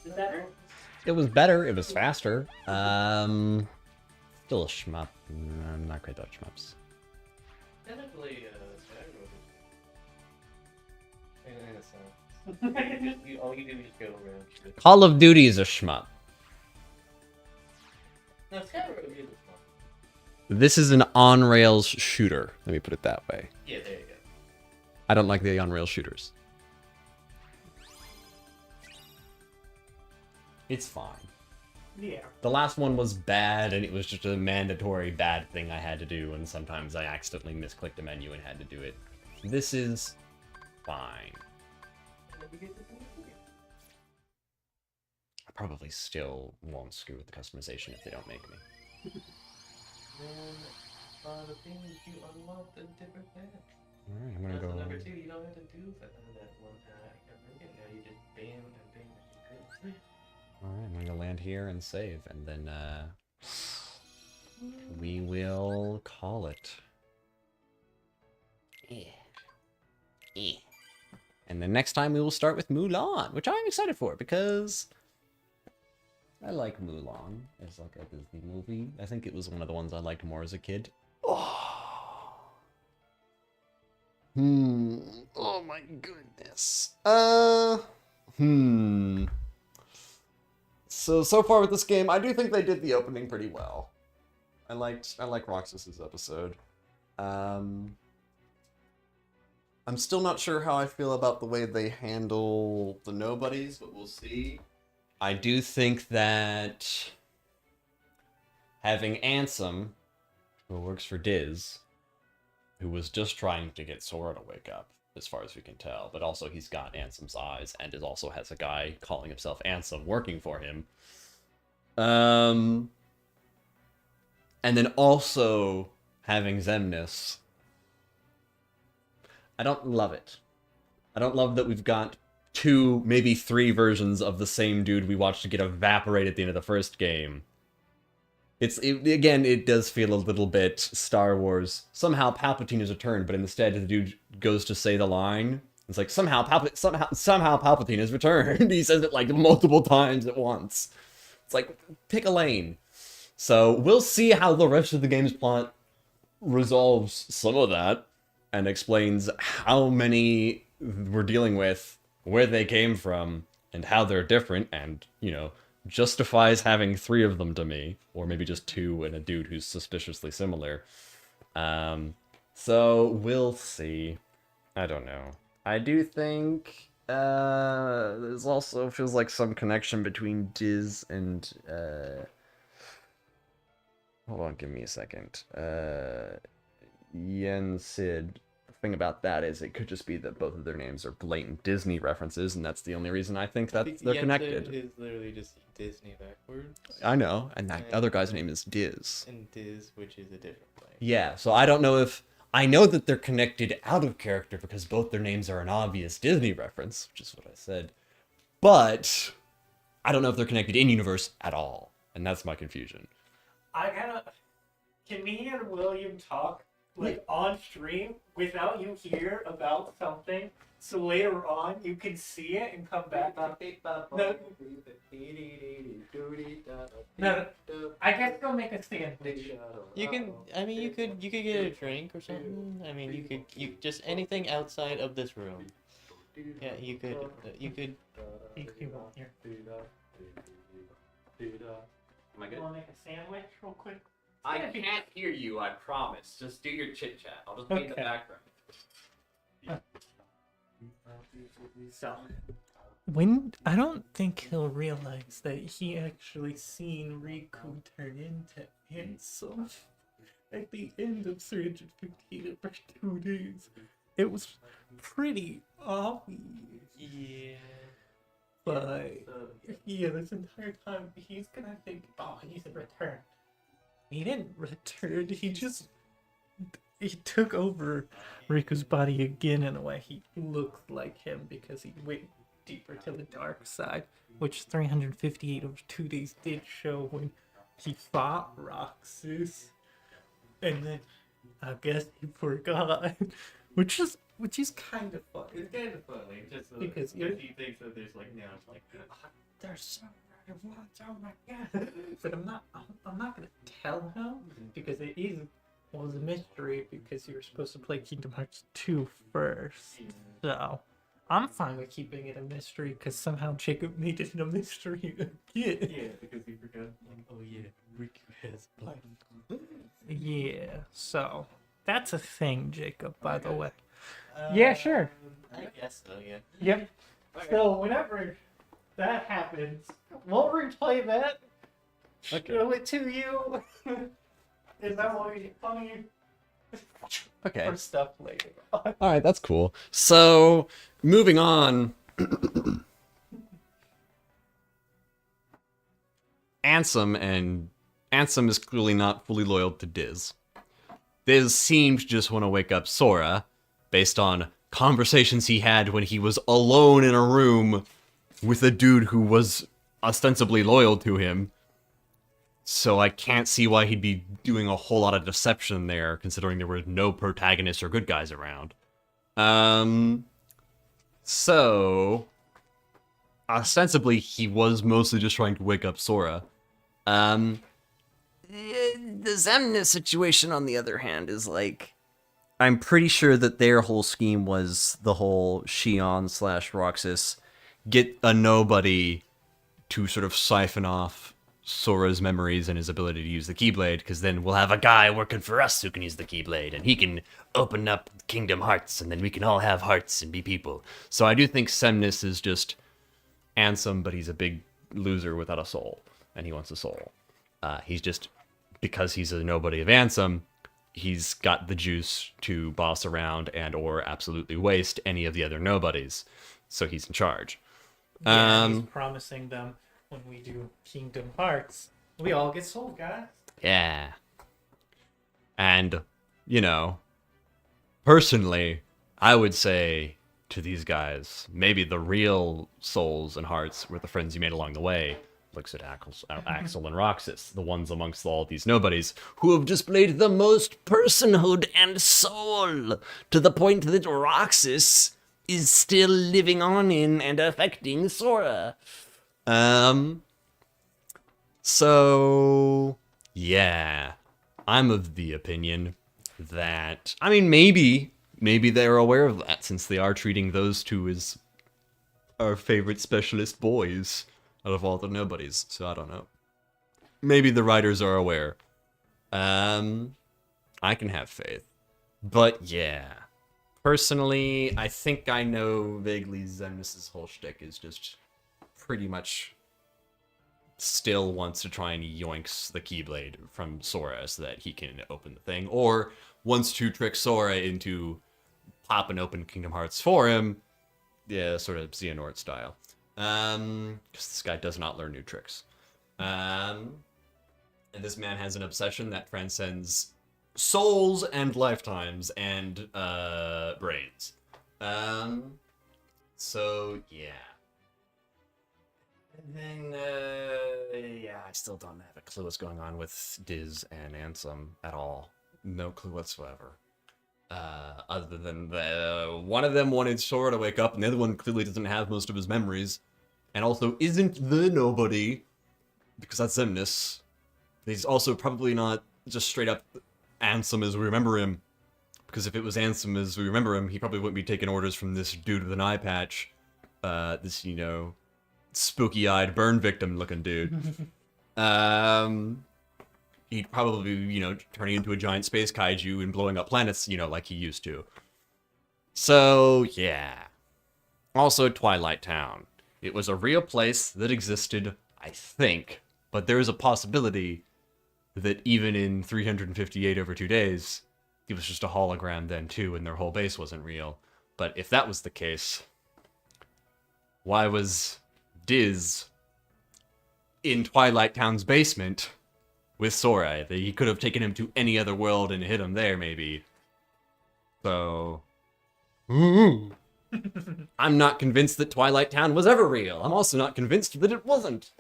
Is that better? It was better. It was faster. Still a shmup. I'm not great about shmups. Technically, all you do is go around. Call of Duty is a shmup. No, Skyrim is fun. This is an on-rails shooter. Let me put it that way. Yeah, there you go. I don't like the on-rails shooters. It's fine. Yeah. The last one was bad, and it was just a mandatory bad thing I had to do, and sometimes I accidentally misclicked a menu and had to do it. This is fine. I probably still won't screw with the customization if they don't make me. Then, the thing is you unlock the different path. Alright, I'm gonna go... Number 2, you don't have to do that one. Now you just bam and bam and good. Alright, I'm gonna land here and save, and then, we will call it. And then next time we will start with Mulan, which I'm excited for, because I like Mulan. It's like a Disney movie. I think it was one of the ones I liked more as a kid. Oh my goodness. So far with this game, I do think they did the opening pretty well. I like Roxas's episode. I'm still not sure how I feel about the way they handle the nobodies, but we'll see. I do think that having Ansem, who works for Diz, who was just trying to get Sora to wake up, as far as we can tell, but also he's got Ansem's eyes, and it also has a guy calling himself Ansem working for him. And then also having Xemnas. I don't love it. I don't love that we've got 2, maybe 3 versions of the same dude we watched get evaporate at the end of the first game. Again, it does feel a little bit Star Wars. Somehow Palpatine has returned, but instead the dude goes to say the line. It's like, somehow Palpatine has returned. He says it like multiple times at once. It's like, pick a lane. So we'll see how the rest of the game's plot resolves some of that and explains how many we're dealing with, where they came from, and how they're different, and, you know, justifies having 3 of them to me, or maybe just 2 and a dude who's suspiciously similar. So we'll see. I don't know. I do think there's also feels like some connection between Diz and hold on, give me a second. Yen Sid. The thing about that is it could just be that both of their names are blatant Disney references, and that's the only reason I think that they're connected. Is literally just Disney backwards. I know, and that other guy's name is Diz. And Diz, which is a different place. Yeah, so I don't know if... I know that they're connected out of character because both their names are an obvious Disney reference, which is what I said. But I don't know if they're connected in-universe at all, and that's my confusion. Can me and William talk like on stream without you hear about something, so later on you can see it and come back? No, I guess go make a sandwich. You can. I mean, you could get a drink or something. I mean, you just anything outside of this room. Yeah, you could. Here. Am I good? Want to make a sandwich real quick? I can't hear you, I promise. Just do your chit-chat. I'll just be in the background. So, I don't think he'll realize that he actually seen Riku turn into Ansem at the end of 358 for 2 days. It was pretty obvious. Yeah. But yeah, this entire time he's gonna think, oh, he's returned. He didn't return. He took over Riku's body again in a way. He looked like him because he went deeper to the dark side, which 358 over 2 days did show when he fought Roxas, and then I guess he forgot, which is kind of fun. It's kind of funny, just because he thinks that there's like now it's like there's so many ones. Oh my god! But I'm not gonna tell him because was a mystery because you were supposed to play Kingdom Hearts 2 first. So I'm fine with keeping it a mystery because somehow Jacob made it a mystery again. Yeah, because he forgot. Oh yeah, Riku has blind. Yeah, so that's a thing, Jacob. By the way. Yeah, sure. I guess so. Yeah. Yep. So whenever that happens, we'll replay that. Okay. Show it to you. Is that what we funny? Okay. For stuff later. Alright, that's cool. So, moving on. Ansem is clearly not fully loyal to Diz. Diz seemed to just want to wake up Sora, based on conversations he had when he was alone in a room with a dude who was ostensibly loyal to him. So I can't see why he'd be doing a whole lot of deception there, considering there were no protagonists or good guys around. So ostensibly he was mostly just trying to wake up Sora. The Xemnas situation, on the other hand, is like, I'm pretty sure that their whole scheme was the whole Shion / Roxas get a nobody to sort of siphon off Sora's memories and his ability to use the Keyblade, because then we'll have a guy working for us who can use the Keyblade, and he can open up Kingdom Hearts, and then we can all have hearts and be people. So I do think Semnis is just Ansem, but he's a big loser without a soul, and he wants a soul. He's just, because he's a nobody of Ansem, he's got the juice to boss around and or absolutely waste any of the other nobodies. So he's in charge. Yeah, he's promising them when we do Kingdom Hearts, we all get soul, guys. Yeah. And, you know, personally, I would say to these guys, maybe the real souls and hearts were the friends you made along the way. Looks at Axel and Roxas, the ones amongst all these nobodies who have displayed the most personhood and soul, to the point that Roxas is still living on in and affecting Sora. So, yeah, I'm of the opinion that, I mean, maybe they're aware of that, since they are treating those two as our favorite specialist boys out of all the nobodies, so I don't know. Maybe the writers are aware. I can have faith. But yeah, personally, I think I know vaguely Zemnis's whole shtick is just pretty much still wants to try and yoinks the Keyblade from Sora so that he can open the thing, or wants to trick Sora into popping open Kingdom Hearts for him, yeah, sort of Xehanort style. Because this guy does not learn new tricks. And this man has an obsession that transcends souls and lifetimes and brains. So yeah. And then yeah, I still don't have a clue what's going on with Diz and Ansem at all. No clue whatsoever. Other than one of them wanted Sora to wake up, and the other one clearly doesn't have most of his memories, and also isn't the nobody, because that's Zemnis. He's also probably not just straight up Ansem as we remember him, because if it was Ansem as we remember him, he probably wouldn't be taking orders from this dude with an eye patch, this, you know, spooky-eyed burn victim-looking dude. He'd probably, you know, turning into a giant space kaiju and blowing up planets, you know, like he used to. So, yeah. Also, Twilight Town. It was a real place that existed, I think, but there is a possibility that even in 358 over 2 days, it was just a hologram then too, and their whole base wasn't real. But if that was the case, why was Diz in Twilight Town's basement with Sora? He could have taken him to any other world and hit him there, maybe. So, I'm not convinced that Twilight Town was ever real. I'm also not convinced that it wasn't.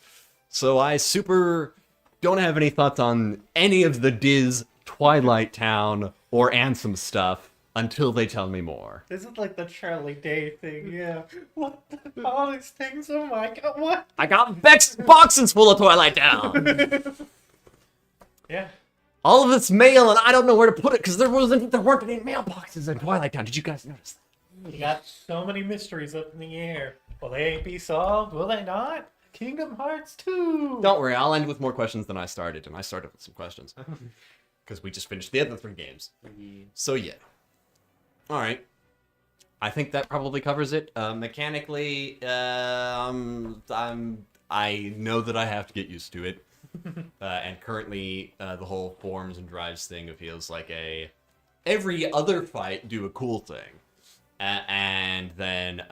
So I super don't have any thoughts on any of the Diz, Twilight Town, or Ansem stuff until they tell me more. This is like the Charlie Day thing, yeah. What the, all these things, oh my god, what? I got boxes full of Twilight Town! Yeah. All of this mail, and I don't know where to put it, because there weren't any mailboxes in Twilight Town. Did you guys notice that? You got so many mysteries up in the air. Will they be solved? Will they not? Kingdom Hearts 2! Don't worry, I'll end with more questions than I started, and I started with some questions. Because we just finished the other 3 games. So yeah. Alright. I think that probably covers it. Mechanically, I know that I have to get used to it. And currently, the whole forms and drives thing feels like every other fight do a cool thing. And then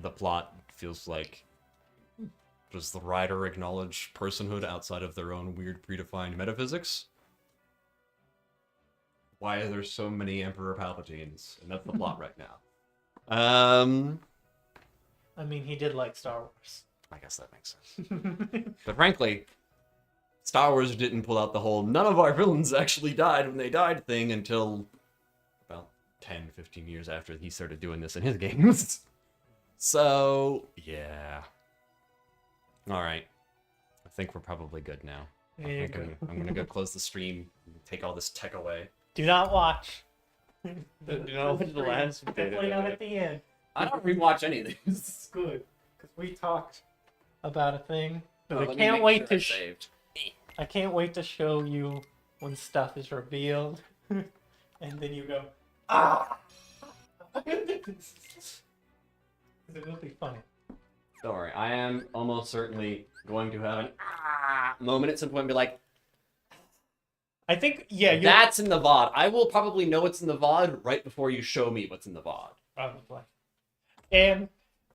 the plot feels like, does the writer acknowledge personhood outside of their own weird predefined metaphysics? Why are there so many Emperor Palpatines? And that's the plot right now. I mean, he did like Star Wars. I guess that makes sense. But frankly, Star Wars didn't pull out the whole none of our villains actually died when they died thing until about 10, 15 years after he started doing this in his games. So, yeah. Alright. I think we're probably good now. I'm gonna go close the stream and take all this tech away. Do not watch. Do not watch the last bit. Definitely not at the end. I don't rewatch any of these. It's good. Because we talked about a thing 'Cause Oh, I let me can't make wait sure to I saved. I can't wait to show you when stuff is revealed, and then you go, ah! It will be funny. Don't worry, I am almost certainly going to have an moment at some point and be like, I think, yeah, that's in the VOD. I will probably know what's in the VOD right before you show me what's in the VOD. Probably. And